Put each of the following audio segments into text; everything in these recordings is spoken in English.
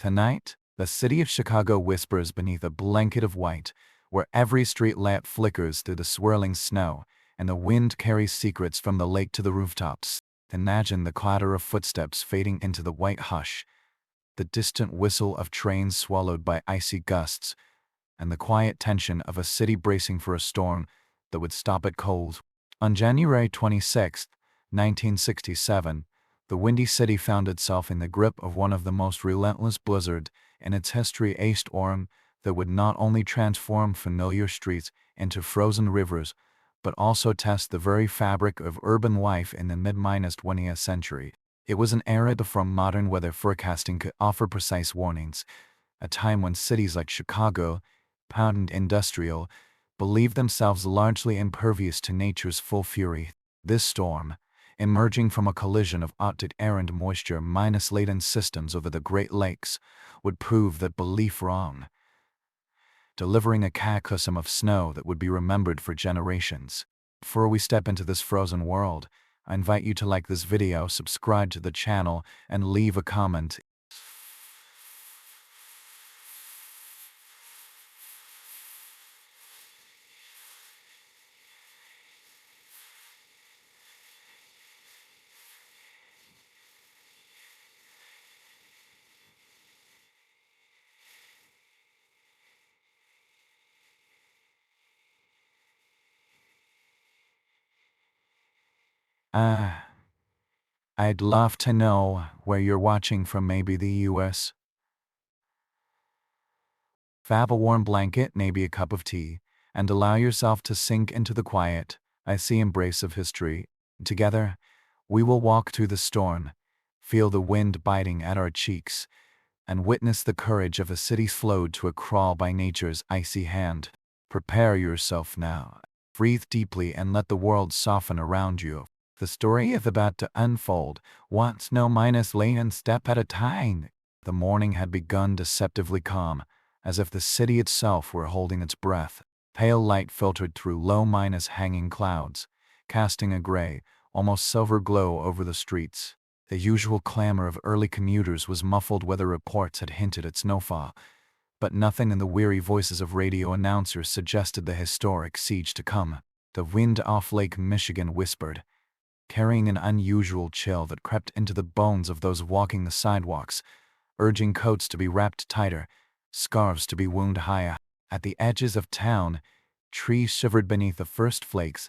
Tonight, the city of Chicago whispers beneath a blanket of white, where every street lamp flickers through the swirling snow, and the wind carries secrets from the lake to the rooftops. Imagine the clatter of footsteps fading into the white hush, the distant whistle of trains swallowed by icy gusts, and the quiet tension of a city bracing for a storm that would stop it cold. On January 26, 1967, the Windy City found itself in the grip of one of the most relentless blizzards in its history, a storm that would not only transform familiar streets into frozen rivers, but also test the very fabric of urban life in the mid-20th century. It was an era before modern weather forecasting could offer precise warnings, a time when cities like Chicago, potent industrial, believed themselves largely impervious to nature's full fury. This storm, emerging from a collision of opposite-errand moisture-laden systems over the Great Lakes, would prove that belief wrong, delivering a cataclysm of snow that would be remembered for generations. Before we step into this frozen world, I invite you to like this video, subscribe to the channel, and leave a comment. I'd love to know where you're watching from, maybe the US. Have a warm blanket, maybe a cup of tea, and allow yourself to sink into the quiet, icy embrace of history. Together, we will walk through the storm, feel the wind biting at our cheeks, and witness the courage of a city slowed to a crawl by nature's icy hand. Prepare yourself now. Breathe deeply and let the world soften around you. The story is about to unfold, once no minus lane step at a time. The morning had begun deceptively calm, as if the city itself were holding its breath. Pale light filtered through low minus hanging clouds, casting a gray, almost silver glow over the streets. The usual clamor of early commuters was muffled. Weather reports had hinted at snowfall, but nothing in the weary voices of radio announcers suggested the historic siege to come. The wind off Lake Michigan whispered, carrying an unusual chill that crept into the bones of those walking the sidewalks, urging coats to be wrapped tighter, scarves to be wound higher. At the edges of town, trees shivered beneath the first flakes,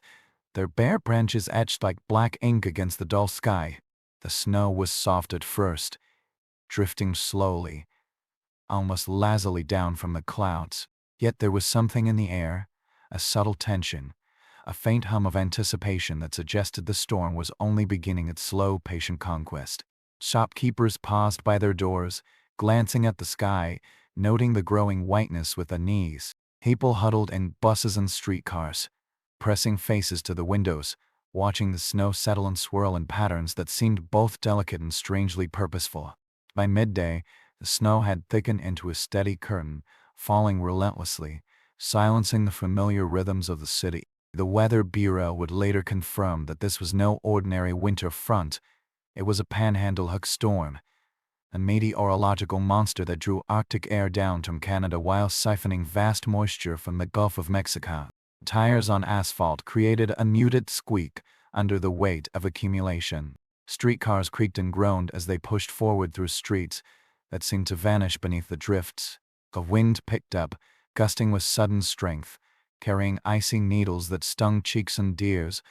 their bare branches etched like black ink against the dull sky. The snow was soft at first, drifting slowly, almost lazily down from the clouds. Yet there was something in the air, a subtle tension, a faint hum of anticipation that suggested the storm was only beginning its slow, patient conquest. Shopkeepers paused by their doors, glancing at the sky, noting the growing whiteness with unease. People huddled in buses and streetcars, pressing faces to the windows, watching the snow settle and swirl in patterns that seemed both delicate and strangely purposeful. By midday, the snow had thickened into a steady curtain, falling relentlessly, silencing the familiar rhythms of the city. The Weather Bureau would later confirm that this was no ordinary winter front. It was a panhandle hook storm, a meteorological monster that drew Arctic air down from Canada while siphoning vast moisture from the Gulf of Mexico. Tires on asphalt created a muted squeak under the weight of accumulation. Streetcars creaked and groaned as they pushed forward through streets that seemed to vanish beneath the drifts. The wind picked up, gusting with sudden strength, carrying icy needles that stung cheeks and ears,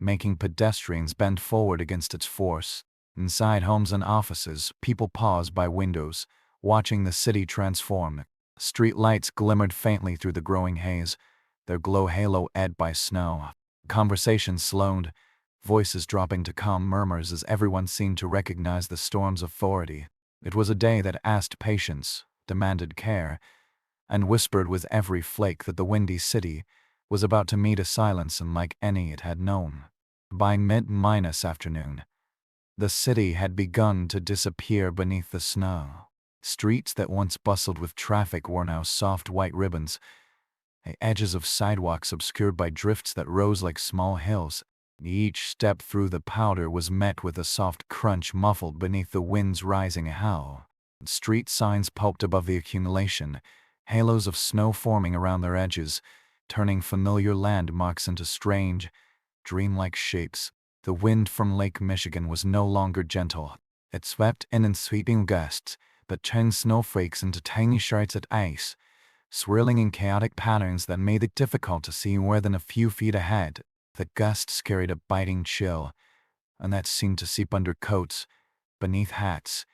making pedestrians bend forward against its force. Inside homes and offices, people paused by windows, watching the city transform. Street lights glimmered faintly through the growing haze, their glow halo-ed by snow. Conversations slowed, voices dropping to calm murmurs as everyone seemed to recognize the storm's authority. It was a day that asked patience, demanded care, and whispered with every flake that the Windy City was about to meet a silence unlike any it had known. By mid-afternoon, the city had begun to disappear beneath the snow. Streets that once bustled with traffic were now soft white ribbons, the edges of sidewalks obscured by drifts that rose like small hills. Each step through the powder was met with a soft crunch muffled beneath the wind's rising howl. Street signs pulped above the accumulation, halos of snow forming around their edges, turning familiar landmarks into strange, dreamlike shapes. The wind from Lake Michigan was no longer gentle. It swept in sweeping gusts, but turned snowflakes into tiny shards of ice, swirling in chaotic patterns that made it difficult to see more than a few feet ahead. The gusts carried a biting chill, and that seemed to seep under coats, beneath hats,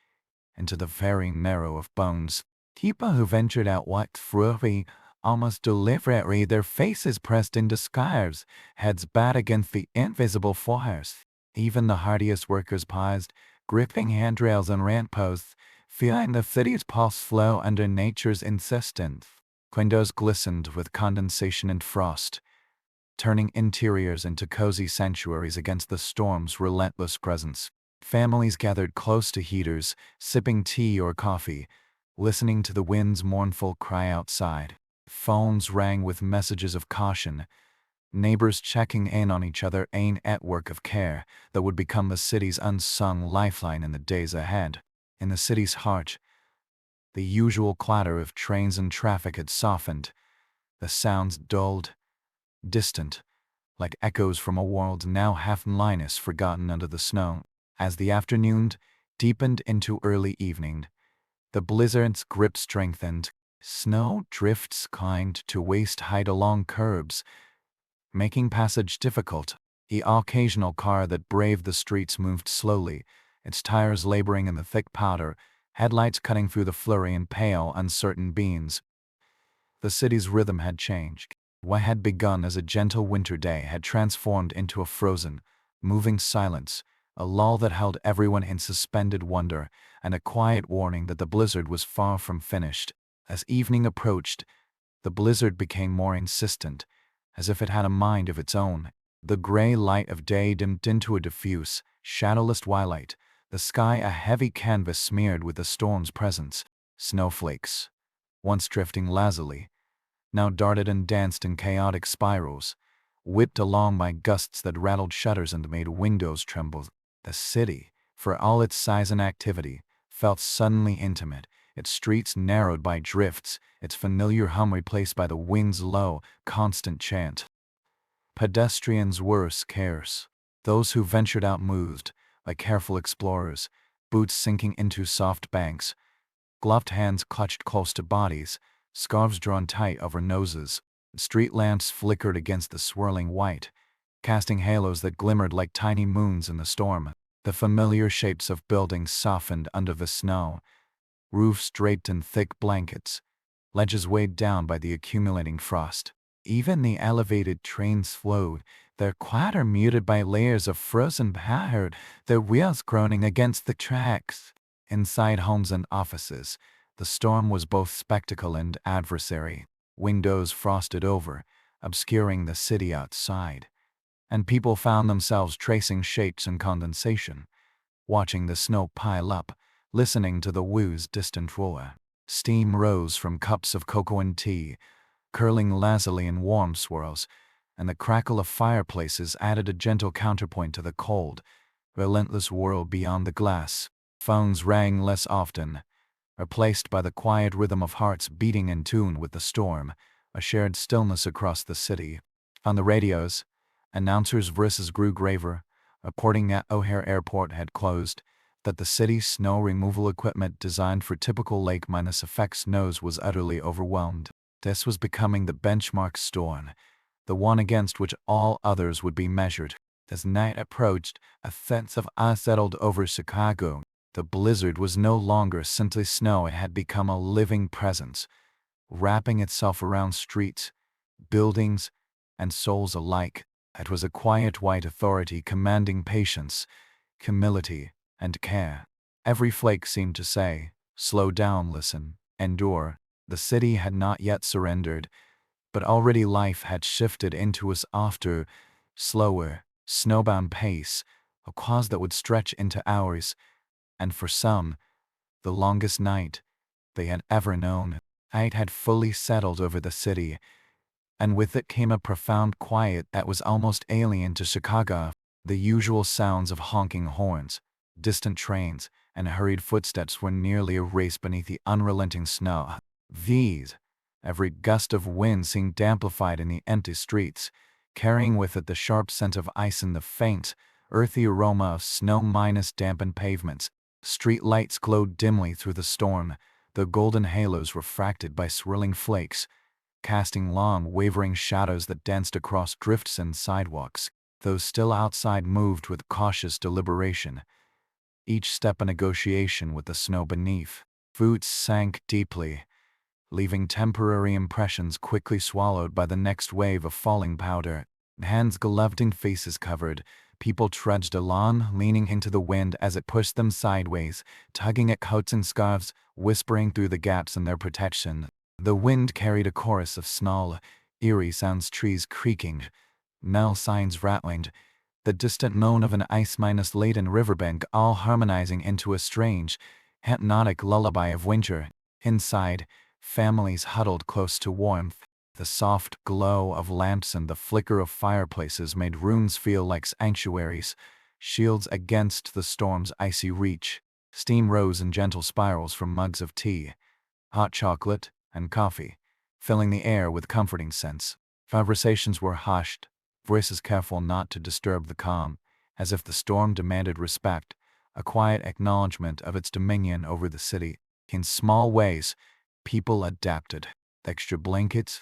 into the very marrow of bones. People who ventured out walked through almost deliberately, their faces pressed into scarves, heads bowed against the invisible force. Even the hardiest workers paused, gripping handrails and ramp posts, feeling the city's pulse flow under nature's insistence. Windows glistened with condensation and frost, turning interiors into cozy sanctuaries against the storm's relentless presence. Families gathered close to heaters, sipping tea or coffee, listening to the wind's mournful cry outside. Phones rang with messages of caution, neighbors checking in on each other, a network of care that would become the city's unsung lifeline in the days ahead. In the city's heart, the usual clatter of trains and traffic had softened, the sounds dulled, distant, like echoes from a world now half-linus forgotten under the snow. As the afternoon deepened into early evening, the blizzard's grip strengthened. Snow drifts climbed to waist-height along curbs, making passage difficult. The occasional car that braved the streets moved slowly, its tires laboring in the thick powder, headlights cutting through the flurry in pale, uncertain beams. The city's rhythm had changed. What had begun as a gentle winter day had transformed into a frozen, moving silence, a lull that held everyone in suspended wonder, and a quiet warning that the blizzard was far from finished. As evening approached, the blizzard became more insistent, as if it had a mind of its own. The gray light of day dimmed into a diffuse, shadowless twilight, the sky a heavy canvas smeared with the storm's presence. Snowflakes, once drifting lazily, now darted and danced in chaotic spirals, whipped along by gusts that rattled shutters and made windows tremble. The city, for all its size and activity, felt suddenly intimate, its streets narrowed by drifts, its familiar hum replaced by the wind's low, constant chant. Pedestrians were scarce. Those who ventured out moved, like careful explorers, boots sinking into soft banks, gloved hands clutched close to bodies, scarves drawn tight over noses. Street lamps flickered against the swirling white, casting halos that glimmered like tiny moons in the storm. The familiar shapes of buildings softened under the snow, roofs draped in thick blankets, ledges weighed down by the accumulating frost. Even the elevated trains flowed, their clatter muted by layers of frozen powder, their wheels groaning against the tracks. Inside homes and offices, the storm was both spectacle and adversary. Windows frosted over, obscuring the city outside, and people found themselves tracing shapes in condensation, watching the snow pile up, listening to the woo's distant roar. Steam rose from cups of cocoa and tea, curling lazily in warm swirls, and the crackle of fireplaces added a gentle counterpoint to the cold, relentless world beyond the glass. Phones rang less often, replaced by the quiet rhythm of hearts beating in tune with the storm, a shared stillness across the city. On the radios, announcers' voices grew graver, reporting that O'Hare Airport had closed, that the city's snow removal equipment designed for typical lake-effect snows was utterly overwhelmed. This was becoming the benchmark storm, the one against which all others would be measured. As night approached, a sense of awe settled over Chicago. The blizzard was no longer simply snow, it had become a living presence, wrapping itself around streets, buildings, and souls alike. It was a quiet white authority commanding patience, humility, and care. Every flake seemed to say, "Slow down, listen, endure." The city had not yet surrendered, but already life had shifted into its softer, slower, snowbound pace, a pause that would stretch into hours, and for some, the longest night they had ever known. Night had fully settled over the city, and with it came a profound quiet that was almost alien to Chicago. The usual sounds of honking horns, distant trains, and hurried footsteps were nearly erased beneath the unrelenting snow. Every gust of wind seemed amplified in the empty streets, carrying with it the sharp scent of ice and the faint, earthy aroma of snow minus dampened pavements. Street lights glowed dimly through the storm, the golden halos refracted by swirling flakes, casting long, wavering shadows that danced across drifts and sidewalks. Those still outside moved with cautious deliberation, each step a negotiation with the snow beneath. Boots sank deeply, leaving temporary impressions quickly swallowed by the next wave of falling powder. Hands gloved and faces covered, people trudged along, leaning into the wind as it pushed them sideways, tugging at coats and scarves, whispering through the gaps in their protection. The wind carried a chorus of snarl, eerie sounds, trees creaking, knell signs rattling, the distant moan of an ice-laden riverbank, all harmonizing into a strange, hypnotic lullaby of winter. Inside, families huddled close to warmth. The soft glow of lamps and the flicker of fireplaces made rooms feel like sanctuaries, shields against the storm's icy reach. Steam rose in gentle spirals from mugs of tea, hot chocolate, and coffee, filling the air with comforting scents. Conversations were hushed, voices careful not to disturb the calm, as if the storm demanded respect, a quiet acknowledgement of its dominion over the city. In small ways, people adapted. Extra blankets,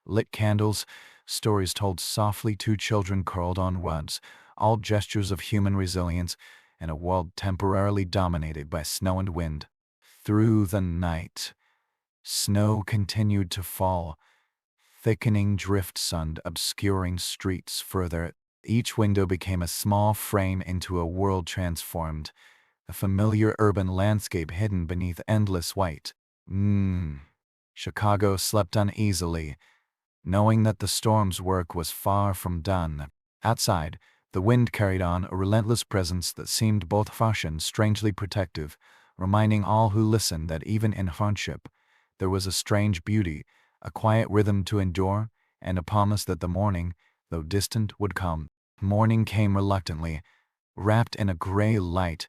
lit candles, stories told softly, two children curled on rugs, all gestures of human resilience in a world temporarily dominated by snow and wind. Through the night, snow continued to fall, thickening drift sun obscuring streets further. Each window became a small frame into a world transformed, a familiar urban landscape hidden beneath endless white. Chicago slept uneasily, knowing that the storm's work was far from done. Outside, the wind carried on a relentless presence that seemed both harsh and strangely protective, reminding all who listened that even in hardship, there was a strange beauty, a quiet rhythm to endure, and a promise that the morning, though distant, would come. Morning came reluctantly, wrapped in a gray light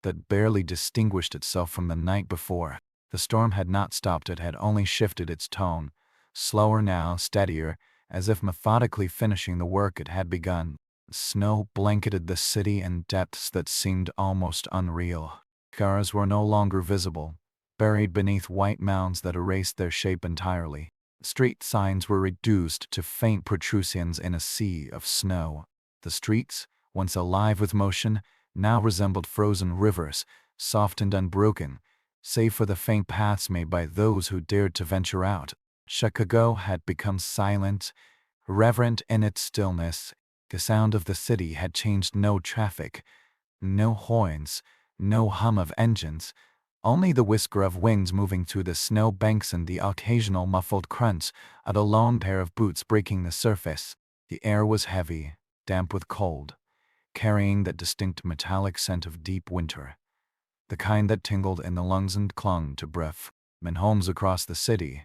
that barely distinguished itself from the night before. The storm had not stopped, it had only shifted its tone, slower now, steadier, as if methodically finishing the work it had begun. Snow blanketed the city in depths that seemed almost unreal. Cars were no longer visible, buried beneath white mounds that erased their shape entirely. Street signs were reduced to faint protrusions in a sea of snow. The streets, once alive with motion, now resembled frozen rivers, soft and unbroken, save for the faint paths made by those who dared to venture out. Chicago had become silent, reverent in its stillness. The sound of the city had changed. No traffic, no horns, no hum of engines, only the whisker of wings moving through the snow banks and the occasional muffled crunch of a lone pair of boots breaking the surface. The air was heavy, damp with cold, carrying that distinct metallic scent of deep winter, the kind that tingled in the lungs and clung to breath. In homes across the city,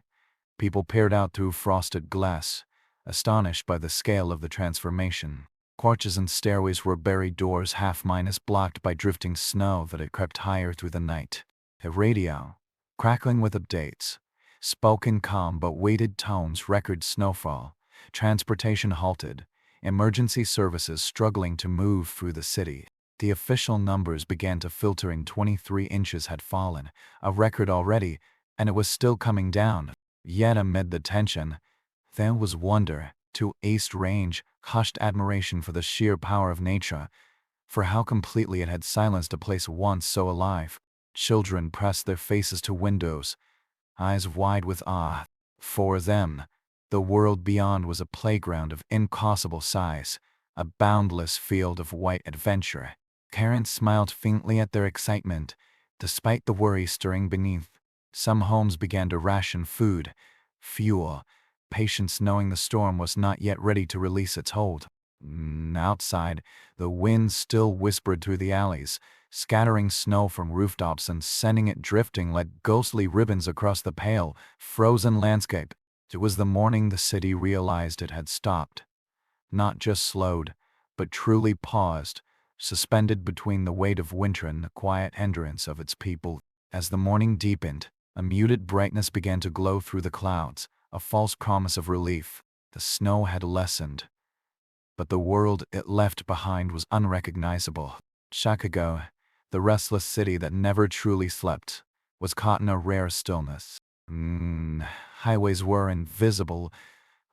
people peered out through frosted glass, astonished by the scale of the transformation. Porches and stairways were buried, doors half-minus blocked by drifting snow that had crept higher through the night. A radio, crackling with updates, spoke in calm but weighted tones, record snowfall, transportation halted, emergency services struggling to move through the city. The official numbers began to filter in. 23 inches had fallen, a record already, and it was still coming down. Yet amid the tension, there was wonder, to east range, hushed admiration for the sheer power of nature, for how completely it had silenced a place once so alive. Children pressed their faces to windows, eyes wide with awe. For them, the world beyond was a playground of impossible size, a boundless field of white adventure. Parents smiled faintly at their excitement, despite the worry stirring beneath. Some homes began to ration food, fuel, patience, knowing the storm was not yet ready to release its hold. Outside, the wind still whispered through the alleys, scattering snow from rooftops and sending it drifting like ghostly ribbons across the pale, frozen landscape. It was the morning the city realized it had stopped. Not just slowed, but truly paused, suspended between the weight of winter and the quiet endurance of its people. As the morning deepened, a muted brightness began to glow through the clouds, a false promise of relief. The snow had lessened, but the world it left behind was unrecognizable. Chicago, the restless city that never truly slept, was caught in a rare stillness. Highways were invisible,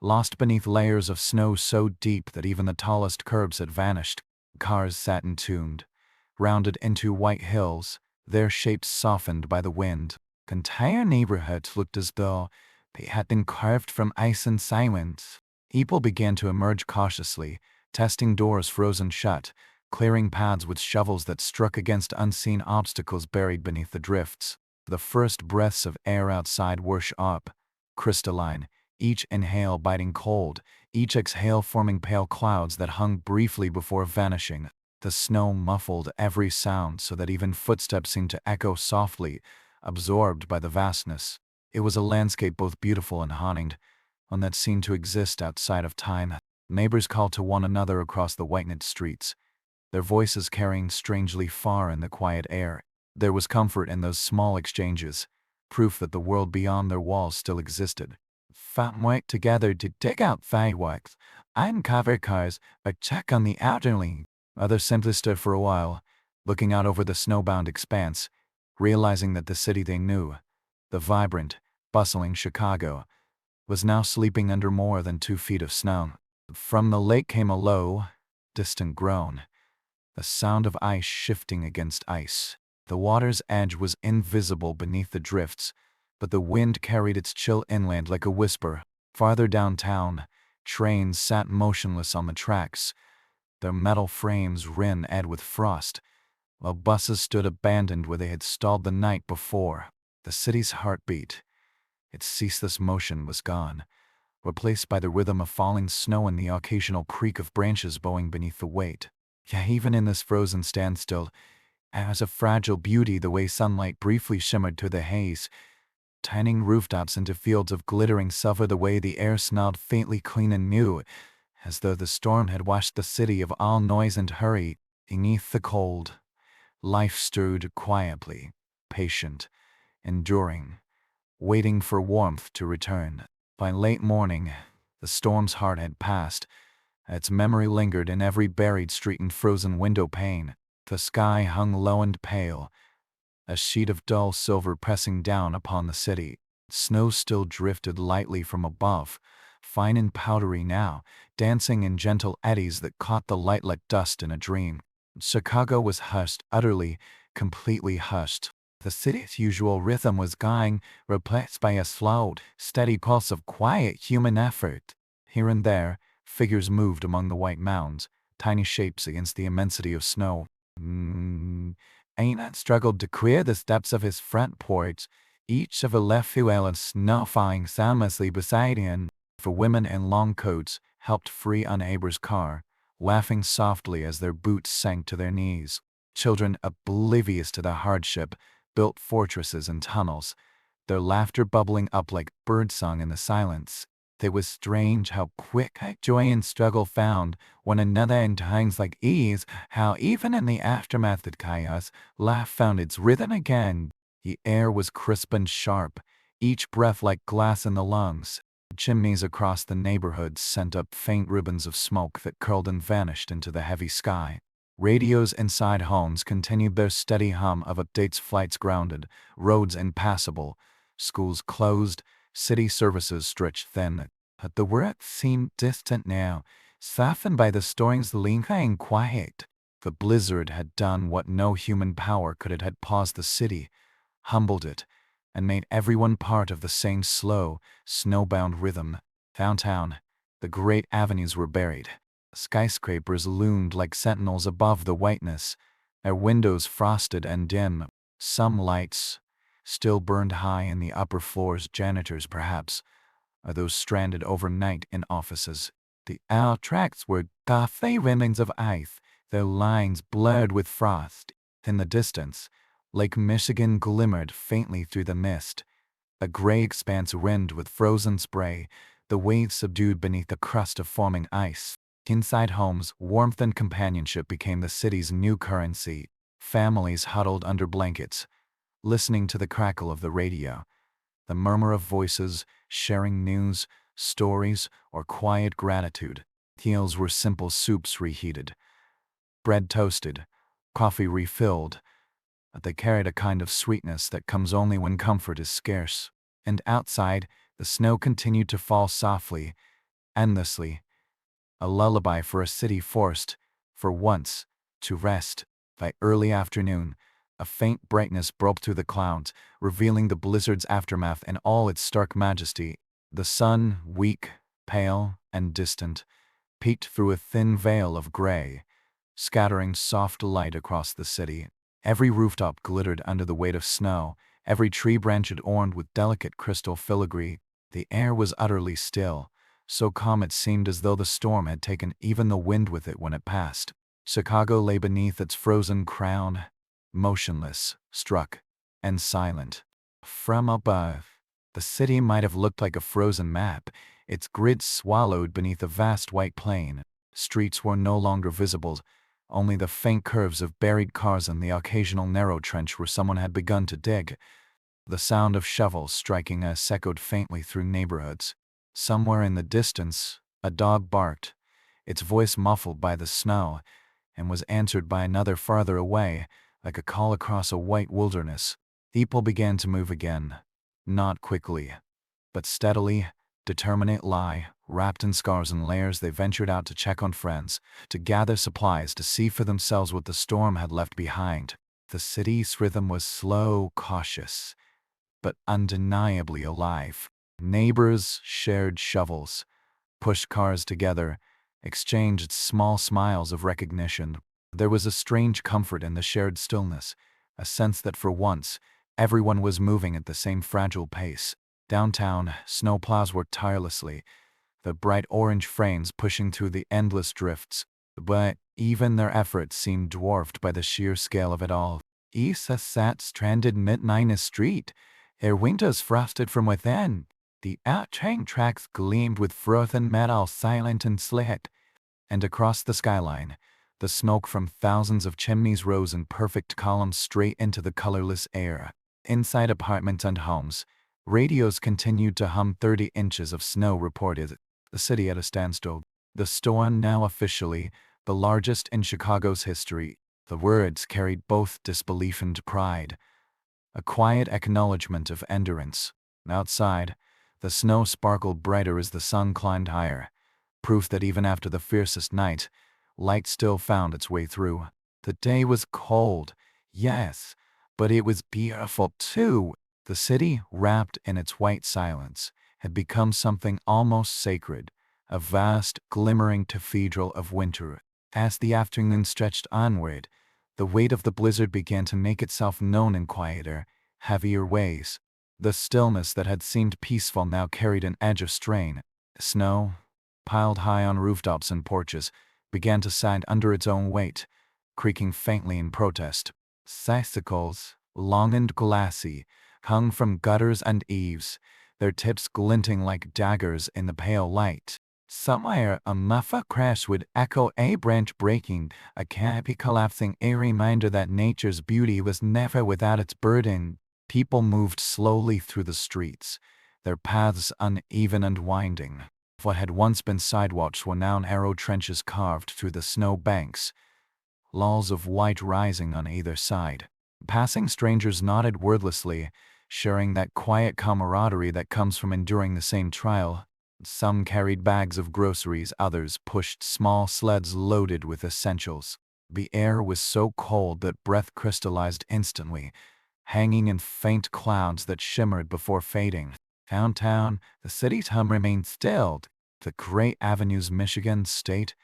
lost beneath layers of snow so deep that even the tallest curbs had vanished. Cars sat entombed, rounded into white hills, their shapes softened by the wind. Entire neighborhoods looked as though they had been carved from ice and silence. People began to emerge cautiously, testing doors frozen shut, clearing paths with shovels that struck against unseen obstacles buried beneath the drifts. The first breaths of air outside were sharp, crystalline, each inhale biting cold, each exhale forming pale clouds that hung briefly before vanishing. The snow muffled every sound so that even footsteps seemed to echo softly, absorbed by the vastness. It was a landscape both beautiful and haunting, one that seemed to exist outside of time. Neighbors called to one another across the white-knit streets, their voices carrying strangely far in the quiet air. There was comfort in those small exchanges, proof that the world beyond their walls still existed. Family together to dig out fireworks, uncover cars, or check on the elderly. Others simply stood for a while, looking out over the snowbound expanse, realizing that the city they knew, the vibrant, bustling Chicago, was now sleeping under more than 2 feet of snow. From the lake came a low, distant groan, the sound of ice shifting against ice. The water's edge was invisible beneath the drifts, but the wind carried its chill inland like a whisper. Farther downtown, trains sat motionless on the tracks, their metal frames red with frost, while buses stood abandoned where they had stalled the night before. The city's heartbeat, its ceaseless motion, was gone, replaced by the rhythm of falling snow and the occasional creak of branches bowing beneath the weight. Yet even in this frozen standstill, it has a fragile beauty, the way sunlight briefly shimmered through the haze, turning rooftops into fields of glittering silver, the way the air smelled faintly clean and new, as though the storm had washed the city of all noise and hurry. Beneath the cold, life stirred quietly, patient, enduring, waiting for warmth to return. By late morning, the storm's heart had passed. Its memory lingered in every buried street and frozen window pane. The sky hung low and pale, a sheet of dull silver pressing down upon the city. Snow still drifted lightly from above, fine and powdery now, dancing in gentle eddies that caught the light like dust in a dream. Chicago was hushed, utterly, completely hushed. The city's usual rhythm was gone, replaced by a slow, steady pulse of quiet human effort. Here and there, figures moved among the white mounds, tiny shapes against the immensity of snow. Ain't struggled to clear the steps of his front porch, each of a lefuel and snow falling soundlessly beside him. For women in long coats helped free a neighbor's car, laughing softly as their boots sank to their knees. Children, oblivious to the hardship, built fortresses and tunnels, their laughter bubbling up like birdsong in the silence. It was strange how quick joy and struggle found one another in times like these, how even in the aftermath of chaos, life found its rhythm again. The air was crisp and sharp, each breath like glass in the lungs. Chimneys across the neighborhood sent up faint ribbons of smoke that curled and vanished into the heavy sky. Radios inside homes continued their steady hum of updates. Flights grounded, roads impassable, schools closed, city services stretched thin. But the world seemed distant now, softened by the storm's lingering quiet. The blizzard had done what no human power could. It had paused the city, humbled it, and made everyone part of the same slow, snowbound rhythm. Downtown, the great avenues were buried. Skyscrapers loomed like sentinels above the whiteness, their windows frosted and dim. Some lights still burned high in the upper floors. Janitors, perhaps, or those stranded overnight in offices. The owl tracks were gauzy remnants of ice, their lines blurred with frost. In the distance, Lake Michigan glimmered faintly through the mist, a gray expanse rimmed with frozen spray, the waves subdued beneath the crust of forming ice. Inside homes, warmth and companionship became the city's new currency. Families huddled under blankets, listening to the crackle of the radio, the murmur of voices, sharing news, stories, or quiet gratitude. Meals were simple soups reheated, bread toasted, coffee refilled, but they carried a kind of sweetness that comes only when comfort is scarce. And outside, the snow continued to fall softly, endlessly, a lullaby for a city forced, for once, to rest. By early afternoon, a faint brightness broke through the clouds, revealing the blizzard's aftermath in all its stark majesty. The sun, weak, pale, and distant, peeked through a thin veil of gray, scattering soft light across the city. Every rooftop glittered under the weight of snow, every tree branch adorned with delicate crystal filigree. The air was utterly still, so calm it seemed as though the storm had taken even the wind with it when it passed. Chicago lay beneath its frozen crown, motionless, struck, and silent. From above, the city might have looked like a frozen map, its grid swallowed beneath a vast white plain. Streets were no longer visible, only the faint curves of buried cars and the occasional narrow trench where someone had begun to dig. The sound of shovels striking us echoed faintly through neighborhoods. Somewhere in the distance, a dog barked, its voice muffled by the snow, and was answered by another farther away, like a call across a white wilderness. People began to move again, not quickly, but steadily, determinately, wrapped in scarves and layers. They ventured out to check on friends, to gather supplies, to see for themselves what the storm had left behind. The city's rhythm was slow, cautious, but undeniably alive. Neighbors shared shovels, pushed cars together, exchanged small smiles of recognition. There was a strange comfort in the shared stillness, a sense that for once, everyone was moving at the same fragile pace. Downtown, snowplows worked tirelessly, the bright orange frames pushing through the endless drifts, but even their efforts seemed dwarfed by the sheer scale of it all. Isa sat stranded mid-Nina Street, her windows frosted from within. The out-train tracks gleamed with frozen metal, silent and slit, and across the skyline, the smoke from thousands of chimneys rose in perfect columns straight into the colorless air. Inside apartments and homes, radios continued to hum. 30 inches of snow reported, the city at a standstill. The storm, now officially the largest in Chicago's history. The words carried both disbelief and pride, a quiet acknowledgement of endurance. Outside, the snow sparkled brighter as the sun climbed higher, proof that even after the fiercest night, light still found its way through. The day was cold, yes, but it was beautiful too. The city, wrapped in its white silence, had become something almost sacred, a vast, glimmering cathedral of winter. As the afternoon stretched onward, the weight of the blizzard began to make itself known in quieter, heavier ways. The stillness that had seemed peaceful now carried an edge of strain. Snow, piled high on rooftops and porches, began to sag under its own weight, creaking faintly in protest. Icicles, long and glassy, hung from gutters and eaves, their tips glinting like daggers in the pale light. Somewhere a muffled crash would echo, a branch breaking, a canopy collapsing, a reminder that nature's beauty was never without its burden. People moved slowly through the streets, their paths uneven and winding. What had once been sidewalks were now narrow trenches carved through the snow banks, walls of white rising on either side. Passing strangers nodded wordlessly, sharing that quiet camaraderie that comes from enduring the same trial. Some carried bags of groceries, others pushed small sleds loaded with essentials. The air was so cold that breath crystallized instantly, hanging in faint clouds that shimmered before fading. Downtown, the city's hum remained stilled. The great avenues Michigan, State,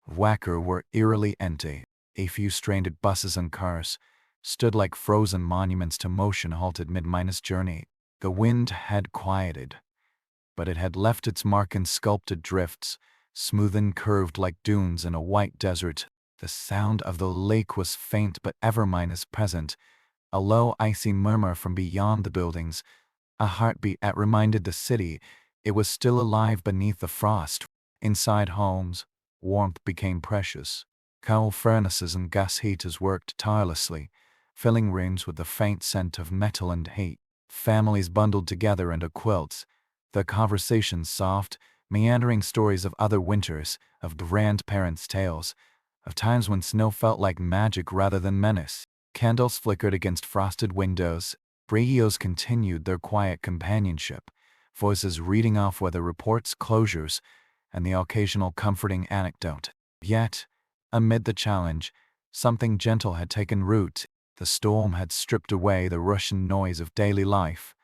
Wacker were eerily empty. A few stranded buses and cars stood like frozen monuments to motion halted mid-minus journey. The wind had quieted, but it had left its mark in sculpted drifts, smooth and curved like dunes in a white desert. The sound of the lake was faint but ever present, a low icy murmur from beyond the buildings, a heartbeat that reminded the city it was still alive beneath the frost. Inside homes, warmth became precious. Coal furnaces and gas heaters worked tirelessly, filling rooms with the faint scent of metal and heat. Families bundled together under quilts, their conversations soft, meandering stories of other winters, of grandparents' tales, of times when snow felt like magic rather than menace. Candles flickered against frosted windows, radios continued their quiet companionship, voices reading off weather reports, closures, and the occasional comforting anecdote. Yet, amid the challenge, something gentle had taken root. The storm had stripped away the rush and noise of daily life,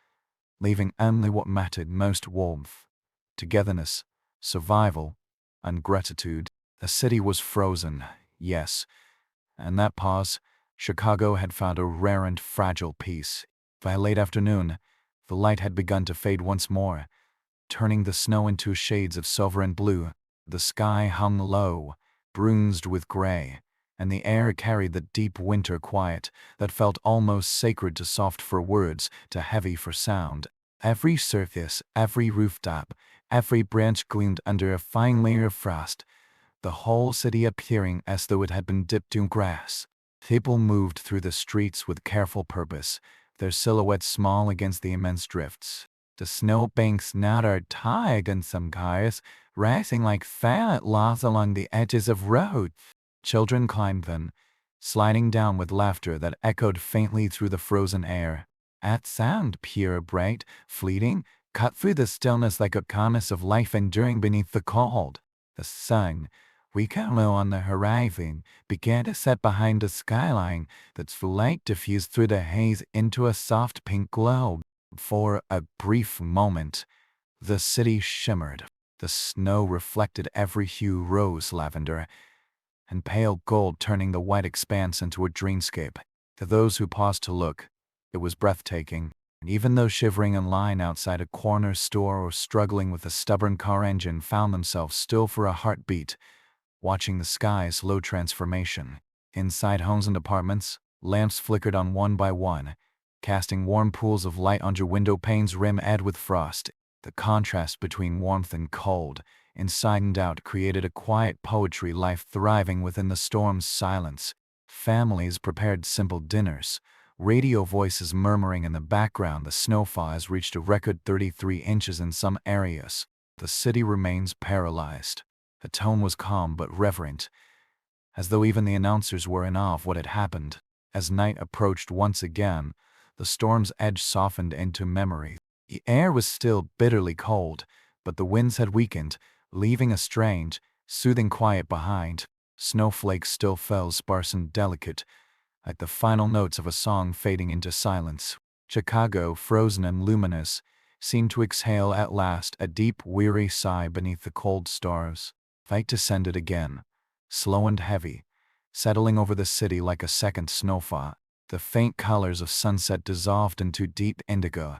leaving only what mattered most: warmth, togetherness, survival, and gratitude. The city was frozen, yes, and that pause, Chicago had found a rare and fragile peace. By late afternoon, the light had begun to fade once more, turning the snow into shades of silver and blue. The sky hung low, bruised with gray, and the air carried the deep winter quiet that felt almost sacred, too soft for words, too heavy for sound. Every surface, every rooftop, every branch gleamed under a fine layer of frost, the whole city appearing as though it had been dipped in grass. People moved through the streets with careful purpose, their silhouettes small against the immense drifts. The snowbanks knotted tight in some cars, racing like fat logs along the edges of roads. Children climbed them, sliding down with laughter that echoed faintly through the frozen air. At sound, pure, bright, fleeting, cut through the stillness like a promise of life enduring beneath the cold. The sun, weaker low on the horizon, began to set behind the skyline, its light diffused through the haze into a soft pink glow. For a brief moment, the city shimmered. The snow reflected every hue: rose, lavender, and pale gold, turning the white expanse into a dreamscape. To those who paused to look, it was breathtaking. Even those shivering in line outside a corner store or struggling with a stubborn car engine found themselves still for a heartbeat, watching the sky's slow transformation. Inside homes and apartments, lamps flickered on one by one, casting warm pools of light under window panes rim-edged with frost. The contrast between warmth and cold, inside and out, created a quiet poetry, life thriving within the storm's silence. Families prepared simple dinners, radio voices murmuring in the background. The snowfall has reached a record 33 inches in some areas. The city remains paralyzed. The tone was calm but reverent, as though even the announcers were in awe of what had happened. As night approached once again, the storm's edge softened into memory. The air was still bitterly cold, but the winds had weakened, leaving a strange, soothing quiet behind. Snowflakes still fell sparse and delicate, like the final notes of a song fading into silence. Chicago, frozen and luminous, seemed to exhale at last a deep, weary sigh beneath the cold stars. Night descended again, slow and heavy, settling over the city like a second snowfall. The faint colors of sunset dissolved into deep indigo,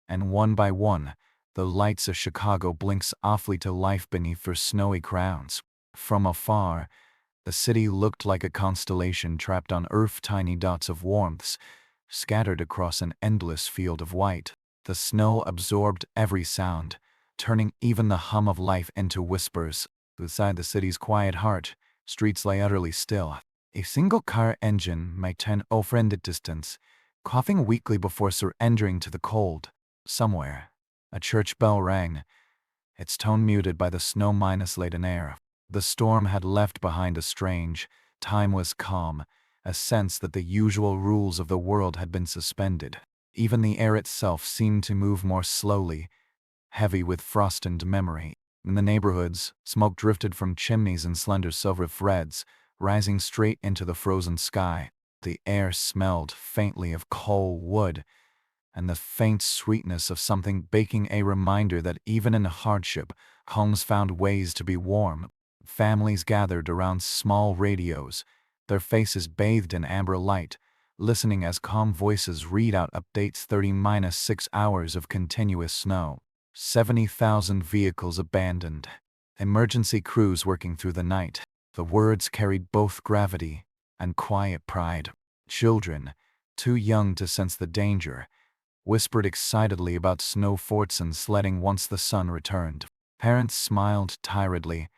and one by one, the lights of Chicago blinked softly to life beneath their snowy crowns. From afar, the city looked like a constellation trapped on Earth, tiny dots of warmth, scattered across an endless field of white. The snow absorbed every sound, turning even the hum of life into whispers. Beside the city's quiet heart, streets lay utterly still. A single car engine might turn over in the distance, coughing weakly before surrendering to the cold. Somewhere, a church bell rang, its tone muted by the snow-laden air. The storm had left behind a strange, timeless calm, a sense that the usual rules of the world had been suspended. Even the air itself seemed to move more slowly, heavy with frost and memory. In the neighborhoods, smoke drifted from chimneys in slender silver threads, rising straight into the frozen sky. The air smelled faintly of coal, wood, and the faint sweetness of something baking, a reminder that even in hardship, homes found ways to be warm. Families gathered around small radios, their faces bathed in amber light, listening as calm voices read out updates. 30-6 hours of continuous snow. 70,000 vehicles abandoned. Emergency crews working through the night. The words carried both gravity and quiet pride. Children, too young to sense the danger, whispered excitedly about snow forts and sledding once the sun returned. Parents smiled tiredly,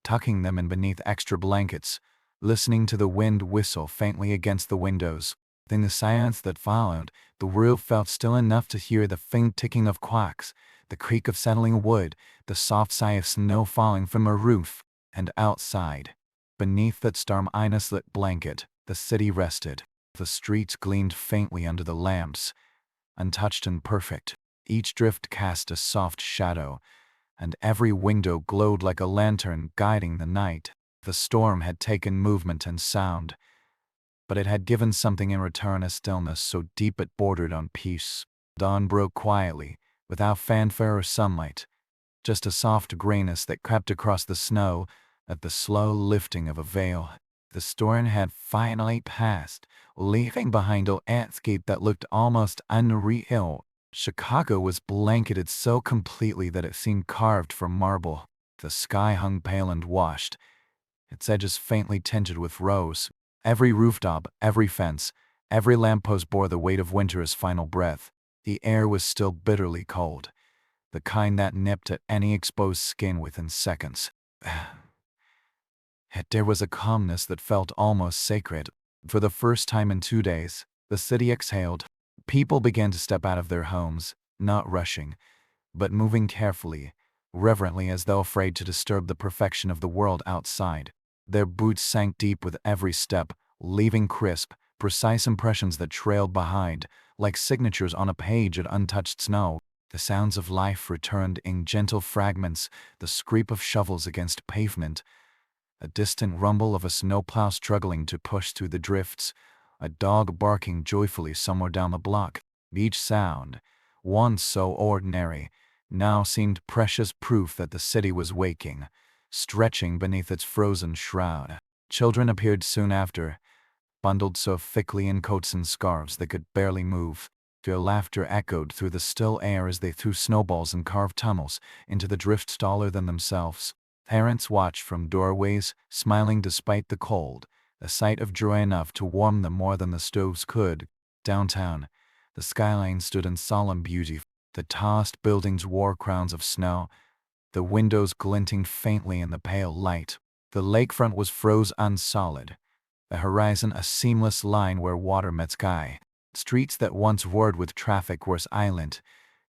tucking them in beneath extra blankets, listening to the wind whistle faintly against the windows. In the silence that followed, the world felt still enough to hear the faint ticking of clocks, the creak of settling wood, the soft sigh of snow falling from a roof. And outside, beneath that storm-lit blanket, the city rested. The streets gleamed faintly under the lamps, untouched and perfect. Each drift cast a soft shadow, and every window glowed like a lantern guiding the night. The storm had taken movement and sound, but it had given something in return, a stillness so deep it bordered on peace. Dawn broke quietly, without fanfare or sunlight, just a soft grayness that crept across the snow at the slow lifting of a veil. The storm had finally passed, leaving behind a landscape that looked almost unreal. Chicago was blanketed so completely that it seemed carved from marble. The sky hung pale and washed, its edges faintly tinted with rose. Every rooftop, every fence, every lamppost bore the weight of winter's final breath. The air was still bitterly cold, the kind that nipped at any exposed skin within seconds. Yet there was a calmness that felt almost sacred. For the first time in 2 days, the city exhaled. People began to step out of their homes, not rushing, but moving carefully, reverently, as though afraid to disturb the perfection of the world outside. Their boots sank deep with every step, leaving crisp, precise impressions that trailed behind, like signatures on a page of untouched snow. The sounds of life returned in gentle fragments, the scrape of shovels against pavement, a distant rumble of a snowplow struggling to push through the drifts, a dog barking joyfully somewhere down the block. Each sound, once so ordinary, now seemed precious proof that the city was waking, stretching beneath its frozen shroud. Children appeared soon after, bundled so thickly in coats and scarves they could barely move. Their laughter echoed through the still air as they threw snowballs and carved tunnels into the drifts taller than themselves. Parents watched from doorways, smiling despite the cold, a sight of joy enough to warm them more than the stoves could. Downtown, the skyline stood in solemn beauty. The tallest buildings wore crowns of snow, the windows glinting faintly in the pale light. The lakefront was frozen solid, the horizon a seamless line where water met sky. Streets that once roared with traffic were silent,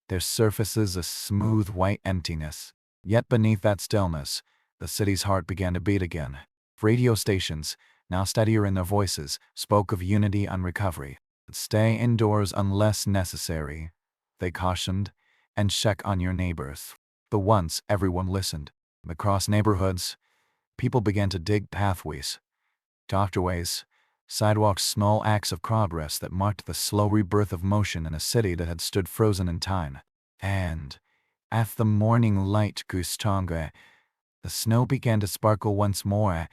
their surfaces a smooth white emptiness. Yet beneath that stillness, the city's heart began to beat again. Radio stations, now steadier in their voices, spoke of unity and recovery. Stay indoors unless necessary, they cautioned, and check on your neighbors. But once everyone listened, across neighborhoods, people began to dig pathways, doctorways, sidewalks, small acts of progress that marked the slow rebirth of motion in a city that had stood frozen in time. And as the morning light grew stronger, the snow began to sparkle once more,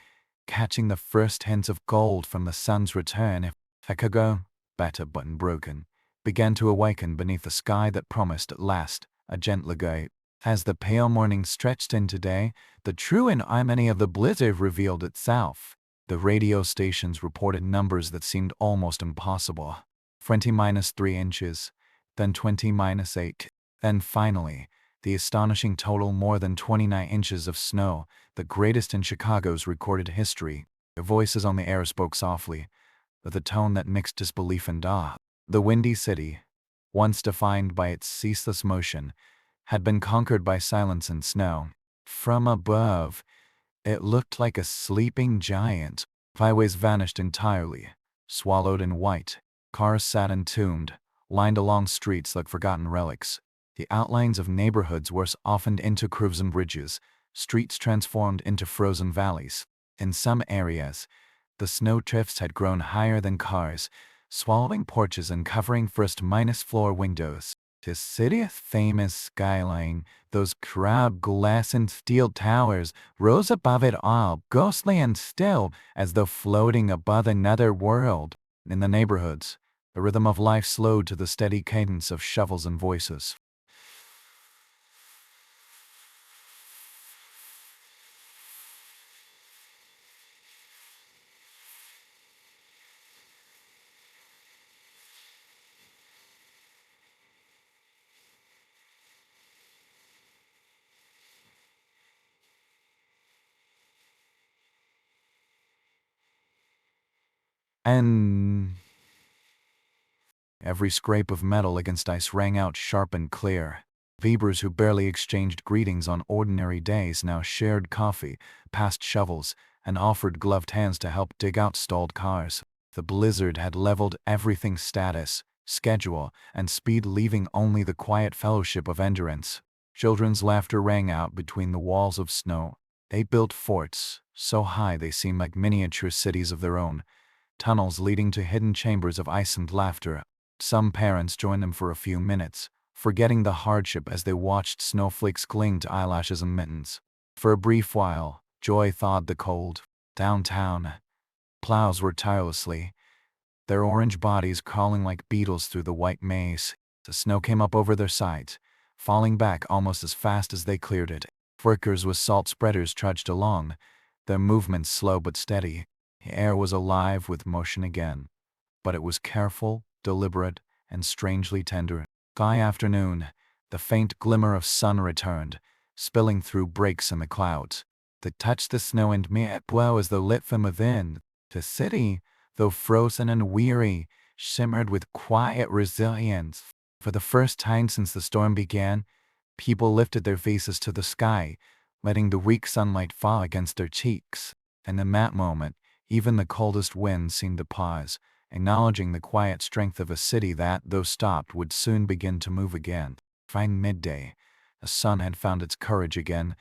catching the first hints of gold from the sun's return. Chicago, battered but unbroken, began to awaken beneath a sky that promised at last a gentler gate. As the pale morning stretched into day, the true enormity of the blizzard revealed itself. The radio stations reported numbers that seemed almost impossible. 20-3 inches, then 20-8, then finally, the astonishing total more than 29 inches of snow, the greatest in Chicago's recorded history. The voices on the air spoke softly, with a tone that mixed disbelief and awe. The windy city, once defined by its ceaseless motion, had been conquered by silence and snow. From above, it looked like a sleeping giant. Highways vanished entirely, swallowed in white. Cars sat entombed, lined along streets like forgotten relics. The outlines of neighborhoods were softened into curves and bridges, streets transformed into frozen valleys. In some areas, the snow drifts had grown higher than cars, swallowing porches and covering first-floor windows. The city's famous skyline, those crowd glass and steel towers, rose above it all, ghostly and still, as though floating above another world. In the neighborhoods, the rhythm of life slowed to the steady cadence of shovels and voices. and every scrape of metal against ice rang out sharp and clear. Weavers who barely exchanged greetings on ordinary days now shared coffee, passed shovels, and offered gloved hands to help dig out stalled cars. The blizzard had leveled everything's status, schedule, and speed, leaving only the quiet fellowship of endurance. Children's laughter rang out between the walls of snow. They built forts, so high they seemed like miniature cities of their own, tunnels leading to hidden chambers of ice and laughter. Some parents joined them for a few minutes, forgetting the hardship as they watched snowflakes cling to eyelashes and mittens. For a brief while, joy thawed the cold. Downtown, plows were tirelessly, their orange bodies crawling like beetles through the white maze. The snow came up over their sides, falling back almost as fast as they cleared it. Workers with salt spreaders trudged along, their movements slow but steady. The air was alive with motion again, but it was careful, deliberate, and strangely tender. By afternoon, the faint glimmer of sun returned, spilling through breaks in the clouds that touched the snow and made it glow as though lit from within. The city, though frozen and weary, shimmered with quiet resilience. For the first time since the storm began, people lifted their faces to the sky, letting the weak sunlight fall against their cheeks. And in that moment, even the coldest wind seemed to pause, acknowledging the quiet strength of a city that, though stopped, would soon begin to move again. By midday, the sun had found its courage again,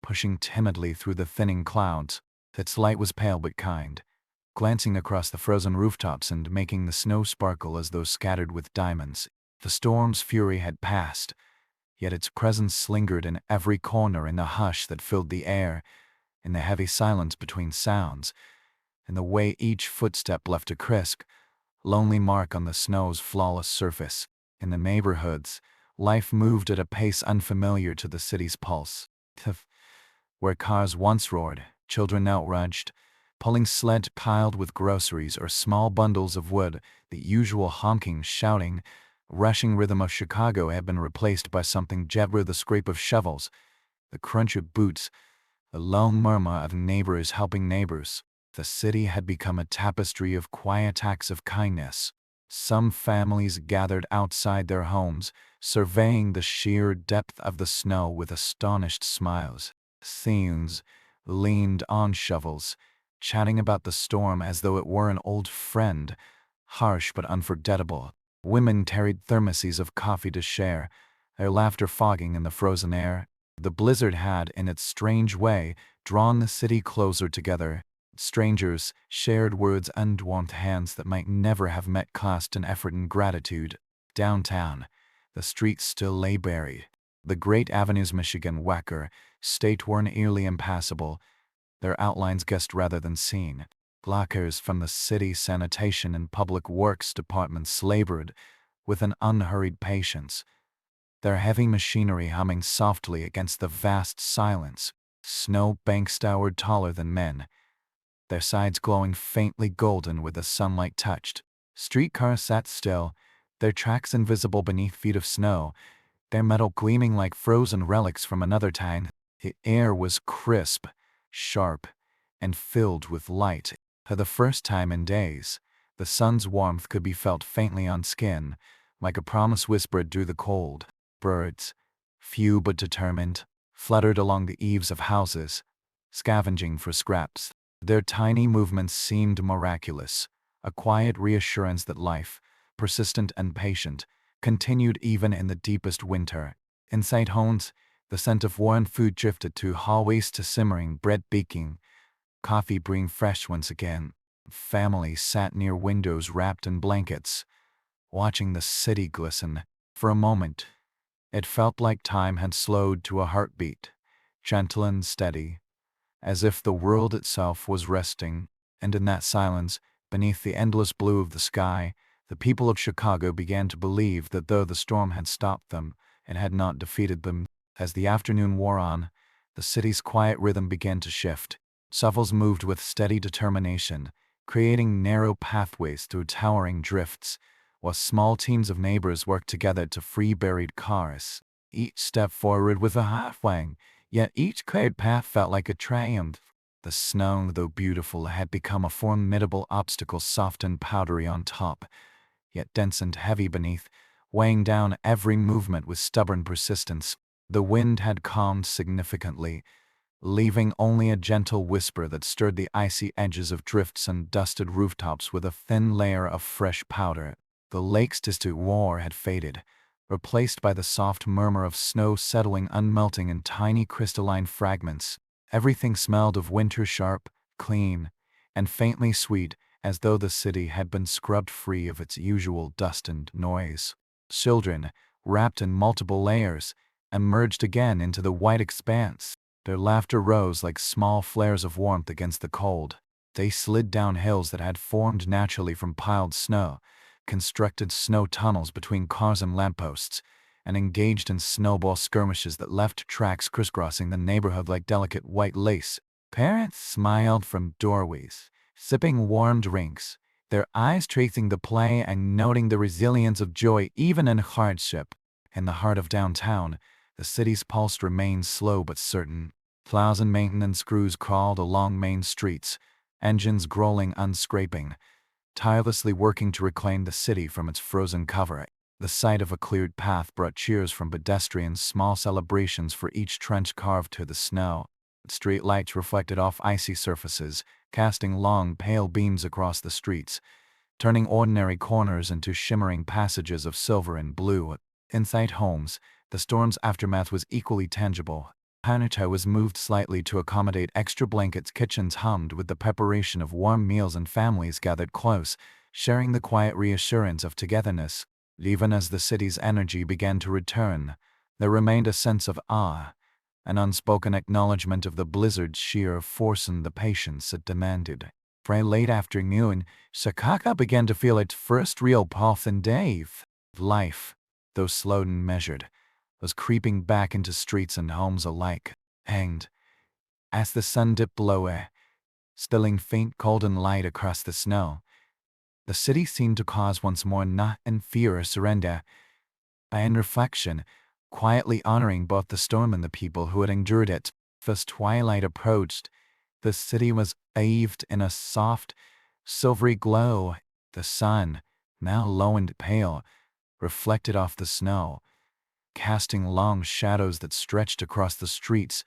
pushing timidly through the thinning clouds. Its light was pale but kind, glancing across the frozen rooftops and making the snow sparkle as though scattered with diamonds. The storm's fury had passed, yet its presence lingered in every corner, in the hush that filled the air, in the heavy silence between sounds, in the way each footstep left a crisp, lonely mark on the snow's flawless surface. In the neighborhoods, life moved at a pace unfamiliar to the city's pulse. Where cars once roared, children now rushed, pulling sleds piled with groceries or small bundles of wood. The usual honking, shouting, rushing rhythm of Chicago had been replaced by something gentler: the scrape of shovels, the crunch of boots, the low murmur of neighbors helping neighbors. The city had become a tapestry of quiet acts of kindness. Some families gathered outside their homes, surveying the sheer depth of the snow with astonished smiles. Teens leaned on shovels, chatting about the storm as though it were an old friend, harsh but unforgettable. Women carried thermoses of coffee to share, their laughter fogging in the frozen air. The blizzard had, in its strange way, drawn the city closer together. Strangers shared words and warmed hands that might never have met, clasped in effort and gratitude. Downtown, the streets still lay buried. The great avenues, Michigan Wacker, state-worn, eerily impassable, their outlines guessed rather than seen. Lockers from the city sanitation and public works departments labored with an unhurried patience, their heavy machinery humming softly against the vast silence. Snow banks towered taller than men, their sides glowing faintly golden where the sunlight touched. Streetcars sat still, their tracks invisible beneath feet of snow, their metal gleaming like frozen relics from another time. The air was crisp, sharp, and filled with light. For the first time in days, the sun's warmth could be felt faintly on skin, like a promise whispered through the cold. Birds, few but determined, fluttered along the eaves of houses, scavenging for scraps. Their tiny movements seemed miraculous, a quiet reassurance that life, persistent and patient, continued even in the deepest winter. Inside homes, the scent of warm food drifted through hallways to simmering bread baking, coffee brewing fresh once again. Families sat near windows wrapped in blankets, watching the city glisten. For a moment, it felt like time had slowed to a heartbeat, gentle and steady, as if the world itself was resting. And in that silence, beneath the endless blue of the sky, the people of Chicago began to believe that though the storm had stopped them, it had not defeated them. As the afternoon wore on, the city's quiet rhythm began to shift. Shovels moved with steady determination, creating narrow pathways through towering drifts, while small teams of neighbors worked together to free buried cars. Each step forward was a half-wang, yet each cleared path felt like a triumph. The snow, though beautiful, had become a formidable obstacle, soft and powdery on top, yet dense and heavy beneath, weighing down every movement with stubborn persistence. The wind had calmed significantly, leaving only a gentle whisper that stirred the icy edges of drifts and dusted rooftops with a thin layer of fresh powder. The lake's distant roar had faded, replaced by the soft murmur of snow settling unmelting in tiny crystalline fragments. Everything smelled of winter, sharp, clean, and faintly sweet, as though the city had been scrubbed free of its usual dust and noise. Children, wrapped in multiple layers, emerged again into the white expanse. Their laughter rose like small flares of warmth against the cold. They slid down hills that had formed naturally from piled snow, constructed snow tunnels between cars and lampposts, and engaged in snowball skirmishes that left tracks crisscrossing the neighborhood like delicate white lace. Parents smiled from doorways, sipping warm drinks, their eyes tracing the play and noting the resilience of joy even in hardship. In the heart of downtown, the city's pulse remained slow but certain. Plows and maintenance crews crawled along main streets, engines growling unscraping, tirelessly working to reclaim the city from its frozen cover. The sight of a cleared path brought cheers from pedestrians, small celebrations for each trench carved to the snow. Street lights reflected off icy surfaces, casting long, pale beams across the streets, turning ordinary corners into shimmering passages of silver and blue. Inside homes, the storm's aftermath was equally tangible. Furniture was moved slightly to accommodate extra blankets, kitchens hummed with the preparation of warm meals, and families gathered close, sharing the quiet reassurance of togetherness. Even as the city's energy began to return, there remained a sense of awe, an unspoken acknowledgement of the blizzard's sheer force and the patience it demanded. By late afternoon, Chicago began to feel its first real pulse in days. Life, though slow and measured, was creeping back into streets and homes alike. And, as the sun dipped lower, spilling faint golden light across the snow, the city seemed to pause once more, not in fear or surrender, but in reflection, quietly honoring both the storm and the people who had endured it. As twilight approached, the city was bathed in a soft, silvery glow. The sun, now low and pale, reflected off the snow, casting long shadows that stretched across the streets,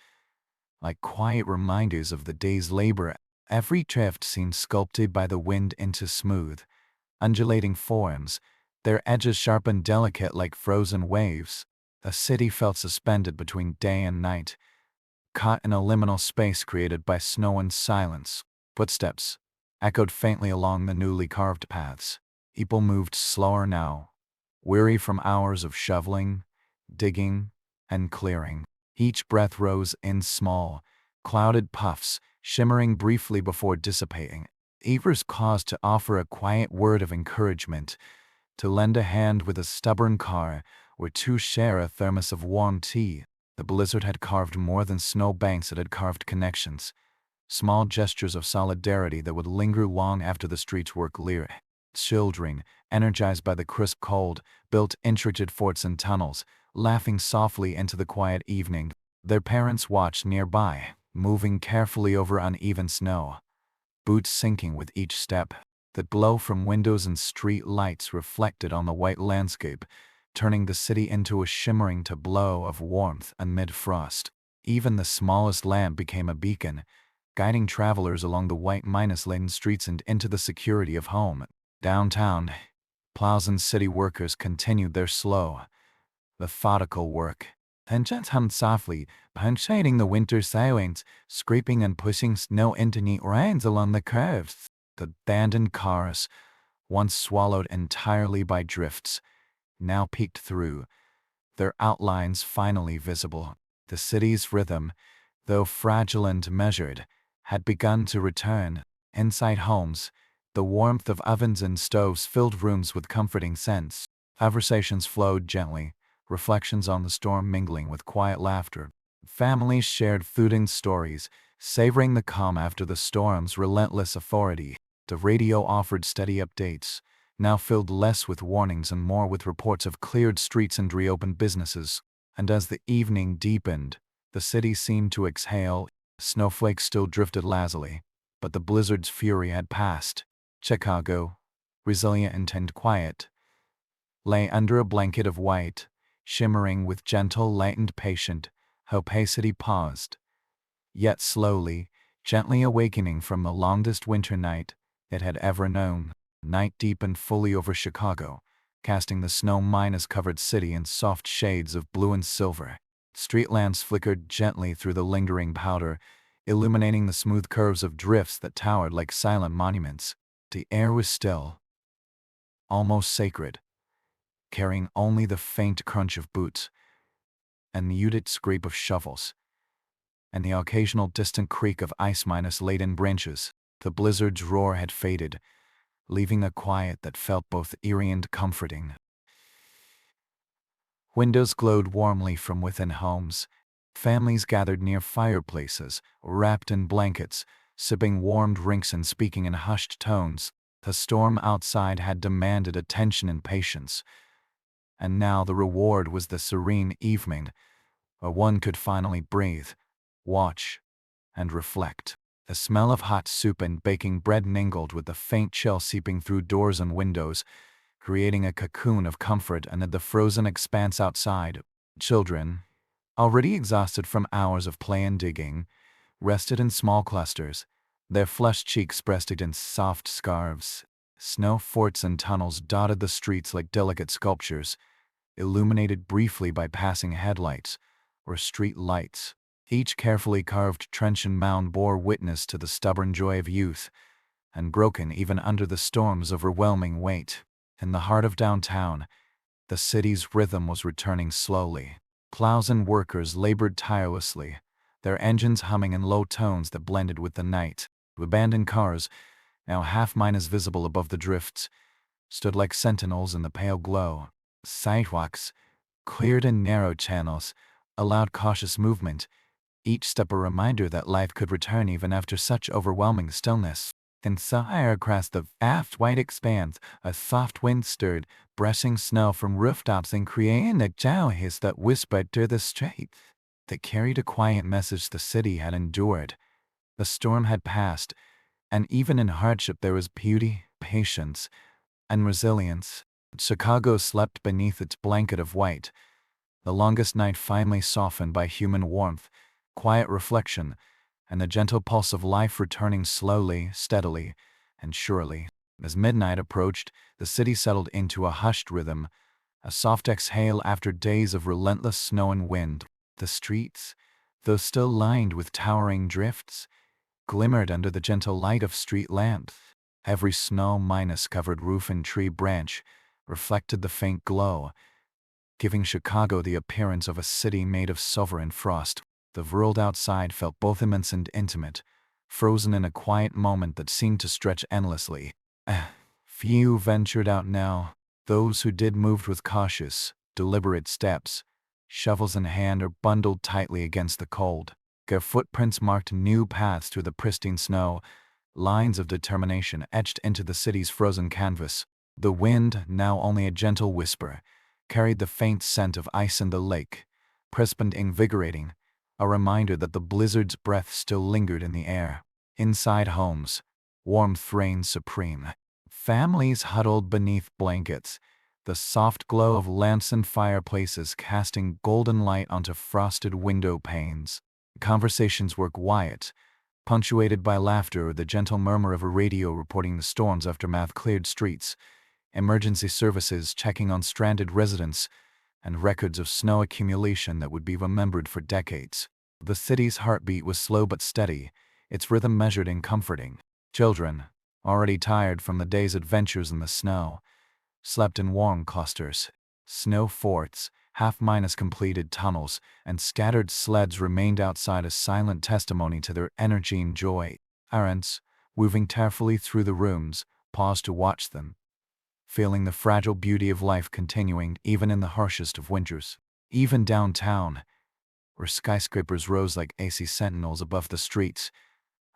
like quiet reminders of the day's labor. Every drift seemed sculpted by the wind into smooth, undulating forms, their edges sharp and delicate like frozen waves. The city felt suspended between day and night, caught in a liminal space created by snow and silence. Footsteps echoed faintly along the newly carved paths. People moved slower now, weary from hours of shoveling, digging, and clearing. Each breath rose in small, clouded puffs, shimmering briefly before dissipating. Evers paused to offer a quiet word of encouragement, to lend a hand with a stubborn car, or to share a thermos of warm tea. The blizzard had carved more than snowbanks, it had carved connections, small gestures of solidarity that would linger long after the streets were clear. Children, energized by the crisp cold, built intricate forts and tunnels, laughing softly into the quiet evening. Their parents watched nearby, moving carefully over uneven snow, boots sinking with each step. The glow from windows and street lights reflected on the white landscape, turning the city into a shimmering tableau of warmth amid frost. Even the smallest lamp became a beacon, guiding travelers along the white minus-laden streets and into the security of home. Downtown, plows and city workers continued their slow, methodical work. Engines hummed softly, punctuating the winter silence, scraping and pushing snow into neat lines along the curves. The abandoned cars, once swallowed entirely by drifts, now peeked through, their outlines finally visible. The city's rhythm, though fragile and measured, had begun to return. Inside homes, the warmth of ovens and stoves filled rooms with comforting scents. Conversations flowed gently, reflections on the storm mingling with quiet laughter. Families shared food and stories, savoring the calm after the storm's relentless authority. The radio offered steady updates, now filled less with warnings and more with reports of cleared streets and reopened businesses. And as the evening deepened, the city seemed to exhale, Snowflakes still drifted lazily, but the blizzard's fury had passed. Chicago, resilient and quiet, lay under a blanket of white, shimmering with gentle, latent, patient opacity paused, yet slowly, gently awakening from the longest winter night it had ever known. Night deepened fully over Chicago, casting the snow-covered city in soft shades of blue and silver. Street lamps flickered gently through the lingering powder, illuminating the smooth curves of drifts that towered like silent monuments. The air was still, almost sacred, carrying only the faint crunch of boots and muted scrape of shovels, and the occasional distant creak of ice-laden branches. The blizzard's roar had faded, leaving a quiet that felt both eerie and comforting. Windows glowed warmly from within homes. Families gathered near fireplaces, wrapped in blankets, sipping warm drinks and speaking in hushed tones. The storm outside had demanded attention and patience, and now the reward was the serene evening, where one could finally breathe, watch, and reflect. The smell of hot soup and baking bread mingled with the faint chill seeping through doors and windows, creating a cocoon of comfort amid the frozen expanse outside. Children, already exhausted from hours of play and digging, rested in small clusters, their flushed cheeks breasted in soft scarves. Snow forts and tunnels dotted the streets like delicate sculptures, illuminated briefly by passing headlights or street lights. Each carefully carved trench and mound bore witness to the stubborn joy of youth, unbroken even under the storm's overwhelming weight. In the heart of downtown, the city's rhythm was returning slowly. Plows and workers labored tirelessly, their engines humming in low tones that blended with the night. Abandoned cars, now half visible above the drifts, stood like sentinels in the pale glow. Sidewalks, cleared in narrow channels, allowed cautious movement, each step a reminder that life could return even after such overwhelming stillness. And somewhere across the vast white expanse, a soft wind stirred, brushing snow from rooftops and creating a gentle hiss that whispered through the streets, that carried a quiet message the city had endured. The storm had passed, and even in hardship there was beauty, patience, and resilience. Chicago slept beneath its blanket of white, the longest night finally softened by human warmth, quiet reflection, and the gentle pulse of life returning slowly, steadily, and surely. As midnight approached, the city settled into a hushed rhythm, a soft exhale after days of relentless snow and wind. The streets, though still lined with towering drifts, glimmered under the gentle light of street lamps. Every snow-covered roof and tree branch reflected the faint glow, giving Chicago the appearance of a city made of silver and frost. The world outside felt both immense and intimate, frozen in a quiet moment that seemed to stretch endlessly. Few ventured out now. Those who did moved with cautious, deliberate steps, shovels in hand or bundled tightly against the cold. Their footprints marked new paths through the pristine snow, lines of determination etched into the city's frozen canvas. The wind, now only a gentle whisper, carried the faint scent of ice in the lake, crisp and invigorating, a reminder that the blizzard's breath still lingered in the air. Inside homes, warmth reigned supreme. Families huddled beneath blankets, the soft glow of lamps and fireplaces casting golden light onto frosted window panes. Conversations were quiet, punctuated by laughter or the gentle murmur of a radio reporting the storm's aftermath. Cleared streets, emergency services checking on stranded residents, and records of snow accumulation that would be remembered for decades. The city's heartbeat was slow but steady, its rhythm measured and comforting. Children, already tired from the day's adventures in the snow, slept in warm clusters. Snow forts, completed tunnels, and scattered sleds remained outside as silent testimony to their energy and joy. Parents, moving carefully through the rooms, paused to watch them, feeling the fragile beauty of life continuing even in the harshest of winters. Even downtown, where skyscrapers rose like icy sentinels above the streets,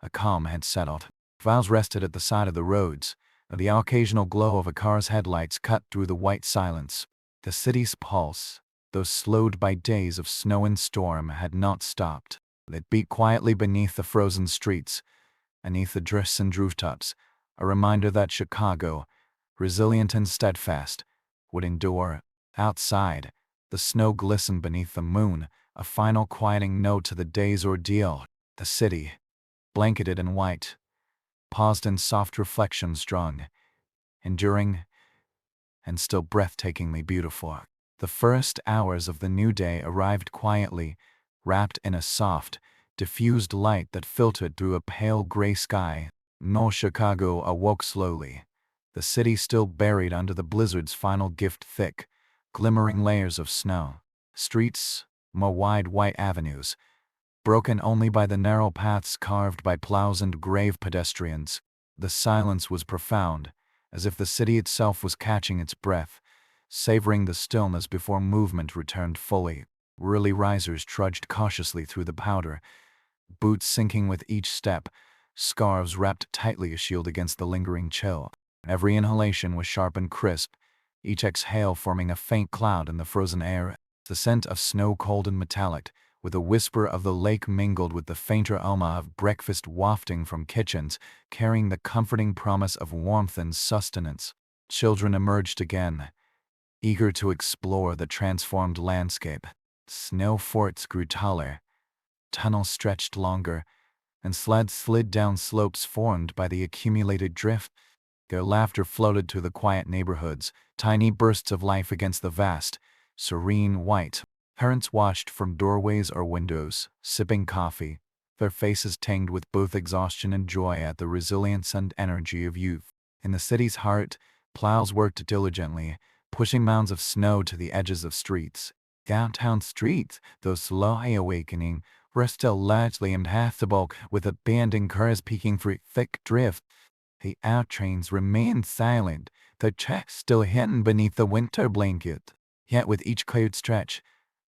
a calm had settled. Files rested at the side of the roads, the occasional glow of a car's headlights cut through the white silence. The city's pulse, though slowed by days of snow and storm, had not stopped. It beat quietly beneath the frozen streets, beneath the drifts and rooftops, a reminder that Chicago, resilient and steadfast, would endure. Outside, the snow glistened beneath the moon, a final quieting note to the day's ordeal. The city, blanketed in white, paused in soft reflection strung, enduring, and still breathtakingly beautiful. The first hours of the new day arrived quietly, wrapped in a soft, diffused light that filtered through a pale gray sky. No, Chicago awoke slowly, the city still buried under the blizzard's final gift, thick, glimmering layers of snow. Streets, more wide white avenues, broken only by the narrow paths carved by plows and grave pedestrians. The silence was profound, as if the city itself was catching its breath, savoring the stillness before movement returned fully. Early risers trudged cautiously through the powder, boots sinking with each step, scarves wrapped tightly a shield against the lingering chill. Every inhalation was sharp and crisp, each exhale forming a faint cloud in the frozen air. The scent of snow cold and metallic, with a whisper of the lake mingled with the fainter aroma of breakfast wafting from kitchens, carrying the comforting promise of warmth and sustenance. Children emerged again, eager to explore the transformed landscape. Snow forts grew taller, tunnels stretched longer, and sleds slid down slopes formed by the accumulated drift. Their laughter floated through the quiet neighborhoods, tiny bursts of life against the vast, serene white. Parents watched from doorways or windows, sipping coffee, their faces tinged with both exhaustion and joy at the resilience and energy of youth. In the city's heart, plows worked diligently, pushing mounds of snow to the edges of streets. Downtown streets, though slowly awakening, were still largely inhabitable, with abandoned cars peeking through thick drift. The out trains remained silent, their tracks still hidden beneath the winter blanket. Yet with each cleared stretch,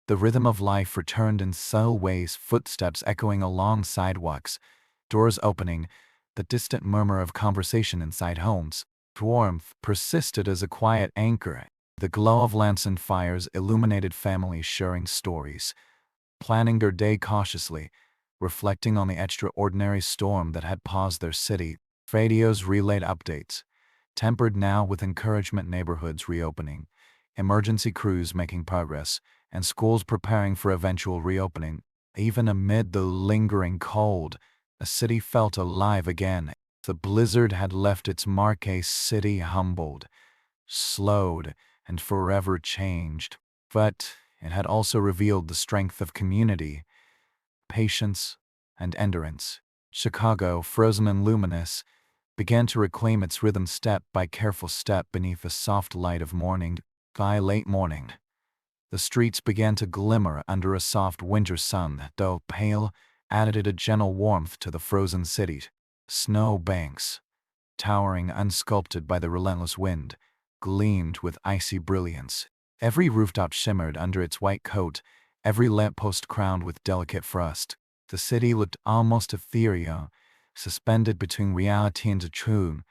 the rhythm of life returned in subtle ways, footsteps echoing along sidewalks, doors opening, the distant murmur of conversation inside homes. Warmth persisted as a quiet anchor. The glow of lamps and fires illuminated families sharing stories, planning their day cautiously, reflecting on the extraordinary storm that had paused their city. Radios relayed updates, tempered now with encouragement, neighborhoods reopening, emergency crews making progress, and schools preparing for eventual reopening. Even amid the lingering cold, the city felt alive again. The blizzard had left its mark, a city humbled, slowed, and forever changed. But it had also revealed the strength of community, patience, and endurance. Chicago, frozen and luminous, began to reclaim its rhythm step by careful step beneath the soft light of morning. By late morning, the streets began to glimmer under a soft winter sun that, though pale, added a gentle warmth to the frozen city. Snow banks, towering unsculpted by the relentless wind, gleamed with icy brilliance. Every rooftop shimmered under its white coat, every lamppost crowned with delicate frost. The city looked almost ethereal, suspended between reality and truth,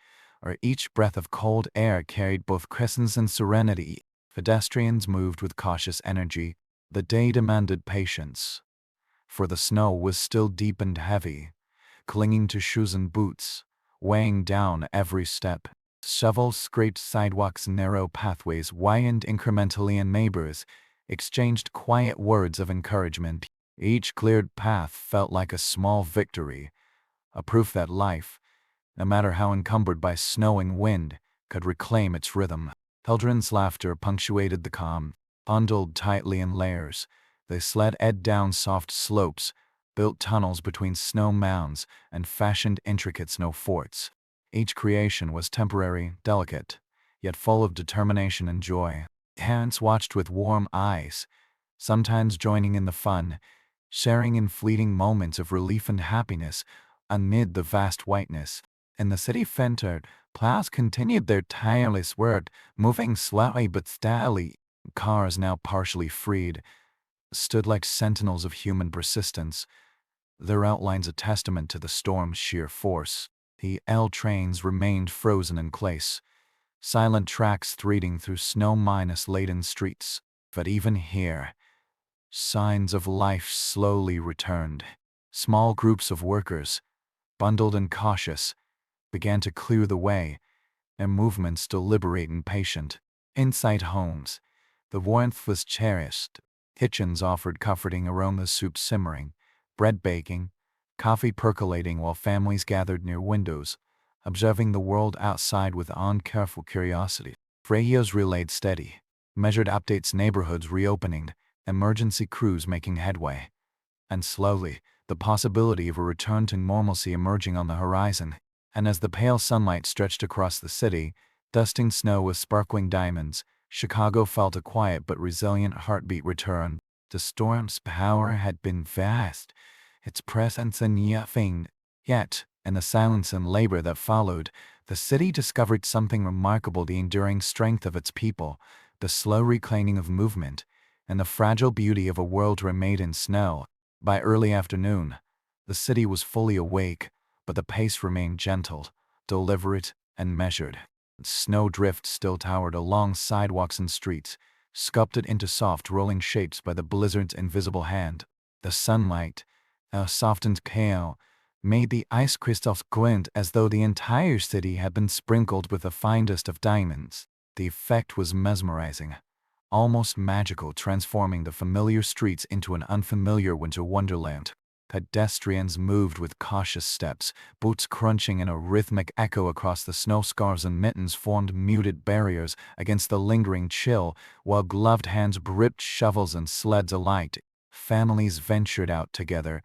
where each breath of cold air carried both crescents and serenity. Pedestrians moved with cautious energy. The day demanded patience, for the snow was still deep and heavy, clinging to shoes and boots, weighing down every step. Shovels scraped sidewalks, narrow pathways widened incrementally, and neighbors exchanged quiet words of encouragement. Each cleared path felt like a small victory, a proof that life, no matter how encumbered by snow and wind, could reclaim its rhythm. Children's laughter punctuated the calm. Bundled tightly in layers, they sled down soft slopes, built tunnels between snow mounds, and fashioned intricate snow forts. Each creation was temporary, delicate, yet full of determination and joy. Parents watched with warm eyes, sometimes joining in the fun, sharing in fleeting moments of relief and happiness amid the vast whiteness. In the city center, plows continued their tireless work, moving slowly but steadily. Cars, now partially freed, stood like sentinels of human persistence, their outlines a testament to the storm's sheer force. The L trains remained frozen in place, silent tracks threading through snow-laden streets. But even here, signs of life slowly returned. Small groups of workers, bundled and cautious, began to clear the way, their movements deliberate and patient. Inside homes, the warmth was cherished. Kitchens offered comforting aromas, soup simmering, bread baking, coffee percolating while families gathered near windows, observing the world outside with careful curiosity. Radios relayed steady, measured updates, neighborhoods reopening, emergency crews making headway. And slowly, the possibility of a return to normalcy emerging on the horizon. And as the pale sunlight stretched across the city, dusting snow with sparkling diamonds, Chicago felt a quiet but resilient heartbeat return. The storm's power had been vast, its presence unifying. Yet, in the silence and labor that followed, the city discovered something remarkable: the enduring strength of its people, the slow reclaiming of movement, and the fragile beauty of a world remade in snow. By early afternoon, the city was fully awake, but the pace remained gentle, deliberate, and measured. Snowdrift still towered along sidewalks and streets, sculpted into soft rolling shapes by the blizzard's invisible hand. The sunlight, a softened pale, made the ice crystals glint as though the entire city had been sprinkled with the finest of diamonds. The effect was mesmerizing, almost magical, transforming the familiar streets into an unfamiliar winter wonderland. Pedestrians moved with cautious steps, boots crunching in a rhythmic echo across the snow. Scarves and mittens formed muted barriers against the lingering chill, while gloved hands gripped shovels and sleds alight. Families ventured out together.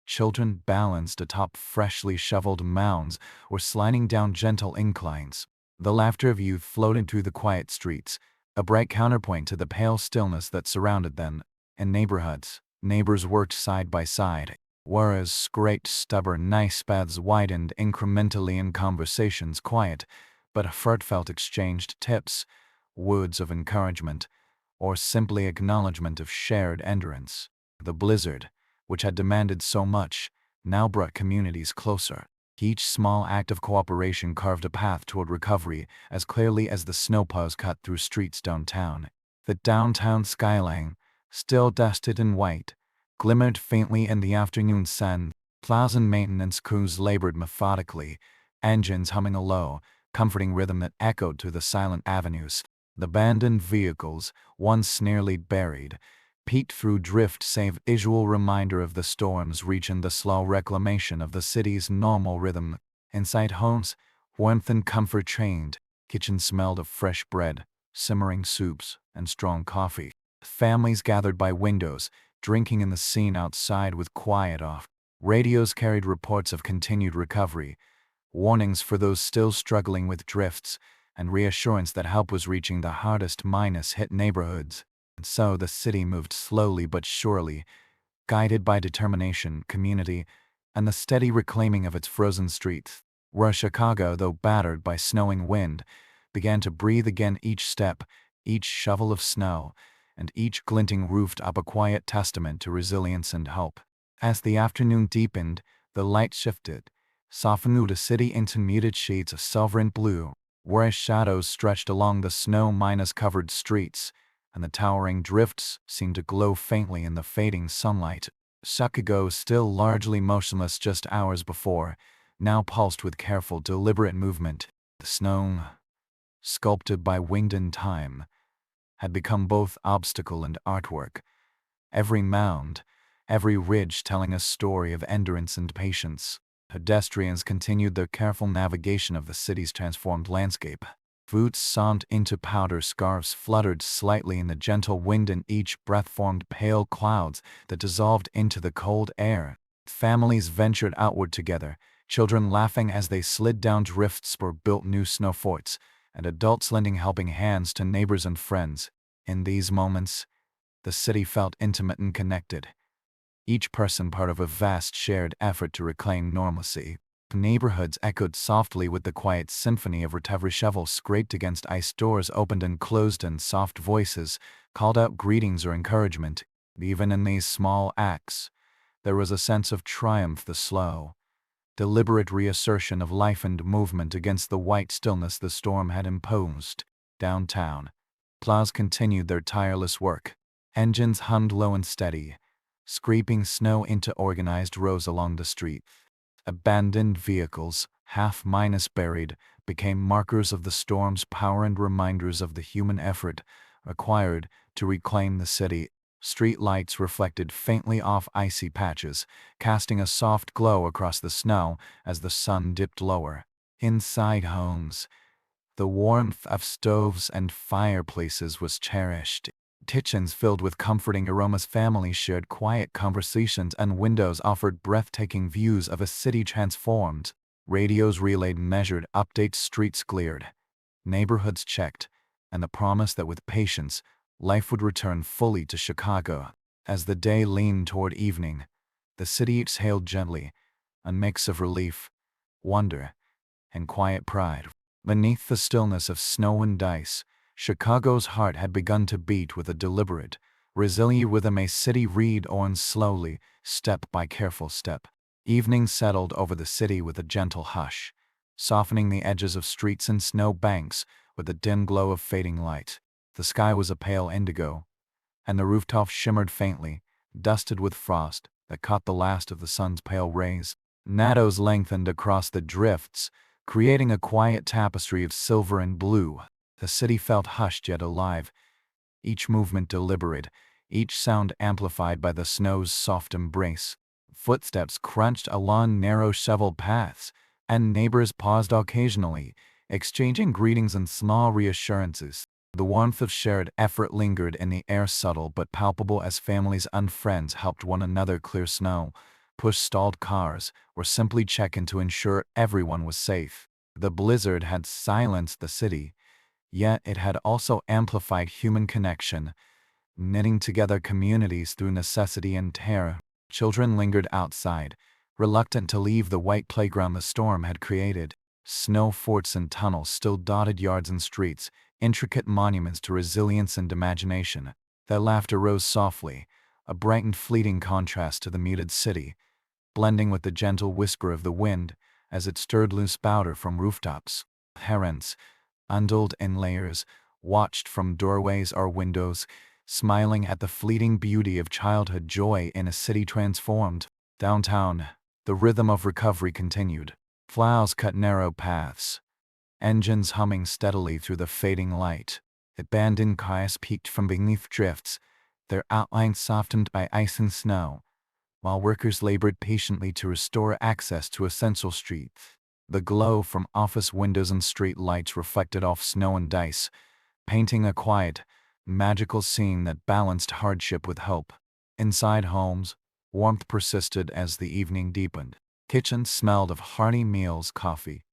Children balanced atop freshly shoveled mounds or sliding down gentle inclines. The laughter of youth floated through the quiet streets, a bright counterpoint to the pale stillness that surrounded them. In neighborhoods, neighbors worked side by side, whereas great stubborn nice paths widened incrementally in conversations quiet but heartfelt exchanged tips, words of encouragement, or simply acknowledgement of shared endurance. The blizzard, which had demanded so much, now brought communities closer. Each small act of cooperation carved a path toward recovery as clearly as the snowplows cut through streets downtown. The downtown skyline, still dusted and white, glimmered faintly in the afternoon sun. Plows and maintenance crews labored methodically, engines humming a low, comforting rhythm that echoed through the silent avenues. The abandoned vehicles, once nearly buried, peeked through drift, save visual reminder of the storm's reach and the slow reclamation of the city's normal rhythm. Inside homes, warmth and comfort reigned. Kitchens smelled of fresh bread, simmering soups, and strong coffee. Families gathered by windows, drinking in the scene outside with quiet off. Radios carried reports of continued recovery, warnings for those still struggling with drifts, and reassurance that help was reaching the hardest hit neighborhoods. And so the city moved slowly but surely, guided by determination, community, and the steady reclaiming of its frozen streets. Where Chicago, though battered by snowing wind, began to breathe again. Each step, each shovel of snow, and each glinting rooftop a quiet testament to resilience and hope. As the afternoon deepened, the light shifted, softening the city into muted shades of silver and blue, whereas shadows stretched along the snow-covered streets, and the towering drifts seemed to glow faintly in the fading sunlight. Chicago, still largely motionless just hours before, now pulsed with careful, deliberate movement. The snow, sculpted by wind and time, had become both obstacle and artwork. Every mound, every ridge telling a story of endurance and patience. Pedestrians continued their careful navigation of the city's transformed landscape. Boots sawed into powder, scarves fluttered slightly in the gentle wind, and each breath formed pale clouds that dissolved into the cold air. Families ventured outward together, children laughing as they slid down drifts or built new snow forts, and adults lending helping hands to neighbors and friends. In these moments, the city felt intimate and connected, each person part of a vast shared effort to reclaim normalcy. Neighborhoods echoed softly with the quiet symphony of recovery. Shovels scraped against ice, doors opened and closed, and soft voices called out greetings or encouragement. Even in these small acts, there was a sense of triumph, the slow, deliberate reassertion of life and movement against the white stillness the storm had imposed. Downtown, plows continued their tireless work. Engines hummed low and steady, scraping snow into organized rows along the street. Abandoned vehicles, half-buried, became markers of the storm's power and reminders of the human effort required to reclaim the city. Street lights reflected faintly off icy patches, casting a soft glow across the snow as the sun dipped lower. Inside homes, the warmth of stoves and fireplaces was cherished. Kitchens filled with comforting aromas, families shared quiet conversations, and windows offered breathtaking views of a city transformed. Radios relayed measured updates, streets cleared, neighborhoods checked, and the promise that with patience, life would return fully to Chicago. As the day leaned toward evening, the city exhaled gently, a mix of relief, wonder, and quiet pride. Beneath the stillness of snow and ice, Chicago's heart had begun to beat with a deliberate, resilient rhythm, a city read-on slowly, step by careful step. Evening settled over the city with a gentle hush, softening the edges of streets and snow banks with the dim glow of fading light. The sky was a pale indigo, and the rooftops shimmered faintly, dusted with frost that caught the last of the sun's pale rays. Shadows lengthened across the drifts, creating a quiet tapestry of silver and blue. The city felt hushed yet alive, each movement deliberate, each sound amplified by the snow's soft embrace. Footsteps crunched along narrow shoveled paths, and neighbors paused occasionally, exchanging greetings and small reassurances. The warmth of shared effort lingered in the air, subtle but palpable, as families and friends helped one another clear snow, push stalled cars, or simply check in to ensure everyone was safe. The blizzard had silenced the city, yet it had also amplified human connection, knitting together communities through necessity and terror. Children lingered outside, reluctant to leave the white playground the storm had created. Snow forts and tunnels still dotted yards and streets, intricate monuments to resilience and imagination. Their laughter rose softly, a bright and fleeting contrast to the muted city, blending with the gentle whisper of the wind as it stirred loose powder from rooftops. Parents, unduled in layers, watched from doorways or windows, smiling at the fleeting beauty of childhood joy in a city transformed. Downtown, the rhythm of recovery continued. Plows cut narrow paths, engines humming steadily through the fading light. Abandoned cars peeked from beneath drifts, their outlines softened by ice and snow, while workers labored patiently to restore access to essential streets. The glow from office windows and street lights reflected off snow and ice, painting a quiet, magical scene that balanced hardship with hope. Inside homes, warmth persisted as the evening deepened. Kitchens smelled of hearty meals, coffee,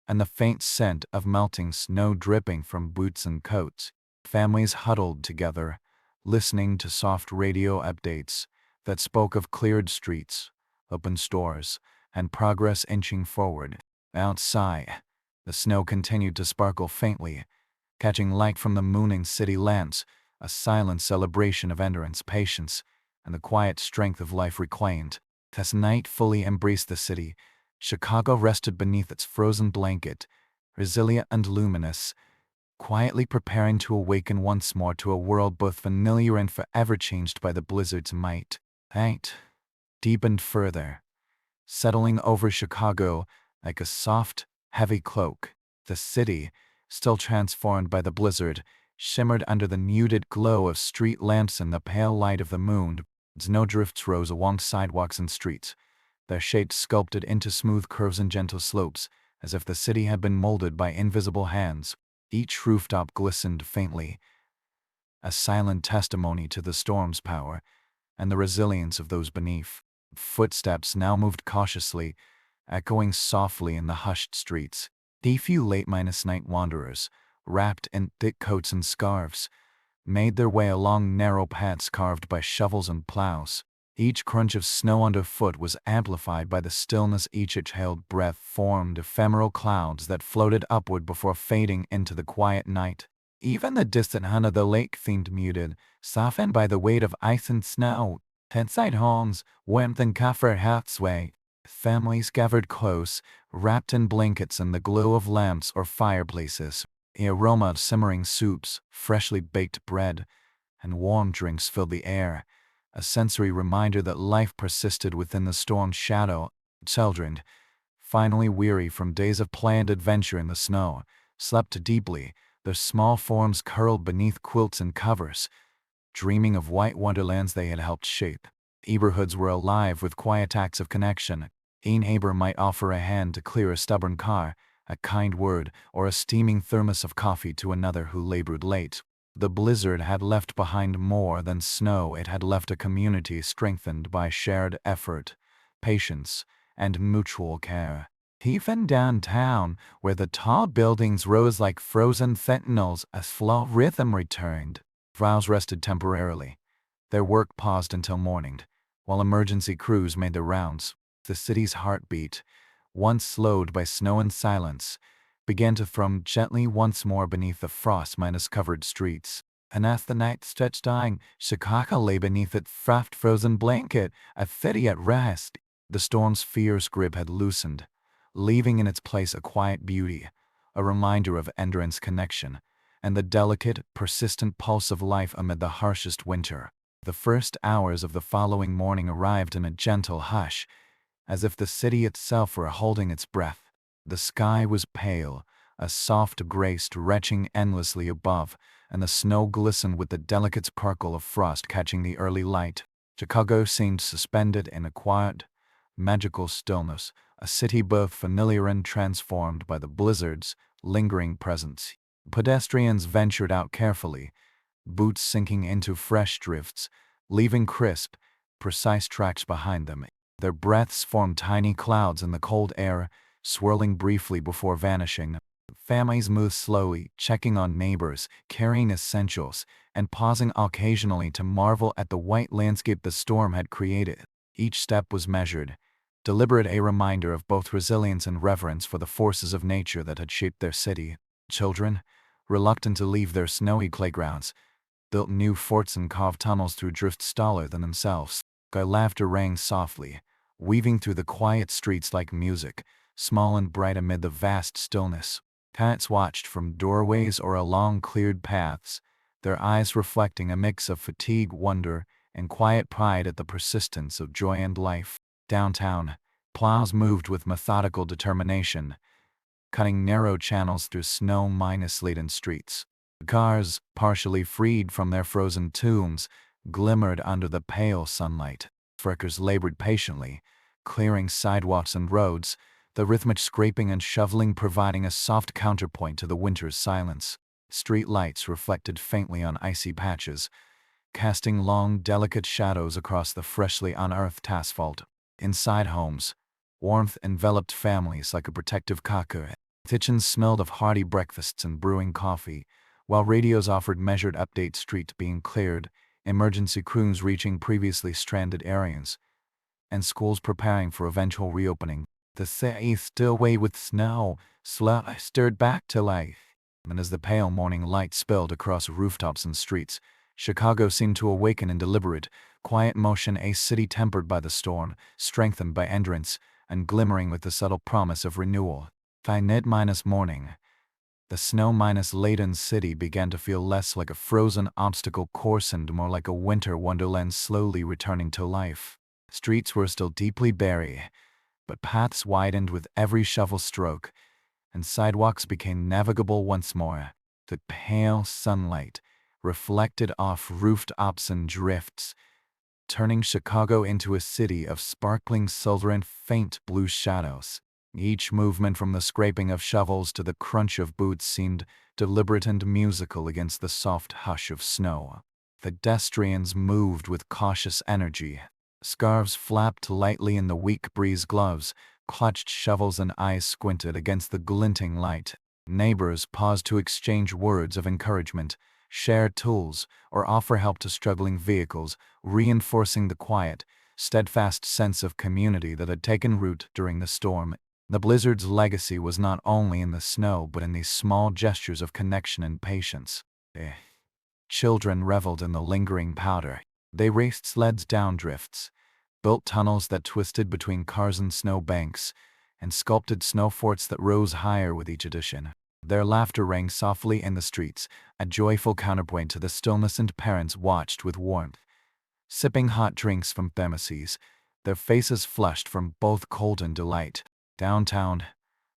and the faint scent of melting snow dripping from boots and coats. Families huddled together, listening to soft radio updates that spoke of cleared streets, open stores, and progress inching forward. Outside, the snow continued to sparkle faintly, catching light from the mooning city lamps, a silent celebration of endurance, patience, and the quiet strength of life reclaimed. As night fully embraced the city, Chicago rested beneath its frozen blanket, resilient and luminous, quietly preparing to awaken once more to a world both familiar and forever changed by the blizzard's might. Night deepened further, settling over Chicago like a soft, heavy cloak. The city, still transformed by the blizzard, shimmered under the muted glow of street lamps and the pale light of the moon. Snowdrifts rose along sidewalks and streets, their shapes sculpted into smooth curves and gentle slopes, as if the city had been molded by invisible hands. Each rooftop glistened faintly, a silent testimony to the storm's power and the resilience of those beneath. Footsteps now moved cautiously, echoing softly in the hushed streets. A few late-night wanderers, wrapped in thick coats and scarves, made their way along narrow paths carved by shovels and plows. Each crunch of snow underfoot was amplified by the stillness. Each exhaled breath formed ephemeral clouds that floated upward before fading into the quiet night. Even the distant hum of the lake seemed muted, softened by the weight of ice and snow. Inside homes, warmth and comfort held sway. Families gathered close, wrapped in blankets and the glow of lamps or fireplaces. The aroma of simmering soups, freshly baked bread, and warm drinks filled the air, a sensory reminder that life persisted within the storm's shadow. Children, finally weary from days of play and adventure in the snow, slept deeply, their small forms curled beneath quilts and covers, dreaming of white wonderlands they had helped shape. Neighborhoods were alive with quiet acts of connection. A neighbor might offer a hand to clear a stubborn car, a kind word, or a steaming thermos of coffee to another who labored late. The blizzard had left behind more than snow. It had left a community strengthened by shared effort, patience, and mutual care. Even downtown, where the tall buildings rose like frozen sentinels, a slow rhythm returned. Vows rested temporarily. Their work paused until morning, while emergency crews made their rounds. The city's heartbeat, once slowed by snow and silence, began to thrum gently once more beneath the frost-covered streets. And as the night stretched dying, Chicago lay beneath its frost-frozen blanket, a city at rest. The storm's fierce grip had loosened, leaving in its place a quiet beauty, a reminder of endurance, connection, and the delicate, persistent pulse of life amid the harshest winter. The first hours of the following morning arrived in a gentle hush, as if the city itself were holding its breath. The sky was pale, a soft gray stretching endlessly above, and the snow glistened with the delicate sparkle of frost catching the early light. Chicago seemed suspended in a quiet, magical stillness, a city both familiar and transformed by the blizzard's lingering presence. Pedestrians ventured out carefully, boots sinking into fresh drifts, leaving crisp, precise tracks behind them. Their breaths formed tiny clouds in the cold air, swirling briefly before vanishing. Families moved slowly, checking on neighbors, carrying essentials, and pausing occasionally to marvel at the white landscape the storm had created. Each step was measured, deliberate, a reminder of both resilience and reverence for the forces of nature that had shaped their city. Children, reluctant to leave their snowy playgrounds, built new forts and carved tunnels through drifts taller than themselves. Their laughter rang softly, weaving through the quiet streets like music, small and bright amid the vast stillness. Parents watched from doorways or along cleared paths, their eyes reflecting a mix of fatigue, wonder, and quiet pride at the persistence of joy and life. Downtown, plows moved with methodical determination, cutting narrow channels through snow-laden streets. Cars, partially freed from their frozen tombs, glimmered under the pale sunlight. Workers labored patiently, clearing sidewalks and roads, the rhythmic scraping and shoveling providing a soft counterpoint to the winter's silence. Street lights reflected faintly on icy patches, casting long, delicate shadows across the freshly unearthed asphalt. Inside homes, warmth enveloped families like a protective cocoon. Kitchens smelled of hearty breakfasts and brewing coffee, while radios offered measured updates. Streets being cleared, emergency crews reaching previously stranded areas, and schools preparing for eventual reopening. The city, still weighted with snow, slowly stirred back to life. And as the pale morning light spilled across rooftops and streets, Chicago seemed to awaken in deliberate, quiet motion, a city tempered by the storm, strengthened by endurance, and glimmering with the subtle promise of renewal. By mid-morning, the snow-laden city began to feel less like a frozen obstacle course and more like a winter wonderland slowly returning to life. Streets were still deeply buried, but paths widened with every shovel stroke, and sidewalks became navigable once more. The pale sunlight reflected off rooftops and drifts, turning Chicago into a city of sparkling silver and faint blue shadows. Each movement, from the scraping of shovels to the crunch of boots, seemed deliberate and musical against the soft hush of snow. Pedestrians moved with cautious energy. Scarves flapped lightly in the weak breeze, gloves clutched shovels, and eyes squinted against the glinting light. Neighbors paused to exchange words of encouragement, share tools, or offer help to struggling vehicles, reinforcing the quiet, steadfast sense of community that had taken root during the storm. The blizzard's legacy was not only in the snow but in these small gestures of connection and patience. Children reveled in the lingering powder. They raced sleds down drifts, built tunnels that twisted between cars and snow banks, and sculpted snow forts that rose higher with each addition. Their laughter rang softly in the streets, a joyful counterpoint to the stillness, and parents watched with warmth, sipping hot drinks from thermoses, their faces flushed from both cold and delight. Downtown,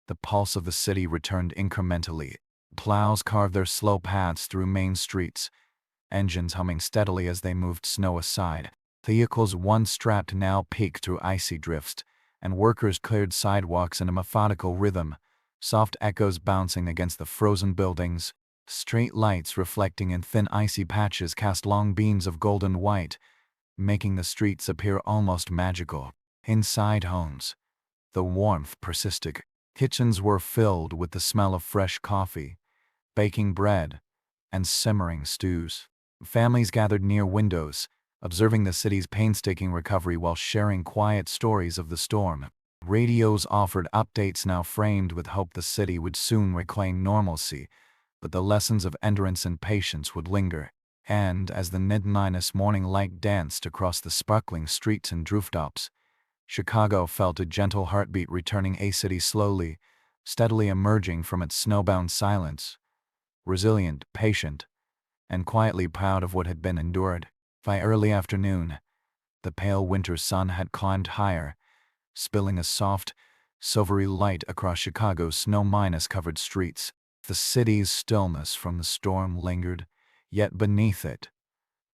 the pulse of the city returned incrementally. Plows carved their slow paths through main streets, engines humming steadily as they moved snow aside. Vehicles once strapped now peaked through icy drifts, and workers cleared sidewalks in a methodical rhythm, soft echoes bouncing against the frozen buildings. Street lights reflecting in thin icy patches cast long beams of golden white, making the streets appear almost magical. Inside homes, the warmth persisted. Kitchens were filled with the smell of fresh coffee, baking bread, and simmering stews. Families gathered near windows, observing the city's painstaking recovery while sharing quiet stories of the storm. Radios offered updates now framed with hope the city would soon reclaim normalcy, but the lessons of endurance and patience would linger. And as the midnight morning light danced across the sparkling streets and rooftops, Chicago felt a gentle heartbeat returning, a city slowly, steadily emerging from its snowbound silence, resilient, patient, and quietly proud of what had been endured. By early afternoon, the pale winter sun had climbed higher, spilling a soft, silvery light across Chicago's snow-covered streets. The city's stillness from the storm lingered, yet beneath it,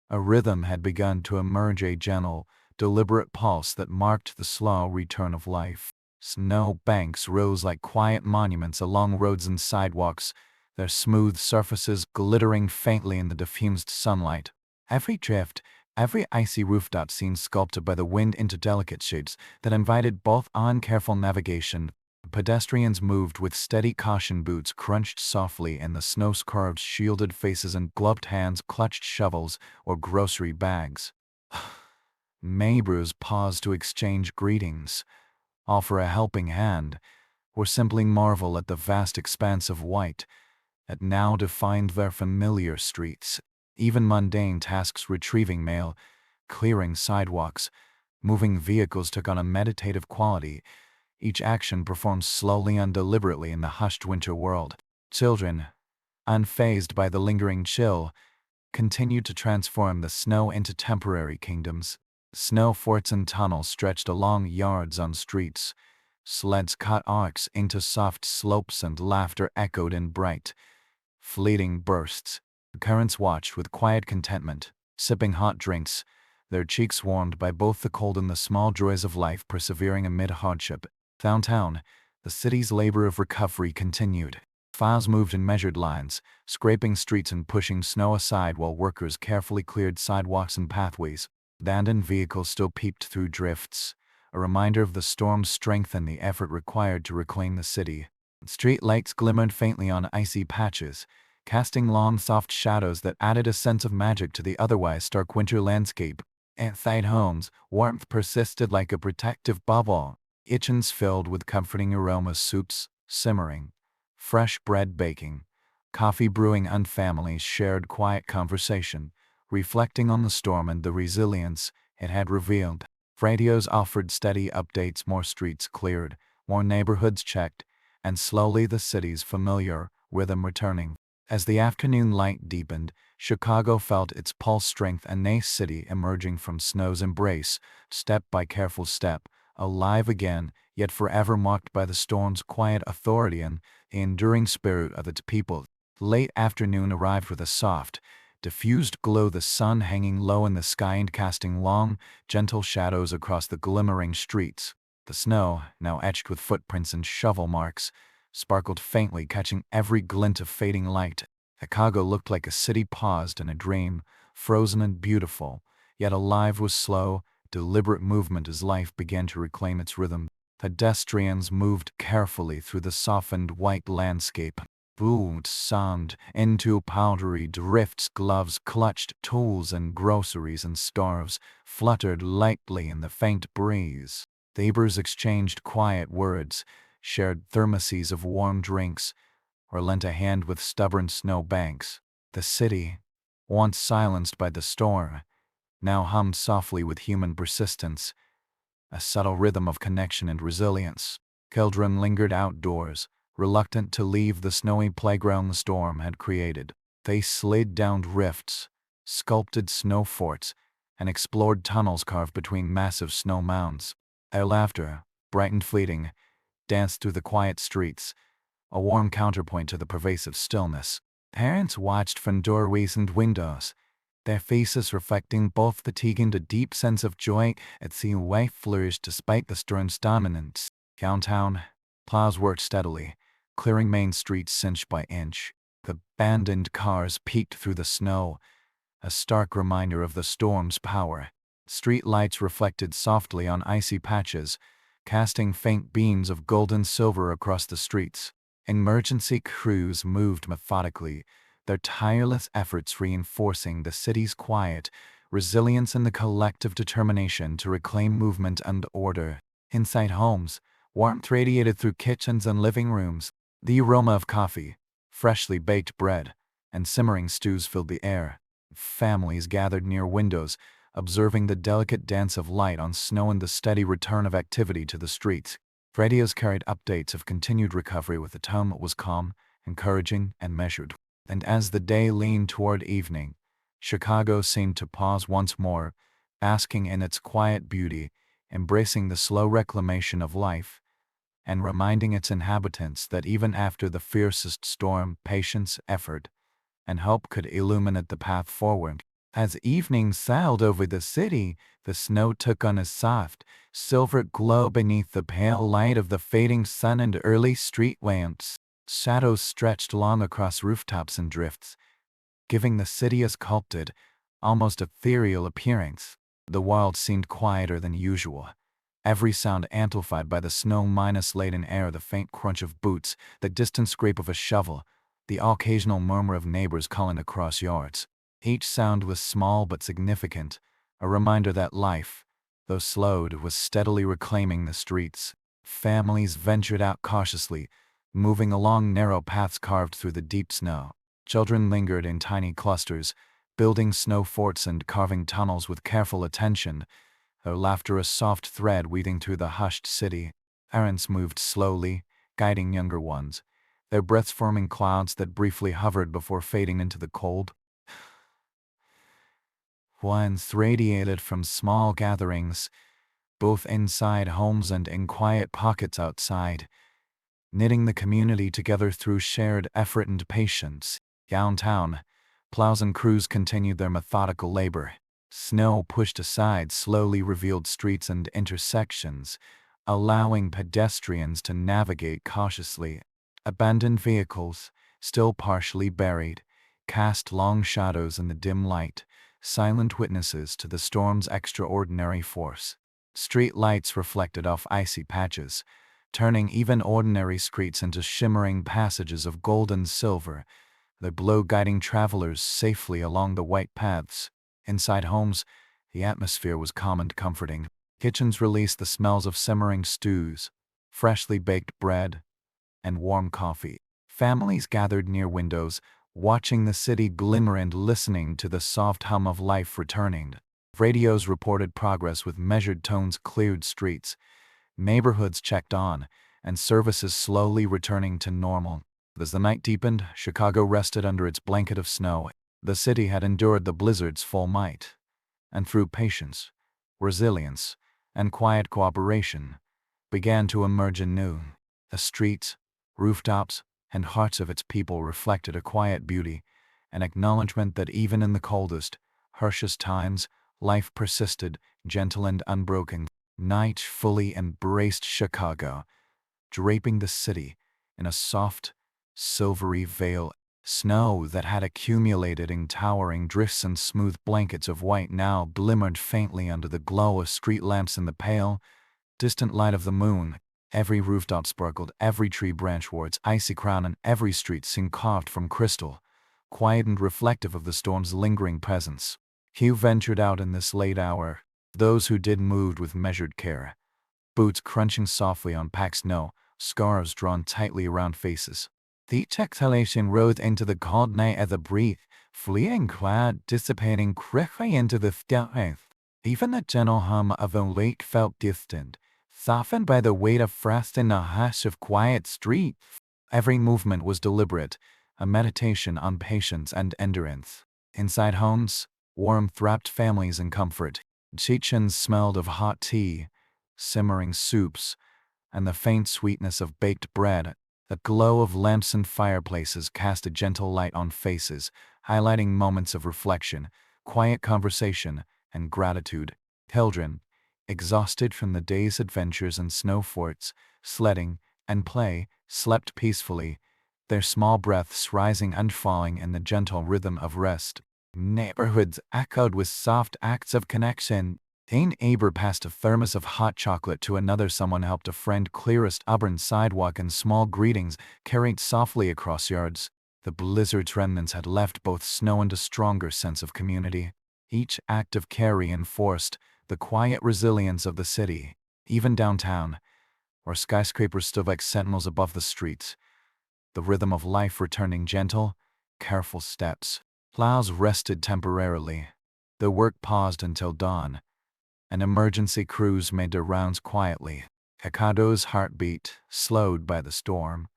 a rhythm had begun to emerge, a gentle, deliberate pulse that marked the slow return of life. Snow banks rose like quiet monuments along roads and sidewalks, their smooth surfaces glittering faintly in the diffused sunlight. Every drift, every icy rooftop seemed sculpted by the wind into delicate shades that invited both awe and careful navigation. Pedestrians moved with steady caution, boots crunched softly and the snow-scarves shielded faces and gloved hands clutched shovels or grocery bags. Neighbors paused to exchange greetings, offer a helping hand, or simply marvel at the vast expanse of white that now defined their familiar streets. Even mundane tasks, retrieving mail, clearing sidewalks, moving vehicles, took on a meditative quality, each action performed slowly and deliberately in the hushed winter world. Children, unfazed by the lingering chill, continued to transform the snow into temporary kingdoms. Snow forts and tunnels stretched along yards on streets. Sleds cut arcs into soft slopes and laughter echoed in bright, fleeting bursts. Parents watched with quiet contentment, sipping hot drinks, their cheeks warmed by both the cold and the small joys of life, persevering amid hardship. Downtown, the city's labor of recovery continued. Files moved in measured lines, scraping streets and pushing snow aside while workers carefully cleared sidewalks and pathways. Abandoned vehicles still peeped through drifts, a reminder of the storm's strength and the effort required to reclaim the city. Street lights glimmered faintly on icy patches, casting long, soft shadows that added a sense of magic to the otherwise stark winter landscape. Inside homes, warmth persisted like a protective bubble. Kitchens filled with comforting aromas, soups simmering, fresh bread baking, coffee brewing, and families shared quiet conversation, reflecting on the storm and the resilience it had revealed. Radios offered steady updates, more streets cleared, more neighborhoods checked, and slowly the city's familiar rhythm returning. As the afternoon light deepened, Chicago felt its pulse strengthen, a city emerging from snow's embrace, step by careful step, alive again, yet forever marked by the storm's quiet authority and the enduring spirit of its people. Late afternoon arrived with a soft, diffused glow, the sun hanging low in the sky and casting long, gentle shadows across the glimmering streets. The snow, now etched with footprints and shovel marks, sparkled faintly, catching every glint of fading light. Chicago looked like a city paused in a dream, frozen and beautiful, yet alive with slow, deliberate movement as life began to reclaim its rhythm. Pedestrians moved carefully through the softened white landscape. Boots sound into powdery drifts, gloves clutched tools, and groceries and scarves fluttered lightly in the faint breeze. Neighbors exchanged quiet words, shared thermoses of warm drinks, or lent a hand with stubborn snow banks. The city, once silenced by the storm, now hummed softly with human persistence, a subtle rhythm of connection and resilience. Children lingered outdoors, reluctant to leave the snowy playground the storm had created. They slid down rifts, sculpted snow forts, and explored tunnels carved between massive snow mounds. Their laughter, bright and fleeting, danced through the quiet streets, a warm counterpoint to the pervasive stillness. Parents watched from doorways and windows, their faces reflecting both fatigue and a deep sense of joy at seeing life flourish despite the storm's dominance. Downtown, plows worked steadily, clearing main streets inch by inch. The abandoned cars peeked through the snow, a stark reminder of the storm's power. Street lights reflected softly on icy patches, casting faint beams of gold and silver across the streets. Emergency crews moved methodically, their tireless efforts reinforcing the city's quiet, resilience and the collective determination to reclaim movement and order. Inside homes, warmth radiated through kitchens and living rooms. The aroma of coffee, freshly baked bread, and simmering stews filled the air. Families gathered near windows, observing the delicate dance of light on snow and the steady return of activity to the streets. Radios carried updates of continued recovery with a tone that was calm, encouraging, and measured. And as the day leaned toward evening, Chicago seemed to pause once more, basking in its quiet beauty, embracing the slow reclamation of life, and reminding its inhabitants that even after the fiercest storm, patience, effort, and hope could illuminate the path forward. As evening sailed over the city, the snow took on a soft, silver glow beneath the pale light of the fading sun and early street lamps. Shadows stretched long across rooftops and drifts, giving the city a sculpted, almost ethereal appearance. The world seemed quieter than usual, every sound amplified by the snow-laden air, the faint crunch of boots, the distant scrape of a shovel, the occasional murmur of neighbors calling across yards. Each sound was small but significant, a reminder that life, though slowed, was steadily reclaiming the streets. Families ventured out cautiously, moving along narrow paths carved through the deep snow. Children lingered in tiny clusters, building snow forts and carving tunnels with careful attention, their laughter a soft thread weaving through the hushed city. Parents moved slowly, guiding younger ones, their breaths forming clouds that briefly hovered before fading into the cold. Winds radiated from small gatherings, both inside homes and in quiet pockets outside, knitting the community together through shared effort and patience. Downtown, plows and crews continued their methodical labor. Snow pushed aside slowly revealed streets and intersections, allowing pedestrians to navigate cautiously. Abandoned vehicles, still partially buried, cast long shadows in the dim light, silent witnesses to the storm's extraordinary force. Street lights reflected off icy patches, turning even ordinary streets into shimmering passages of gold and silver, their glow guiding travelers safely along the white paths. Inside homes, the atmosphere was calm and comforting. Kitchens released the smells of simmering stews, freshly baked bread, and warm coffee. Families gathered near windows, watching the city glimmer and listening to the soft hum of life returning. Radios reported progress with measured tones, cleared streets, neighborhoods checked on, and services slowly returning to normal. As the night deepened, Chicago rested under its blanket of snow. The city had endured the blizzard's full might, and through patience, resilience, and quiet cooperation, began to emerge anew. The streets, rooftops, and hearts of its people reflected a quiet beauty, an acknowledgement that even in the coldest, harshest times, life persisted, gentle and unbroken. Night fully embraced Chicago, draping the city in a soft, silvery veil. Snow that had accumulated in towering drifts and smooth blankets of white now glimmered faintly under the glow of street lamps in the pale, distant light of the moon. Every rooftop sparkled, every tree branch wore its icy crown, and every street seemed carved from crystal, quiet and reflective of the storm's lingering presence. Hugh ventured out in this late hour. Those who did moved with measured care, boots crunching softly on packed snow, scarves drawn tightly around faces. The exhalation rose into the cold night as a breath, fleeting cloud dissipating quickly into the stillness. Even the gentle hum of a lake felt distant, softened by the weight of frost in the hush of quiet streets. Every movement was deliberate, a meditation on patience and endurance. Inside homes, Warmth wrapped families in comfort. Kitchens smelled of hot tea, simmering soups, and the faint sweetness of baked bread. The glow of lamps and fireplaces cast a gentle light on faces, highlighting moments of reflection, quiet conversation, and gratitude. Children, exhausted from the day's adventures and snow forts, sledding, and play, slept peacefully, their small breaths rising and falling in the gentle rhythm of rest. Neighborhoods echoed with soft acts of connection. A neighbor passed a thermos of hot chocolate to another. Someone helped a friend clear a stubborn sidewalk, and small greetings carried softly across yards. The blizzard's remnants had left both snow and a stronger sense of community. Each act of care reinforced the quiet resilience of the city. Even downtown, where skyscrapers stood like sentinels above the streets, the rhythm of life returning, gentle, careful steps. Plows rested temporarily. The work paused until dawn. And emergency crews made their rounds quietly. Chicago's heartbeat, slowed by the storm,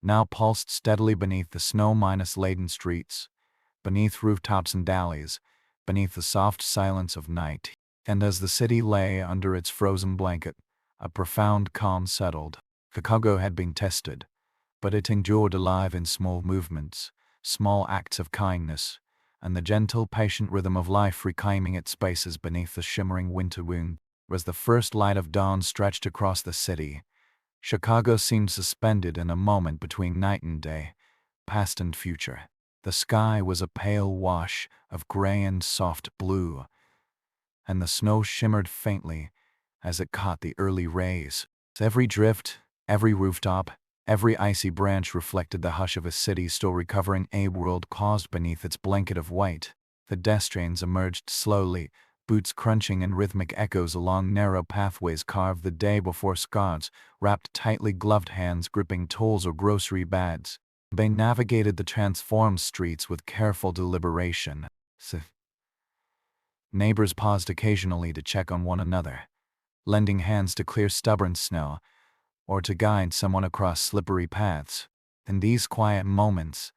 now pulsed steadily beneath the snow-laden streets, beneath rooftops and alleys, beneath the soft silence of night. And as the city lay under its frozen blanket, a profound calm settled. Chicago had been tested, but it endured, alive in small movements, small acts of kindness, and the gentle, patient rhythm of life reclaiming its spaces beneath the shimmering winter moon. As the first light of dawn stretched across the city, Chicago seemed suspended in a moment between night and day, past and future. The sky was a pale wash of gray and soft blue, and the snow shimmered faintly as it caught the early rays. Every drift, every rooftop, every icy branch reflected the hush of a city still recovering, a world caused beneath its blanket of white. The pedestrians emerged slowly, boots crunching in rhythmic echoes along narrow pathways carved the day before, scarves, wrapped tightly gloved hands gripping tolls or grocery bags. They navigated the transformed streets with careful deliberation. Neighbors paused occasionally to check on one another, lending hands to clear stubborn snow, or to guide someone across slippery paths. In these quiet moments,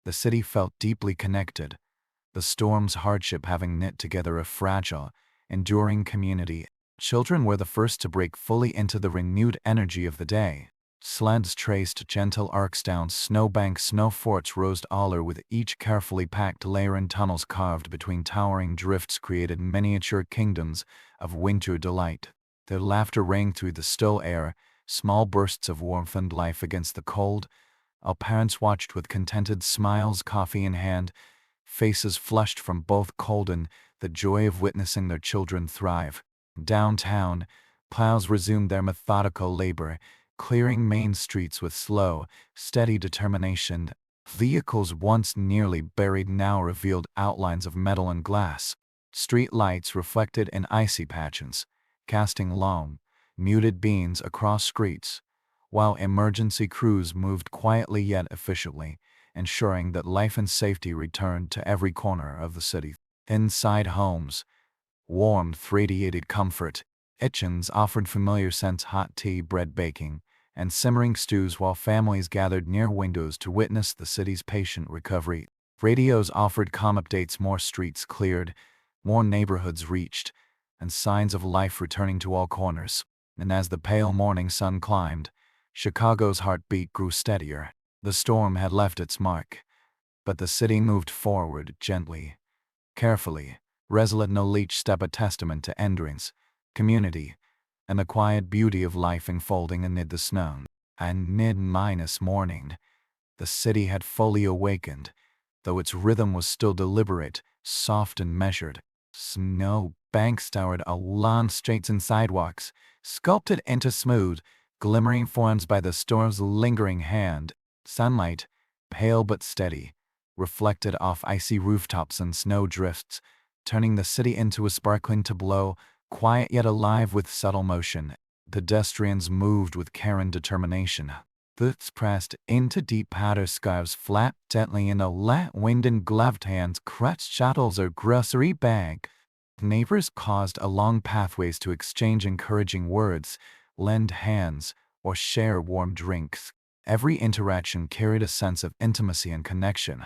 the city felt deeply connected, the storm's hardship having knit together a fragile, enduring community. Children were the first to break fully into the renewed energy of the day. Sleds traced gentle arcs down snowbanks, snow forts rose taller with each carefully packed layer, and tunnels carved between towering drifts created miniature kingdoms of winter delight. Their laughter rang through the still air, small bursts of warmth and life against the cold. Our parents watched with contented smiles, coffee in hand, faces flushed from both cold and the joy of witnessing their children thrive. Downtown, plows resumed their methodical labor, clearing main streets with slow, steady determination. Vehicles once nearly buried now revealed outlines of metal and glass. Street lights reflected in icy patches, casting long, muted beams across streets, while emergency crews moved quietly yet efficiently, ensuring that life and safety returned to every corner of the city. Inside homes, warmth radiated comfort. Kitchens offered familiar scents, hot tea, bread baking, and simmering stews, while families gathered near windows to witness the city's patient recovery. Radios offered calm updates, more streets cleared, more neighborhoods reached, and signs of life returning to all corners. And as the pale morning sun climbed, Chicago's heartbeat grew steadier. The storm had left its mark, but the city moved forward gently, carefully, resolute, no each step a testament to endurance, community, and the quiet beauty of life unfolding amid the snow. And mid-morning, the city had fully awakened, though its rhythm was still deliberate, soft and measured. Snow banks towered along streets and sidewalks, sculpted into smooth, glimmering forms by the storm's lingering hand. Sunlight, pale but steady, reflected off icy rooftops and snow drifts, turning the city into a sparkling tableau, quiet yet alive with subtle motion. Pedestrians moved with care and determination. Boots pressed into deep powder, scarves flapped gently in a light wind, and gloved hands clutched shuttles or grocery bag. Neighbors caused along pathways to exchange encouraging words, lend hands, or share warm drinks. Every interaction carried a sense of intimacy and connection.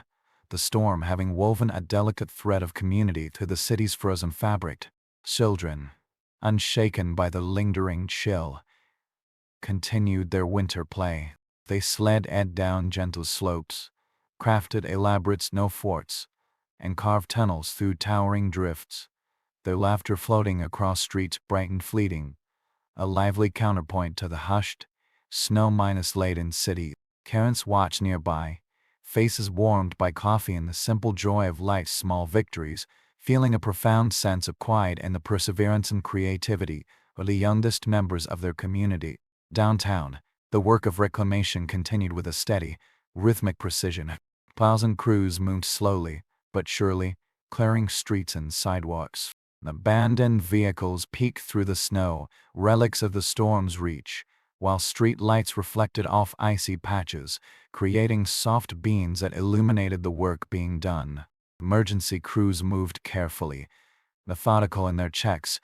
the storm having woven a delicate thread of community through the city's frozen fabric. Children, unshaken by the lingering chill, continued their winter play. They sled down gentle slopes, crafted elaborate snow forts, and carved tunnels through towering drifts, their laughter floating across streets bright and fleeting, a lively counterpoint to the hushed, snow-laden city. Parents watched nearby, faces warmed by coffee and the simple joy of life's small victories, feeling a profound sense of quiet and the perseverance and creativity of the youngest members of their community. Downtown, the work of reclamation continued with a steady, rhythmic precision. Plows and crews moved slowly, but surely, clearing streets and sidewalks. Abandoned vehicles peeked through the snow, relics of the storm's reach, while street lights reflected off icy patches, creating soft beams that illuminated the work being done. Emergency crews moved carefully, methodical in their checks,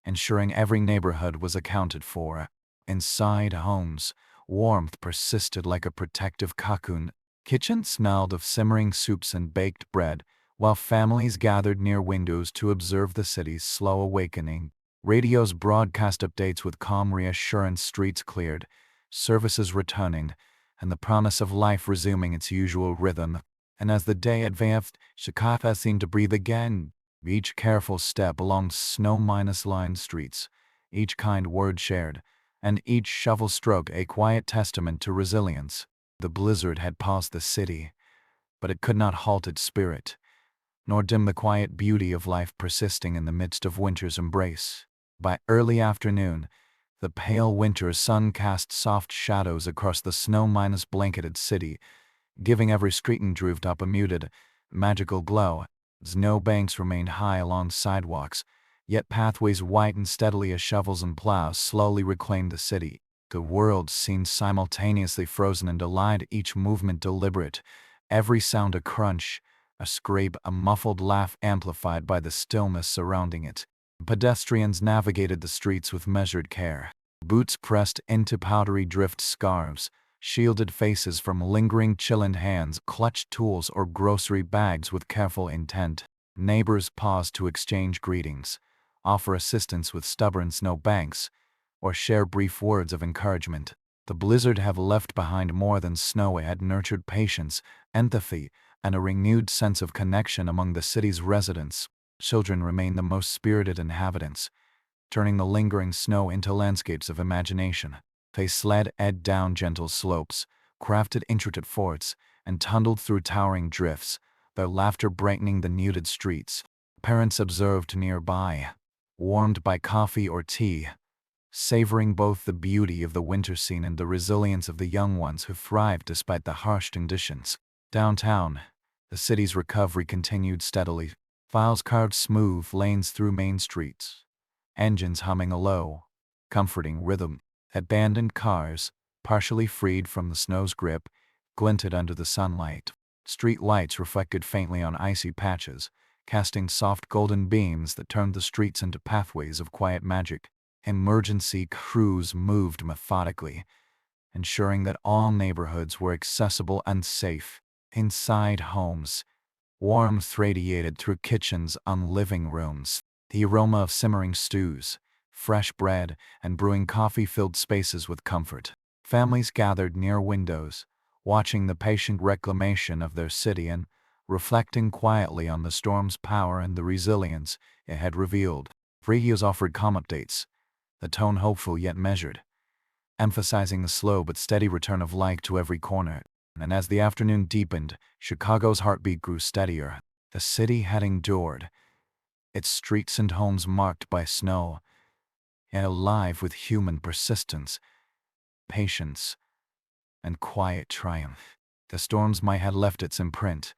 ensuring every neighborhood was accounted for. Inside homes, warmth persisted like a protective cocoon. Kitchens smelled of simmering soups and baked bread, while families gathered near windows to observe the city's slow awakening. Radios broadcast updates with calm reassurance, streets cleared, services returning, and the promise of life resuming its usual rhythm. And as the day advanced, Chicago seemed to breathe again. Each careful step along snow-lined streets, each kind word shared, and each shovel stroke a quiet testament to resilience. The blizzard had paused the city, but it could not halt its spirit, nor dim the quiet beauty of life persisting in the midst of winter's embrace. By early afternoon, the pale winter sun cast soft shadows across the snow-blanketed city, giving every street and rooftop a muted, magical glow. Snowbanks remained high along sidewalks, yet pathways whitened steadily as shovels and plows slowly reclaimed the city. The world seemed simultaneously frozen and alive, each movement deliberate, every sound a crunch, a scrape, a muffled laugh amplified by the stillness surrounding it. Pedestrians navigated the streets with measured care, boots pressed into powdery drift scarves, shielded faces from lingering chill, and hands clutched tools or grocery bags with careful intent. Neighbors paused to exchange greetings, offer assistance with stubborn snowbanks, or share brief words of encouragement. The blizzard had left behind more than snow. It had nurtured patience, empathy, and a renewed sense of connection among the city's residents. Children remained the most spirited inhabitants, turning the lingering snow into landscapes of imagination. They sled down gentle slopes, crafted intricate forts, and tunneled through towering drifts, their laughter brightening the muted streets. Parents observed nearby, warmed by coffee or tea, savoring both the beauty of the winter scene and the resilience of the young ones who thrived despite the harsh conditions. Downtown, the city's recovery continued steadily. Files carved smooth lanes through main streets, engines humming a low, comforting rhythm. Abandoned cars, partially freed from the snow's grip, glinted under the sunlight. Street lights reflected faintly on icy patches, casting soft golden beams that turned the streets into pathways of quiet magic. Emergency crews moved methodically, ensuring that all neighborhoods were accessible and safe. Inside homes, warmth radiated through kitchens and living rooms. The aroma of simmering stews, fresh bread, and brewing coffee filled spaces with comfort. Families gathered near windows, watching the patient reclamation of their city and reflecting quietly on the storm's power and the resilience it had revealed. Radios offered calm updates, the tone hopeful yet measured, emphasizing the slow but steady return of light to every corner. And as the afternoon deepened, Chicago's heartbeat grew steadier. The city had endured, its streets and homes marked by snow, yet alive with human persistence, patience, and quiet triumph. The storms might have left its imprint,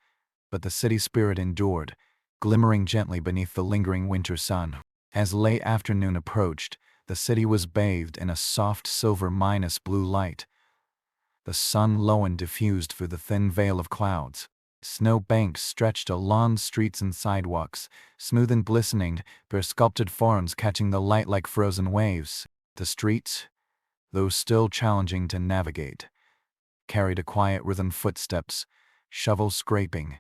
but the city spirit endured, glimmering gently beneath the lingering winter sun. As late afternoon approached, the city was bathed in a soft silver-blue light. The sun low and diffused through the thin veil of clouds. Snow banks stretched along streets and sidewalks, smooth and glistening, their sculpted forms catching the light like frozen waves. The streets, though still challenging to navigate, carried a quiet rhythm, footsteps, shovels scraping,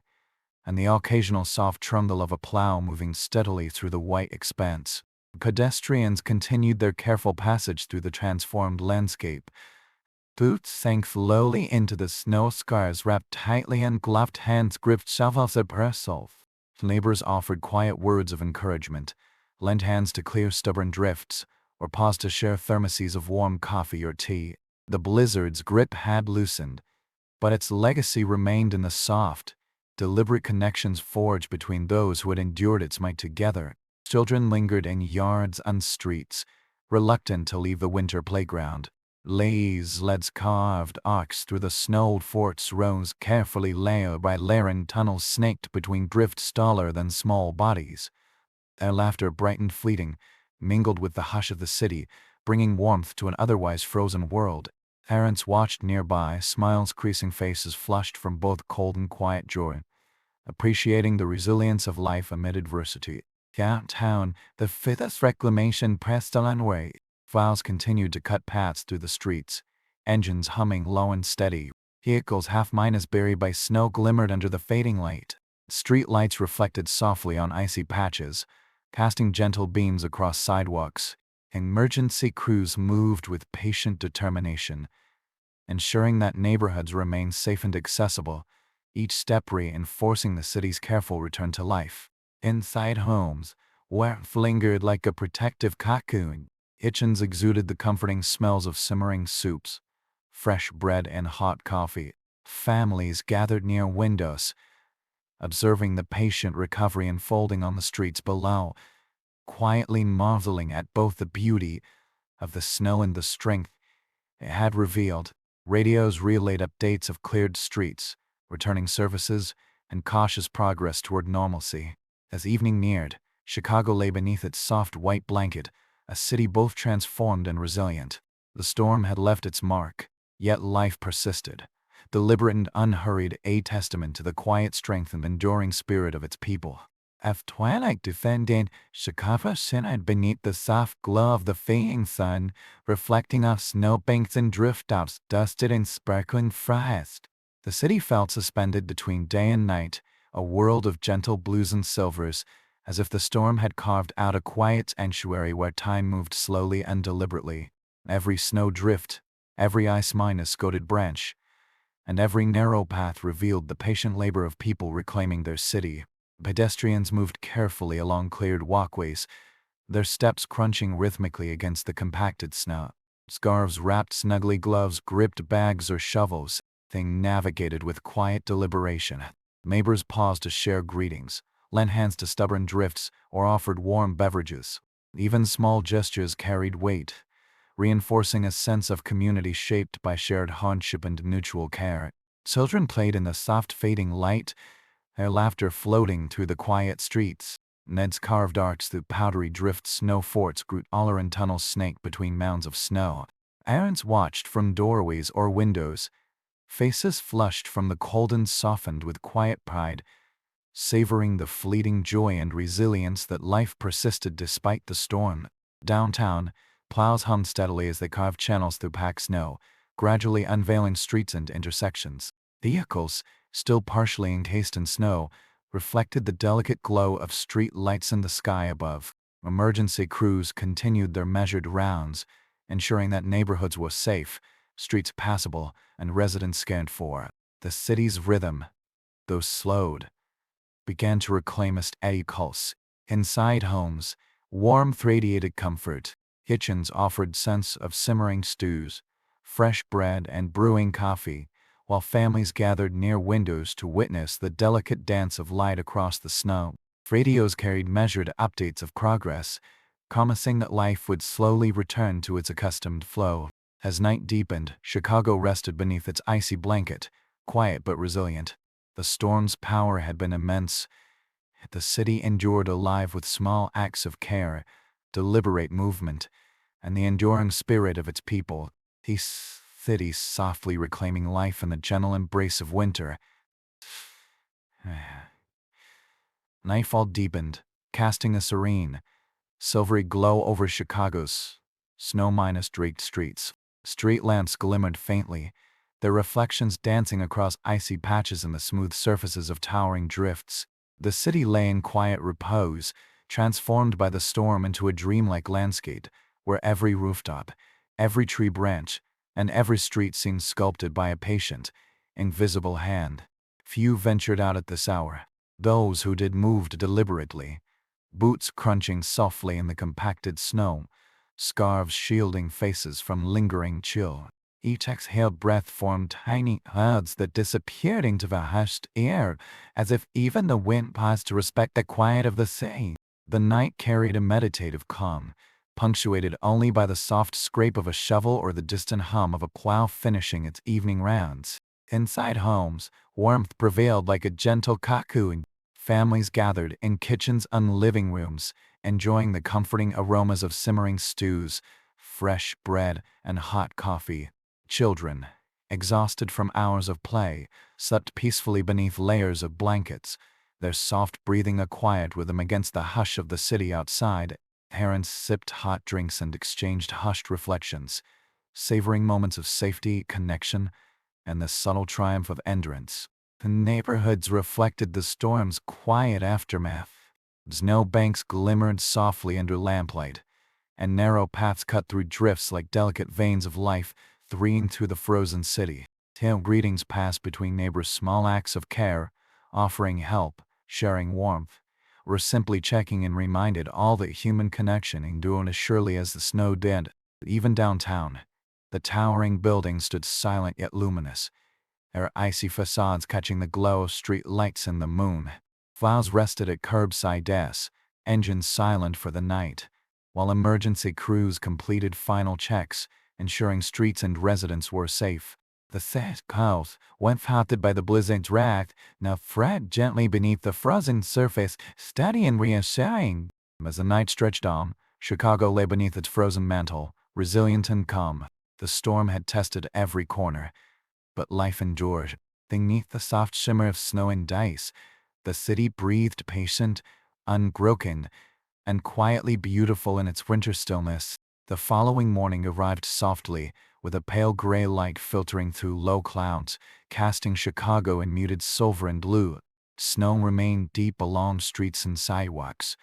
and the occasional soft trundle of a plow moving steadily through the white expanse. Pedestrians continued their careful passage through the transformed landscape. Boots sank slowly into the snow, scars wrapped tightly, and gloved hands gripped shovels and bristles. Neighbors offered quiet words of encouragement, lent hands to clear stubborn drifts, or paused to share thermoses of warm coffee or tea. The blizzard's grip had loosened, but its legacy remained in the soft, deliberate connections forged between those who had endured its might together. Children lingered in yards and streets, reluctant to leave the winter playground. Sleds carved arcs through the snowed forts rose carefully layer by layering tunnels snaked between drifts taller than small bodies. Their laughter brightened fleeting, mingled with the hush of the city, bringing warmth to an otherwise frozen world. Parents watched nearby, smiles creasing faces flushed from both cold and quiet joy, appreciating the resilience of life amid adversity. Downtown, the Fifth Reclamation pressed onward. Files continued to cut paths through the streets, engines humming low and steady. Vehicles half-minus buried by snow glimmered under the fading light. Street lights reflected softly on icy patches, casting gentle beams across sidewalks. Emergency crews moved with patient determination, ensuring that neighborhoods remained safe and accessible, each step reinforcing the city's careful return to life. Inside homes, warmth lingered like a protective cocoon. Kitchens exuded the comforting smells of simmering soups, fresh bread and hot coffee. Families gathered near windows, observing the patient recovery unfolding on the streets below, quietly marveling at both the beauty of the snow and the strength it had revealed. Radios relayed updates of cleared streets, returning services, and cautious progress toward normalcy. As evening neared, Chicago lay beneath its soft white blanket, a city both transformed and resilient. The storm had left its mark, yet life persisted, deliberate and unhurried, a testament to the quiet strength and enduring spirit of its people. As twilight descended, Chicago shimmered beneath the soft glow of the fading sun, reflecting off snowbanks and drift-offs dusted in sparkling frost. The city felt suspended between day and night, a world of gentle blues and silvers, as if the storm had carved out a quiet sanctuary where time moved slowly and deliberately. Every snow drift, every ice-minus coated branch, and every narrow path revealed the patient labor of people reclaiming their city. Pedestrians moved carefully along cleared walkways, their steps crunching rhythmically against the compacted snow. Scarves wrapped snugly, gloves gripped bags or shovels. They navigated with quiet deliberation. Neighbors paused to share greetings, lent hands to stubborn drifts, or offered warm beverages. Even small gestures carried weight, reinforcing a sense of community shaped by shared hardship and mutual care. Children played in the soft fading light, their laughter floating through the quiet streets. Ned's carved arcs through powdery drift snow forts grew taller and tunnels snaked between mounds of snow. Parents watched from doorways or windows, faces flushed from the cold and softened with quiet pride, savoring the fleeting joy and resilience that life persisted despite the storm. Downtown, plows hummed steadily as they carved channels through packed snow, gradually unveiling streets and intersections. Vehicles, still partially encased in snow, reflected the delicate glow of street lights in the sky above. Emergency crews continued their measured rounds, ensuring that neighborhoods were safe, streets passable, and residents cared for. The city's rhythm, though slowed, began to reclaim a steady pulse. Inside homes, warmth radiated comfort. Kitchens offered scents of simmering stews, fresh bread, and brewing coffee, while families gathered near windows to witness the delicate dance of light across the snow. Radios carried measured updates of progress, promising that life would slowly return to its accustomed flow. As night deepened, Chicago rested beneath its icy blanket, quiet but resilient. The storm's power had been immense. The city endured alive with small acts of care, deliberate movement, and the enduring spirit of its people. The city softly reclaiming life in the gentle embrace of winter. Nightfall deepened, casting a serene, silvery glow over Chicago's snow-draped streets. Street lamps glimmered faintly, their reflections dancing across icy patches and the smooth surfaces of towering drifts. The city lay in quiet repose, transformed by the storm into a dreamlike landscape, where every rooftop, every tree branch, and every street seemed sculpted by a patient, invisible hand. Few ventured out at this hour. Those who did moved deliberately, boots crunching softly in the compacted snow, scarves shielding faces from lingering chill. Each exhaled breath formed tiny clouds that disappeared into the hushed air, as if even the wind paused to respect the quiet of the sea. The night carried a meditative calm, punctuated only by the soft scrape of a shovel or the distant hum of a plow finishing its evening rounds. Inside homes, warmth prevailed like a gentle cocooing. Families gathered in kitchens and living rooms, enjoying the comforting aromas of simmering stews, fresh bread, and hot coffee. Children, exhausted from hours of play, slept peacefully beneath layers of blankets, their soft breathing a quiet rhythm against the hush of the city outside. Parents sipped hot drinks and exchanged hushed reflections, savoring moments of safety, connection, and the subtle triumph of endurance. The neighborhoods reflected the storm's quiet aftermath. Snowbanks glimmered softly under lamplight, and narrow paths cut through drifts like delicate veins of life threading through the frozen city. Tale greetings passed between neighbors, small acts of care, offering help, sharing warmth, or simply checking in reminded all that human connection endured as surely as the snow did. Even downtown, the towering buildings stood silent yet luminous, their icy facades catching the glow of street lights in the moon. Files rested at curbside desks, engines silent for the night, while emergency crews completed final checks, ensuring streets and residents were safe. The thick clouds, when fouted by the blizzard's wrath, now fred gently beneath the frozen surface, steady and reassuring. As the night stretched on, Chicago lay beneath its frozen mantle, resilient and calm. The storm had tested every corner, but life endured. Beneath the soft shimmer of snow and ice, the city breathed patient, unbroken, and quietly beautiful in its winter stillness. The following morning arrived softly, with a pale gray light filtering through low clouds, casting Chicago in muted silver and blue. Snow remained deep along streets and sidewalks,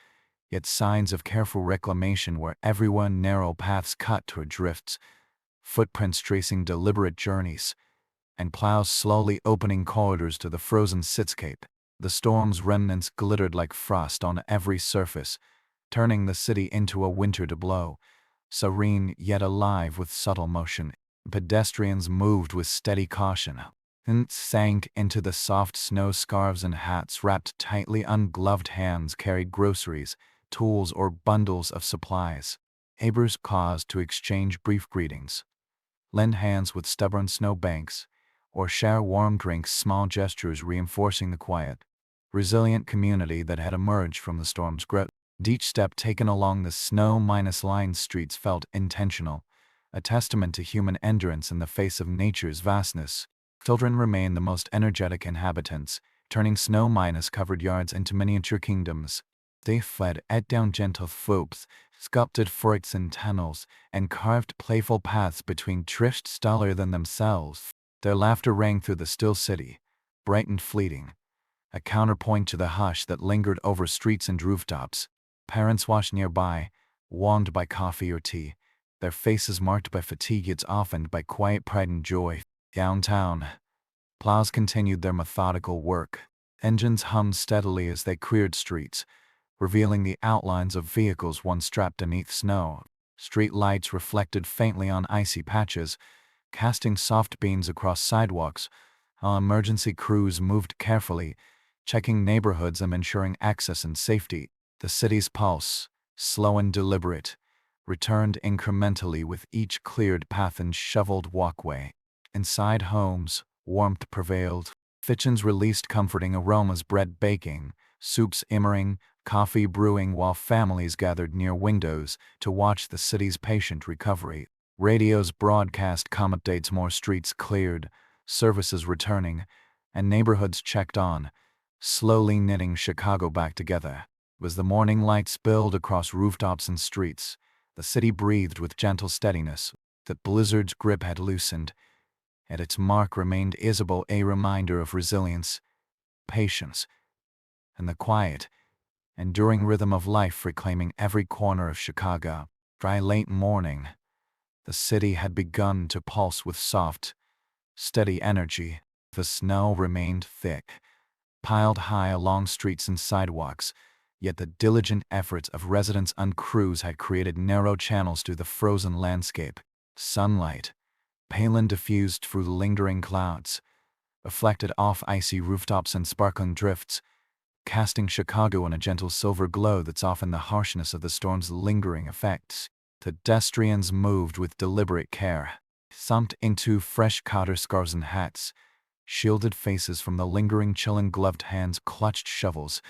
yet signs of careful reclamation were everywhere. Narrow paths cut toward drifts, footprints tracing deliberate journeys, and plows slowly opening corridors to the frozen cityscape. The storm's remnants glittered like frost on every surface, turning the city into a winter tableau, serene yet alive with subtle motion. Pedestrians moved with steady caution and sank into the soft snow. Scarves and hats wrapped tightly, ungloved hands carried groceries, tools, or bundles of supplies. Neighbors paused to exchange brief greetings, lend hands with stubborn snowbanks, or share warm drinks, small gestures reinforcing the quiet, resilient community that had emerged from the storm's grip. Each step taken along the snow-lined streets felt intentional, a testament to human endurance in the face of nature's vastness. Children remained the most energetic inhabitants, turning snow-covered yards into miniature kingdoms. They fled down gentle slopes, sculpted forts and tunnels, and carved playful paths between drifts taller than themselves. Their laughter rang through the still city, bright and fleeting, a counterpoint to the hush that lingered over streets and rooftops. Parents watched nearby, warmed by coffee or tea, their faces marked by fatigue yet softened by quiet pride and joy. Downtown, plows continued their methodical work. Engines hummed steadily as they cleared streets, revealing the outlines of vehicles once trapped beneath snow. Street lights reflected faintly on icy patches, casting soft beams across sidewalks, while emergency crews moved carefully, checking neighborhoods and ensuring access and safety. The city's pulse, slow and deliberate, returned incrementally with each cleared path and shoveled walkway. Inside homes, warmth prevailed. Kitchens released comforting aromas, bread baking, soups simmering, coffee brewing, while families gathered near windows to watch the city's patient recovery. Radios broadcast calm updates, more streets cleared, services returning, and neighborhoods checked on, slowly knitting Chicago back together. As the morning light spilled across rooftops and streets, the city breathed with gentle steadiness. The blizzard's grip had loosened, Yet its mark remained visible, a reminder of resilience, patience, and the quiet, enduring rhythm of life reclaiming every corner of Chicago. By late morning, the city had begun to pulse with soft, steady energy. The snow remained thick, piled high along streets and sidewalks, yet the diligent efforts of residents and crews had created narrow channels through the frozen landscape. Sunlight, pale and diffused through lingering clouds, reflected off icy rooftops and sparkling drifts, casting Chicago in a gentle silver glow that softened the harshness of the storm's lingering effects. Pedestrians moved with deliberate care, thumped into fresh cotter scarves and hats, shielded faces from the lingering chill, and gloved hands clutched shovels,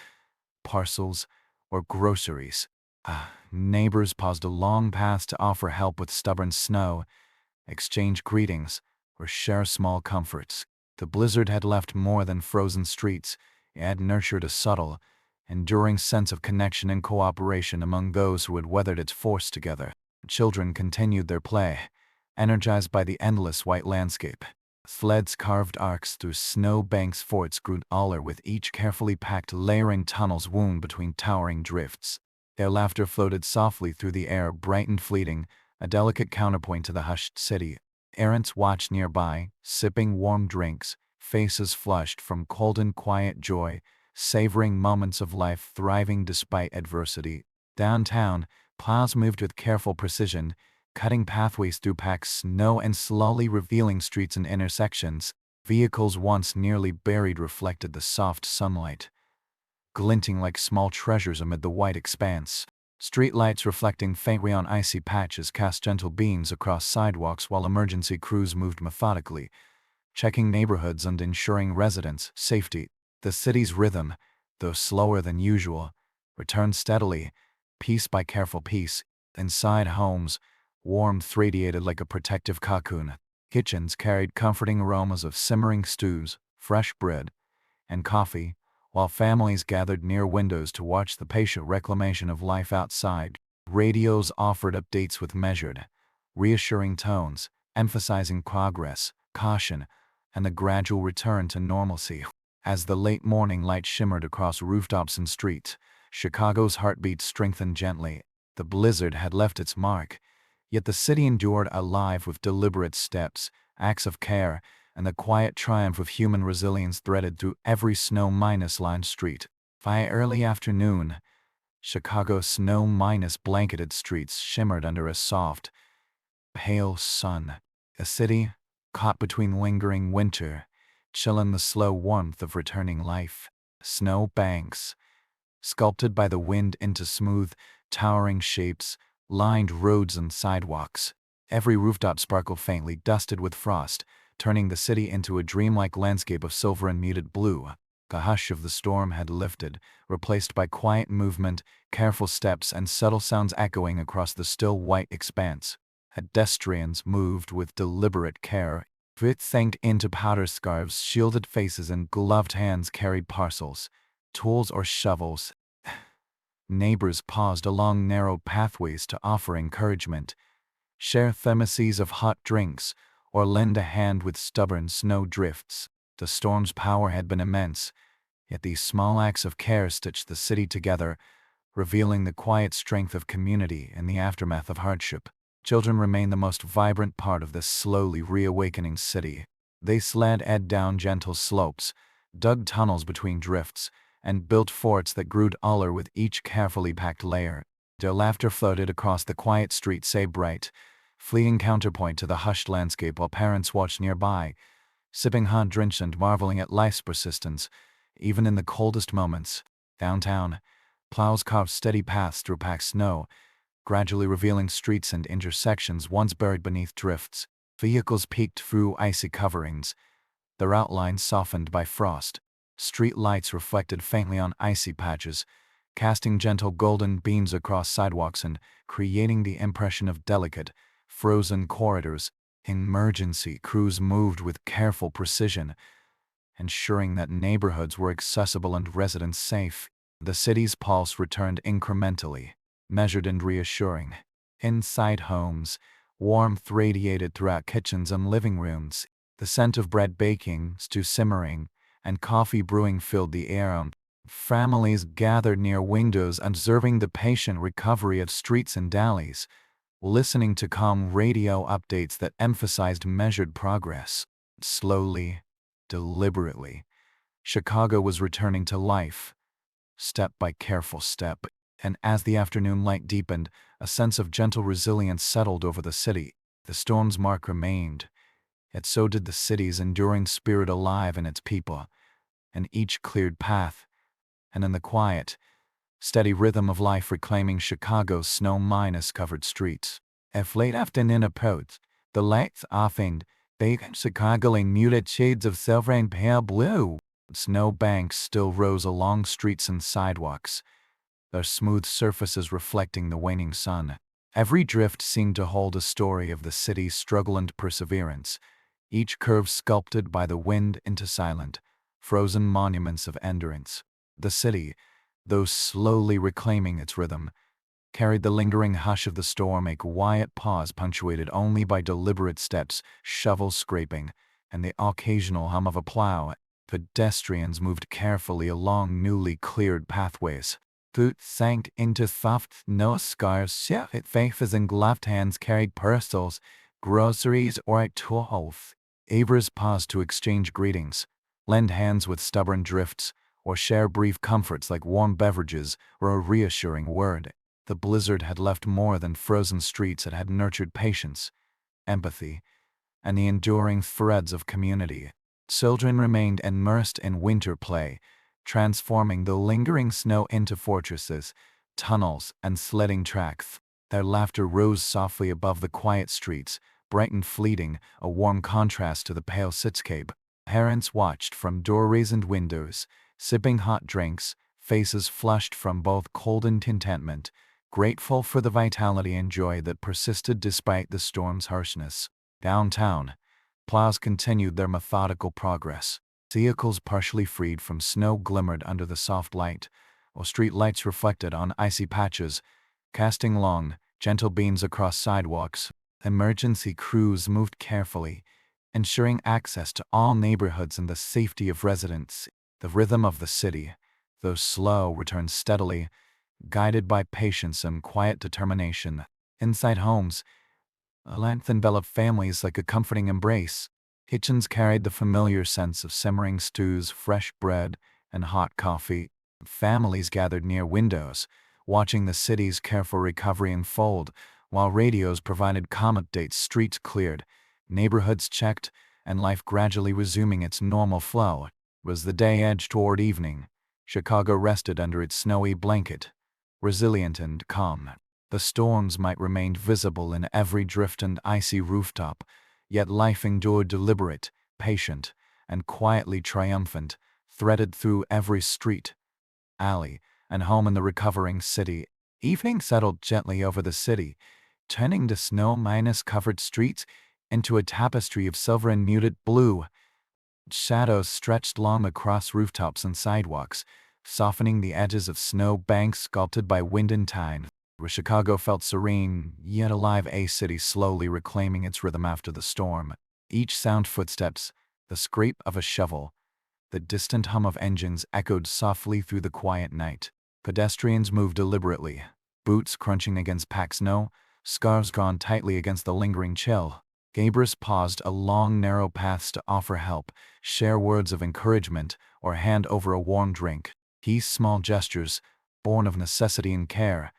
parcels, or groceries. Neighbors paused along paths to offer help with stubborn snow, exchange greetings, or share small comforts. The blizzard had left more than frozen streets. It had nurtured a subtle, enduring sense of connection and cooperation among those who had weathered its force together. Children continued their play, energized by the endless white landscape. Sleds carved arcs through snow banks, forts grew taller with each carefully packed, layering tunnels wound between towering drifts. Their laughter floated softly through the air, bright and fleeting, a delicate counterpoint to the hushed city. Errants watched nearby, sipping warm drinks, faces flushed from cold and quiet joy, savoring moments of life thriving despite adversity. Downtown, plows moved with careful precision, cutting pathways through packed snow and slowly revealing streets and intersections. Vehicles once nearly buried reflected the soft sunlight, glinting like small treasures amid the white expanse. Streetlights reflecting faintly on icy patches cast gentle beams across sidewalks while emergency crews moved methodically, checking neighborhoods and ensuring residents' safety. The city's rhythm, though slower than usual, returned steadily, piece by careful piece. Inside homes, warmth radiated like a protective cocoon. Kitchens carried comforting aromas of simmering stews, fresh bread, and coffee, while families gathered near windows to watch the patient reclamation of life outside. Radios offered updates with measured, reassuring tones, emphasizing progress, caution, and the gradual return to normalcy. As the late morning light shimmered across rooftops and streets, Chicago's heartbeat strengthened gently. The blizzard had left its mark, yet the city endured alive with deliberate steps, acts of care, and the quiet triumph of human resilience threaded through every snow-lined street. By early afternoon, Chicago's snow-blanketed streets shimmered under a soft, pale sun. A city caught between lingering winter, chill and the slow warmth of returning life. Snow banks, sculpted by the wind into smooth, towering shapes, lined roads and sidewalks. Every rooftop sparkled faintly, dusted with frost, turning the city into a dreamlike landscape of silver and muted blue. The hush of the storm had lifted, replaced by quiet movement, careful steps, and subtle sounds echoing across the still white expanse. Pedestrians moved with deliberate care. Feet sank into powder scarves, shielded faces and gloved hands carried parcels, tools or shovels. Neighbors paused along narrow pathways to offer encouragement, share thermoses of hot drinks, or lend a hand with stubborn snow drifts. The storm's power had been immense, yet these small acts of care stitched the city together, revealing the quiet strength of community in the aftermath of hardship. Children remained the most vibrant part of this slowly reawakening city. They sled down gentle slopes, dug tunnels between drifts, and built forts that grew taller with each carefully packed layer. Their laughter floated across the quiet streets, a bright, fleeting counterpoint to the hushed landscape, while parents watched nearby, sipping hot drinks and marveling at life's persistence, even in the coldest moments. Downtown, plows carved steady paths through packed snow, gradually revealing streets and intersections once buried beneath drifts. Vehicles peeked through icy coverings, their outlines softened by frost. Street lights reflected faintly on icy patches, casting gentle golden beams across sidewalks and creating the impression of delicate, frozen corridors. Emergency crews moved with careful precision, ensuring that neighborhoods were accessible and residents safe. The city's pulse returned incrementally, measured and reassuring. Inside homes, warmth radiated throughout kitchens and living rooms. The scent of bread baking, stew simmering, and coffee brewing filled the air. Families gathered near windows observing the patient recovery of streets and alleys, listening to calm radio updates that emphasized measured progress. Slowly, deliberately, Chicago was returning to life, step by careful step, and as the afternoon light deepened, a sense of gentle resilience settled over the city. The storm's mark remained, yet so did the city's enduring spirit alive in its people, and each cleared path, and in the quiet, steady rhythm of life reclaiming Chicago's snow-covered streets. If late afternoon approached, the lights oftened, baking Chicago in muted shades of silver and pale blue. Snow banks still rose along streets and sidewalks, their smooth surfaces reflecting the waning sun. Every drift seemed to hold a story of the city's struggle and perseverance, each curve sculpted by the wind into silent, frozen monuments of endurance. The city, though slowly reclaiming its rhythm, carried the lingering hush of the storm, a quiet pause punctuated only by deliberate steps, shovel scraping, and the occasional hum of a plow. Pedestrians moved carefully along newly cleared pathways. Boots sank into soft snow scarves, shaved faces and gloved hands carried parcels, groceries, or tools. Neighbors paused to exchange greetings, lend hands with stubborn drifts, or share brief comforts like warm beverages or a reassuring word. The blizzard had left more than frozen streets. It had nurtured patience, empathy, and the enduring threads of community. Children remained immersed in winter play, transforming the lingering snow into fortresses, tunnels, and sledding tracks. Their laughter rose softly above the quiet streets, bright and fleeting, a warm contrast to the pale cityscape. Parents watched from doorways and windows, sipping hot drinks, faces flushed from both cold and contentment, grateful for the vitality and joy that persisted despite the storm's harshness. Downtown, plows continued their methodical progress. Vehicles partially freed from snow glimmered under the soft light, while street lights reflected on icy patches, casting long, gentle beams across sidewalks. Emergency crews moved carefully, ensuring access to all neighborhoods and the safety of residents. The rhythm of the city, though slow, returned steadily, guided by patience and quiet determination. Inside homes, a length enveloped families like a comforting embrace. Kitchens carried the familiar sense of simmering stews, fresh bread, and hot coffee. Families gathered near windows, watching the city's careful recovery unfold, while radios provided calm updates. Streets cleared, neighborhoods checked, and life gradually resuming its normal flow. As the day edged toward evening, Chicago rested under its snowy blanket, resilient and calm. The storms might remain visible in every drift and icy rooftop, yet life endured, deliberate, patient, and quietly triumphant, threaded through every street, alley, and home in the recovering city. Evening settled gently over the city, turning the snow-covered streets into a tapestry of silver and muted blue. Shadows stretched long across rooftops and sidewalks, softening the edges of snow banks sculpted by wind and tide. Where Chicago felt serene, yet alive, a city slowly reclaiming its rhythm after the storm. Each sound, footsteps, the scrape of a shovel, the distant hum of engines echoed softly through the quiet night. Pedestrians moved deliberately, boots crunching against packed snow, scarves drawn tightly against the lingering chill. Neighbors paused along narrow paths to offer help, share words of encouragement, or hand over a warm drink. These small gestures, born of necessity and care,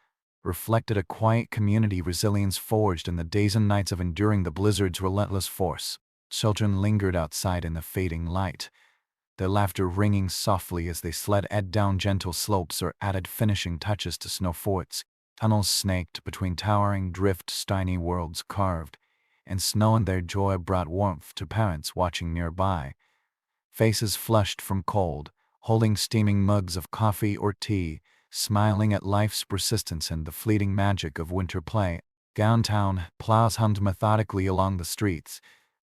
reflected a quiet community resilience forged in the days and nights of enduring the blizzard's relentless force. Children lingered outside in the fading light, their laughter ringing softly as they sled down gentle slopes or added finishing touches to snow forts. Tunnels snaked between towering drifts, tiny worlds carved in snow, and their joy brought warmth to parents watching nearby. Faces flushed from cold, holding steaming mugs of coffee or tea, smiling at life's persistence and the fleeting magic of winter play. Downtown, plows hummed methodically along the streets,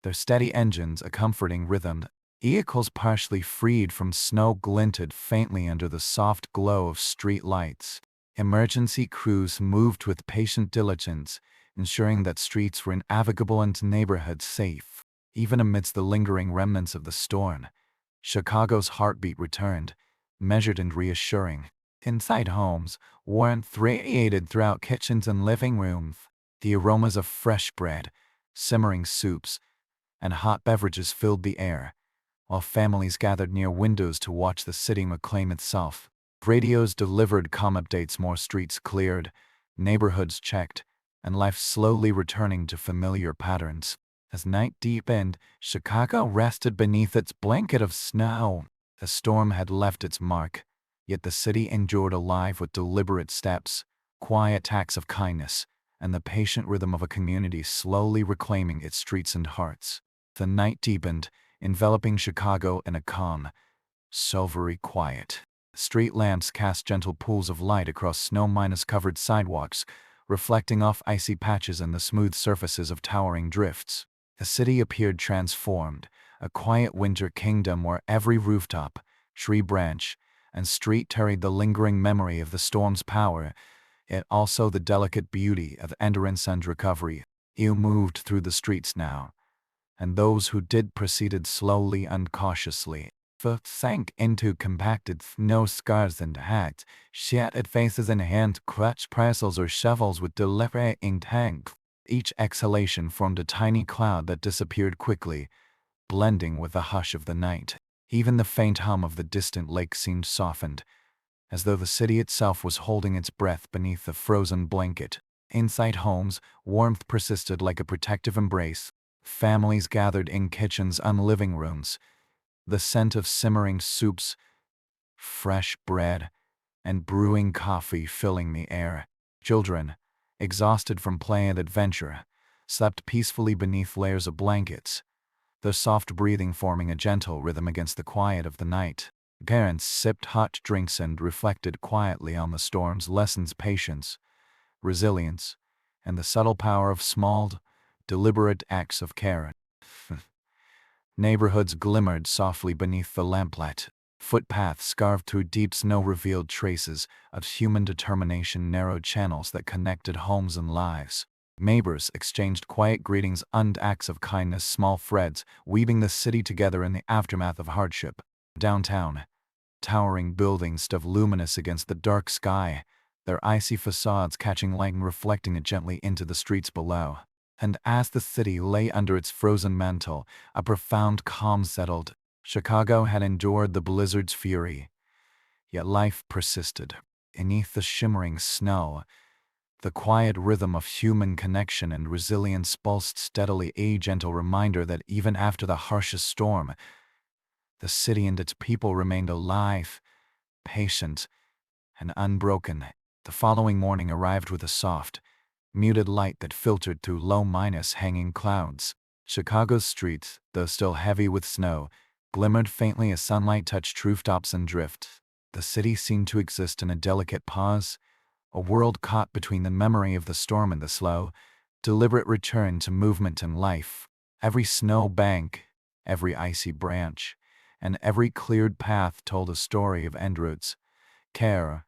their steady engines a comforting rhythm. Vehicles partially freed from snow glinted faintly under the soft glow of street lights. Emergency crews moved with patient diligence, ensuring that streets were navigable and neighborhoods safe. Even amidst the lingering remnants of the storm, Chicago's heartbeat returned, measured and reassuring. Inside homes, warmth radiated throughout kitchens and living rooms. The aromas of fresh bread, simmering soups, and hot beverages filled the air, while families gathered near windows to watch the city reclaim itself. Radios delivered calm updates, more streets cleared, neighborhoods checked, and life slowly returning to familiar patterns. As night deepened, Chicago rested beneath its blanket of snow. The storm had left its mark, yet the city endured alive with deliberate steps, quiet acts of kindness, and the patient rhythm of a community slowly reclaiming its streets and hearts. The night deepened, enveloping Chicago in a calm, silvery quiet. Street lamps cast gentle pools of light across snow-covered sidewalks, reflecting off icy patches and the smooth surfaces of towering drifts. The city appeared transformed, a quiet winter kingdom where every rooftop, tree branch, and street carried the lingering memory of the storm's power, yet also the delicate beauty of endurance and recovery. You moved through the streets now, and those who did proceeded slowly and cautiously. Foot sank into compacted snow scarves and hats, shattered faces and hand clutched parcels or shovels with deliberate intent. Each exhalation formed a tiny cloud that disappeared quickly, blending with the hush of the night. Even the faint hum of the distant lake seemed softened, as though the city itself was holding its breath beneath the frozen blanket. Inside homes, warmth persisted like a protective embrace. Families gathered in kitchens and living rooms, the scent of simmering soups, fresh bread, and brewing coffee filling the air. Children, exhausted from play and adventure, slept peacefully beneath layers of blankets, their soft breathing forming a gentle rhythm against the quiet of the night. Parents sipped hot drinks and reflected quietly on the storm's lessons: patience, resilience, and the subtle power of small, deliberate acts of care. Neighborhoods glimmered softly beneath the lamplight. Footpaths carved through deep snow revealed traces of human determination, narrow channels that connected homes and lives. Neighbors exchanged quiet greetings and acts of kindness, small threads weaving the city together in the aftermath of hardship. Downtown, towering buildings stood luminous against the dark sky, their icy facades catching light and reflecting it gently into the streets below. And as the city lay under its frozen mantle, a profound calm settled. Chicago had endured the blizzard's fury, yet life persisted. Beneath the shimmering snow, the quiet rhythm of human connection and resilience pulsed steadily, a gentle reminder that even after the harshest storm, the city and its people remained alive, patient, and unbroken. The following morning arrived with a soft, muted light that filtered through low-hanging clouds. Chicago's streets, though still heavy with snow, glimmered faintly as sunlight touched rooftops and drifts. The city seemed to exist in a delicate pause, a world caught between the memory of the storm and the slow, deliberate return to movement and life. Every snow bank, every icy branch, and every cleared path told a story of endurance, care,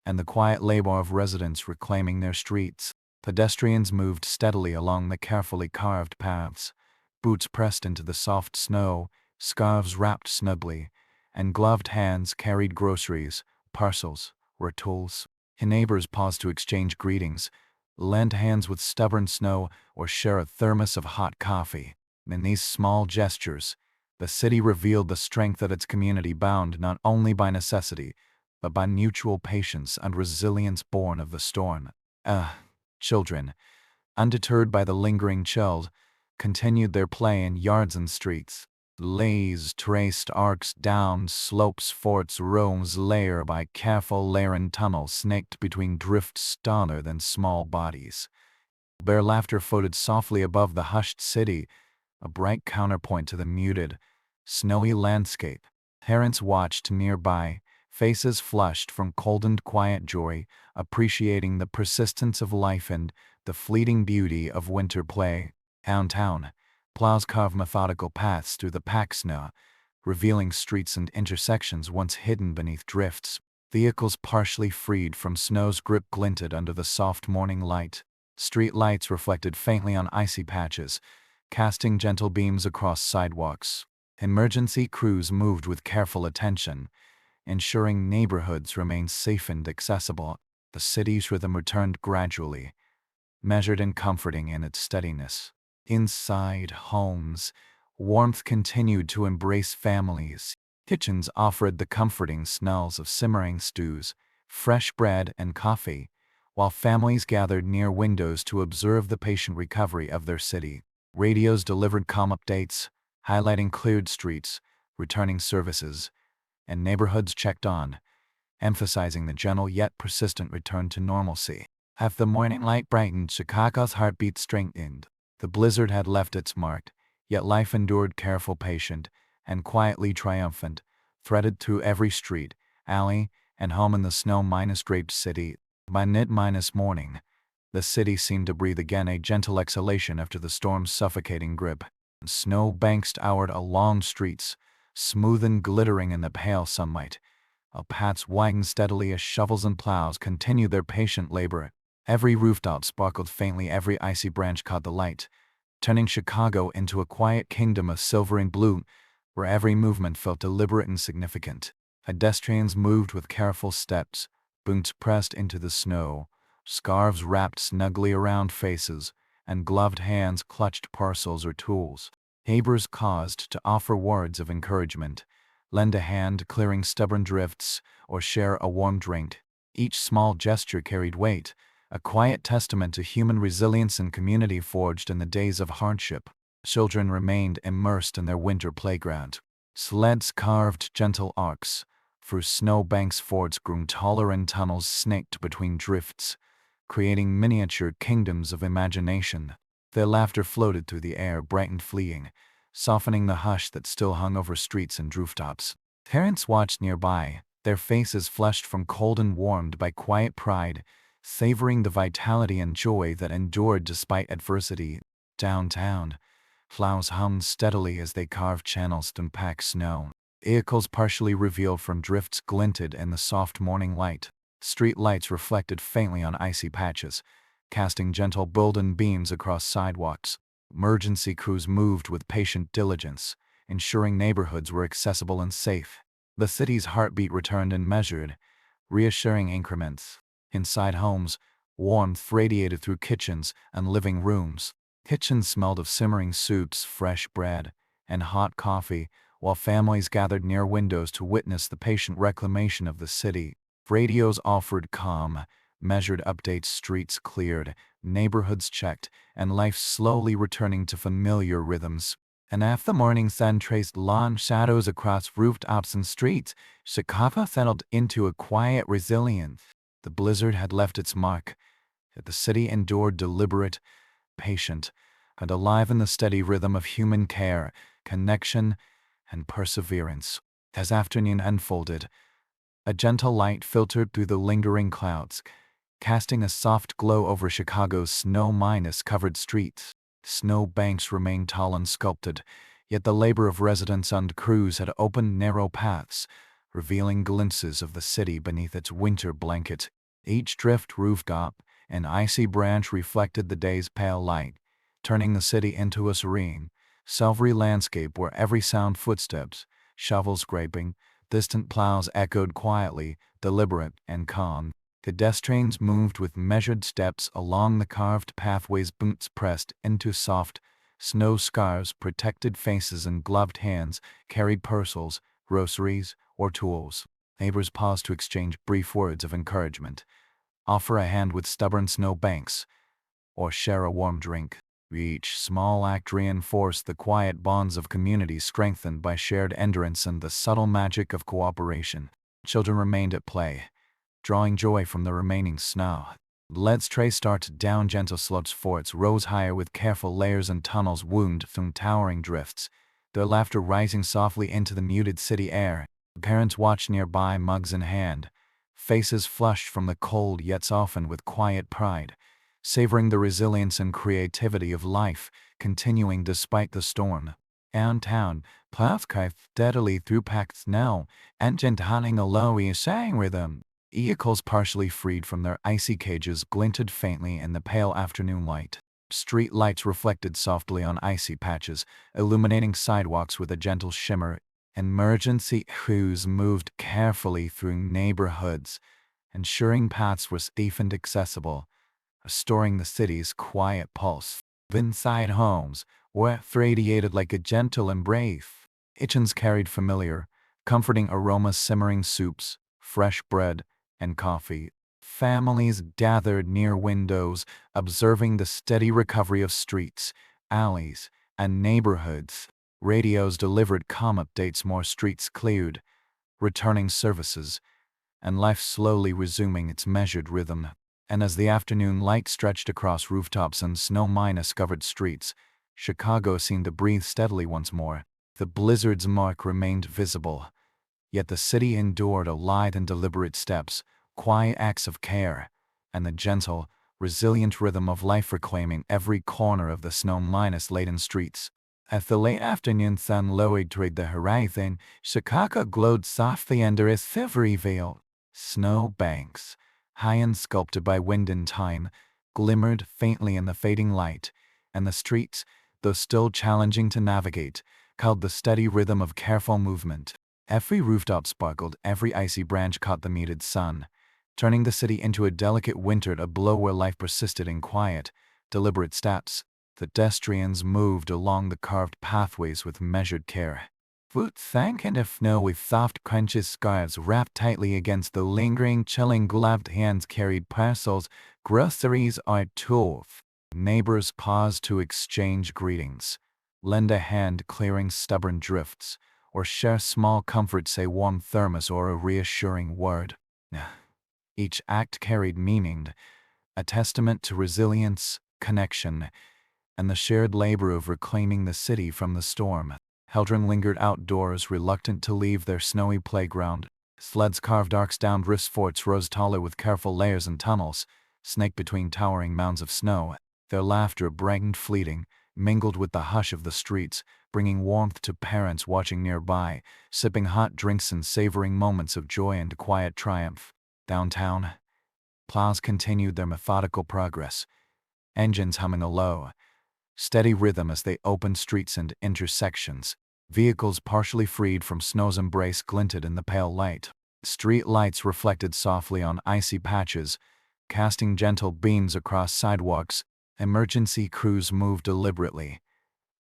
and the quiet labor of residents reclaiming their streets. Pedestrians moved steadily along the carefully carved paths, boots pressed into the soft snow, scarves wrapped snugly, and gloved hands carried groceries, parcels, or tools. Neighbors paused to exchange greetings, lend hands with stubborn snow, or share a thermos of hot coffee. In these small gestures, the city revealed the strength of its community, bound not only by necessity, but by mutual patience and resilience born of the storm. Children, undeterred by the lingering chill, continued their play in yards and streets. Lays traced arcs down slopes, forts rose layer by careful layer, and tunnels snaked between drifts taller than small bodies. Their laughter floated softly above the hushed city, a bright counterpoint to the muted, snowy landscape. Parents watched nearby, faces flushed from cold and quiet joy, appreciating the persistence of life and the fleeting beauty of winter play. Downtown, plows carved methodical paths through the packed snow, revealing streets and intersections once hidden beneath drifts. Vehicles partially freed from snow's grip glinted under the soft morning light. Street lights reflected faintly on icy patches, casting gentle beams across sidewalks. Emergency crews moved with careful attention, ensuring neighborhoods remained safe and accessible. The city's rhythm returned gradually, measured and comforting in its steadiness. Inside homes, warmth continued to embrace families. Kitchens offered the comforting smells of simmering stews, fresh bread, and coffee, while families gathered near windows to observe the patient recovery of their city. Radios delivered calm updates, highlighting cleared streets, returning services, and neighborhoods checked on, emphasizing the gentle yet persistent return to normalcy. As the morning light brightened, Chicago's heartbeat strengthened. The blizzard had left its mark, yet life endured, careful, patient, and quietly triumphant, threaded through every street, alley, and home in the snow-draped city. By mid-morning, the city seemed to breathe again, a gentle exhalation after the storm's suffocating grip. Snow banks towered along streets, smooth and glittering in the pale sunlight, while paths widened steadily as shovels and plows continued their patient labor. Every rooftop sparkled faintly, every icy branch caught the light, turning Chicago into a quiet kingdom of silver and blue, where every movement felt deliberate and significant. Pedestrians moved with careful steps, boots pressed into the snow, scarves wrapped snugly around faces, and gloved hands clutched parcels or tools. Neighbors paused to offer words of encouragement, lend a hand clearing stubborn drifts, or share a warm drink. Each small gesture carried weight, a quiet testament to human resilience and community forged in the days of hardship. Children remained immersed in their winter playground. Sleds carved gentle arcs through snowbanks, forts grew taller, and tunnels snaked between drifts, creating miniature kingdoms of imagination. Their laughter floated through the air, bright and fleeting, softening the hush that still hung over streets and rooftops. Parents watched nearby, their faces flushed from cold and warmed by quiet pride, savoring the vitality and joy that endured despite adversity. Downtown, plows hummed steadily as they carved channels to pack snow. Vehicles partially revealed from drifts glinted in the soft morning light. Street lights reflected faintly on icy patches, casting gentle golden beams across sidewalks. Emergency crews moved with patient diligence, ensuring neighborhoods were accessible and safe. The city's heartbeat returned in measured, reassuring increments. Inside homes, warmth radiated through kitchens and living rooms. Kitchens smelled of simmering soups, fresh bread, and hot coffee, while families gathered near windows to witness the patient reclamation of the city. Radios offered calm, measured updates, streets cleared, neighborhoods checked, and life slowly returning to familiar rhythms. And as the morning sun traced long shadows across rooftops and streets, Chicago settled into a quiet resilience. The blizzard had left its mark, yet the city endured, deliberate, patient, and alive in the steady rhythm of human care, connection, and perseverance. As afternoon unfolded, a gentle light filtered through the lingering clouds, casting a soft glow over Chicago's snow-covered streets. Snow banks remained tall and sculpted, yet the labor of residents and crews had opened narrow paths, revealing glimpses of the city beneath its winter blanket. Each drift, rooftop, and icy branch reflected the day's pale light, turning the city into a serene, silvery landscape where every sound, footsteps, shovels scraping, distant plows echoed quietly, deliberate and calm. Pedestrians moved with measured steps along the carved pathways, boots pressed into soft snow scarves protected faces, and gloved hands carried parcels, groceries, or tools. Neighbors paused to exchange brief words of encouragement, offer a hand with stubborn snow banks, or share a warm drink. Each small act reinforced the quiet bonds of community strengthened by shared endurance and the subtle magic of cooperation. Children remained at play, drawing joy from the remaining snow. Sleds traced down gentle slopes, forts rose higher with careful layers, and tunnels wound through towering drifts, their laughter rising softly into the muted city air. Parents watched nearby, mugs in hand, faces flushed from the cold yet softened with quiet pride, savoring the resilience and creativity of life, continuing despite the storm. Downtown, plows carved steadily through packed snow, engine hunting a low sang rhythm. Vehicles partially freed from their icy cages glinted faintly in the pale afternoon light. Street lights reflected softly on icy patches, illuminating sidewalks with a gentle shimmer. Emergency crews moved carefully through neighborhoods, ensuring paths were safe and accessible, restoring the city's quiet pulse. Inside homes, warmth radiated like a gentle embrace. Kitchens carried familiar, comforting aromas, simmering soups, fresh bread, and coffee. Families gathered near windows, observing the steady recovery of streets, alleys, and neighborhoods. Radios delivered calm updates, more streets cleared, returning services, and life slowly resuming its measured rhythm. And as the afternoon light stretched across rooftops and snow-covered streets, Chicago seemed to breathe steadily once more. The blizzard's mark remained visible, yet the city endured a light and deliberate steps, quiet acts of care, and the gentle, resilient rhythm of life reclaiming every corner of the snow-laden streets. As the late afternoon sun lowered toward the horizon, Chicago glowed softly under a silvery veil. Snow banks, high and sculpted by wind and time, glimmered faintly in the fading light, and the streets, though still challenging to navigate, held the steady rhythm of careful movement. Every rooftop sparkled, every icy branch caught the muted sun, turning the city into a delicate winter aglow where life persisted in quiet, deliberate steps. The pedestrians moved along the carved pathways with measured care. Foot sank into snow with soft, crunchy scarves wrapped tightly against the lingering, chilling gloved hands carried parcels, groceries, or tools. Neighbors paused to exchange greetings, lend a hand clearing stubborn drifts, or share small comforts, a warm thermos or a reassuring word. Each act carried meaning, a testament to resilience, connection, and the shared labor of reclaiming the city from the storm. Children lingered outdoors, reluctant to leave their snowy playground. Sleds carved arcs down rift forts rose taller with careful layers and tunnels, snaked between towering mounds of snow. Their laughter, bright and fleeting, mingled with the hush of the streets, bringing warmth to parents watching nearby, sipping hot drinks and savoring moments of joy and quiet triumph. Downtown, plows continued their methodical progress, engines humming a low, steady rhythm as they opened streets and intersections. Vehicles partially freed from snow's embrace glinted in the pale light. Street lights reflected softly on icy patches, casting gentle beams across sidewalks. Emergency crews moved deliberately,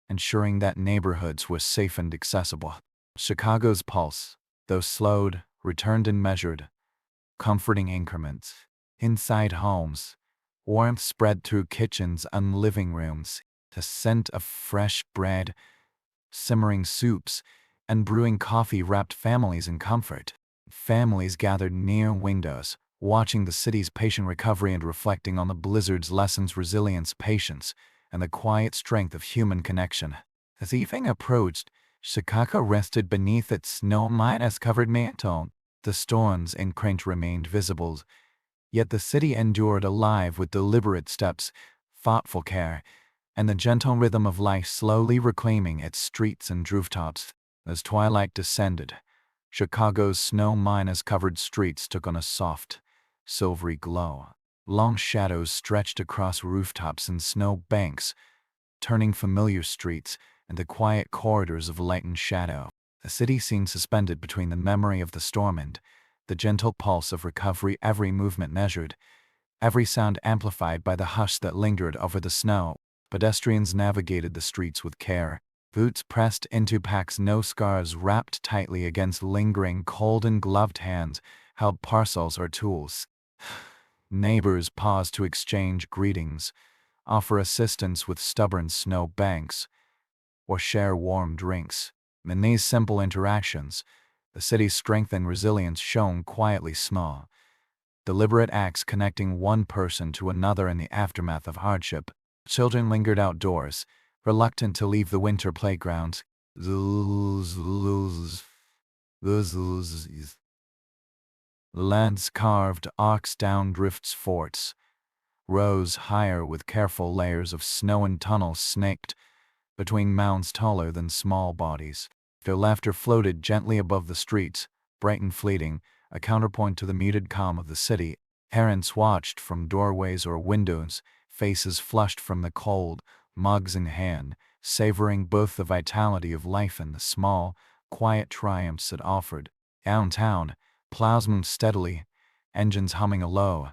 ensuring that neighborhoods were safe and accessible. Chicago's pulse, though slowed, returned in measured, comforting increments. Inside homes, warmth spread through kitchens and living rooms. The scent of fresh bread, simmering soups, and brewing coffee wrapped families in comfort. Families gathered near windows, watching the city's patient recovery and reflecting on the blizzard's lessons, resilience, patience, and the quiet strength of human connection. As evening approached, Chicago rested beneath its snow-covered mantle. The storm's encrunch remained visible, yet the city endured alive with deliberate steps, thoughtful care, and the gentle rhythm of life slowly reclaiming its streets and rooftops. As twilight descended, Chicago's snow-covered streets took on a soft, silvery glow. Long shadows stretched across rooftops and snow banks, turning familiar streets into quiet corridors of light and shadow. The city seemed suspended between the memory of the storm and the gentle pulse of recovery, every movement measured, every sound amplified by the hush that lingered over the snow. Pedestrians navigated the streets with care, boots pressed into packs, no scars wrapped tightly against lingering cold, and gloved hands held parcels or tools. Neighbors paused to exchange greetings, offer assistance with stubborn snow banks, or share warm drinks. In these simple interactions, the city's strength and resilience shone quietly small, deliberate acts connecting one person to another in the aftermath of hardship. Children lingered outdoors, reluctant to leave the winter playgrounds. Lads carved arcs down drifts forts, rose higher with careful layers of snow, and tunnels snaked between mounds taller than small bodies. Their laughter floated gently above the streets, bright and fleeting, a counterpoint to the muted calm of the city. Parents watched from doorways or windows, faces flushed from the cold, mugs in hand, savoring both the vitality of life and the small, quiet triumphs it offered. Downtown, plows moved steadily, engines humming a low,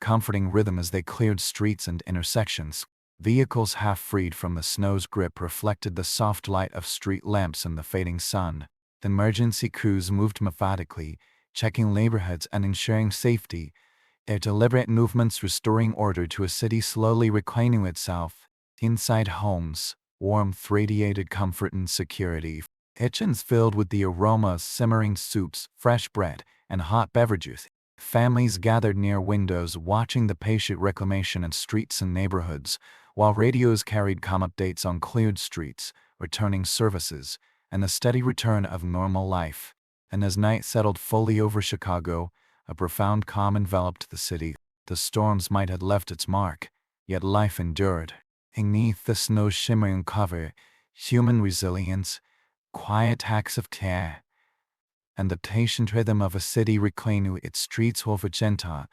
comforting rhythm as they cleared streets and intersections. Vehicles half freed from the snow's grip reflected the soft light of street lamps in the fading sun. The emergency crews moved methodically, checking neighborhoods and ensuring safety, their deliberate movements restoring order to a city slowly reclaiming itself. Inside homes, warmth radiated comfort and security. Kitchens filled with the aroma of simmering soups, fresh bread, and hot beverages. Families gathered near windows watching the patient reclamation in streets and neighborhoods, while radios carried calm updates on cleared streets, returning services, and the steady return of normal life. And as night settled fully over Chicago, a profound calm enveloped the city. The storms might have left its mark, yet life endured. Beneath the snow's shimmering cover, human resilience, quiet acts of care, and the patient rhythm of a city reclaiming its streets over Genta,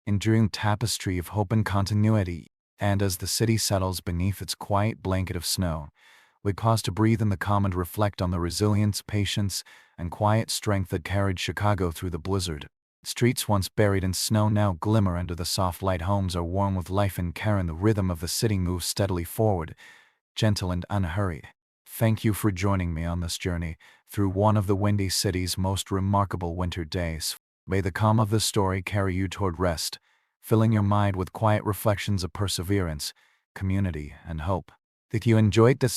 enduring tapestry of hope and continuity. And as the city settles beneath its quiet blanket of snow, we pause to breathe in the calm and reflect on the resilience, patience, and quiet strength that carried Chicago through the blizzard. Streets once buried in snow now glimmer under the soft light. Homes are warm with life and care, and the rhythm of the city moves steadily forward, gentle and unhurried. Thank you for joining me on this journey through one of the Windy City's most remarkable winter days. May the calm of this story carry you toward rest, filling your mind with quiet reflections of perseverance, community, and hope. If you enjoyed this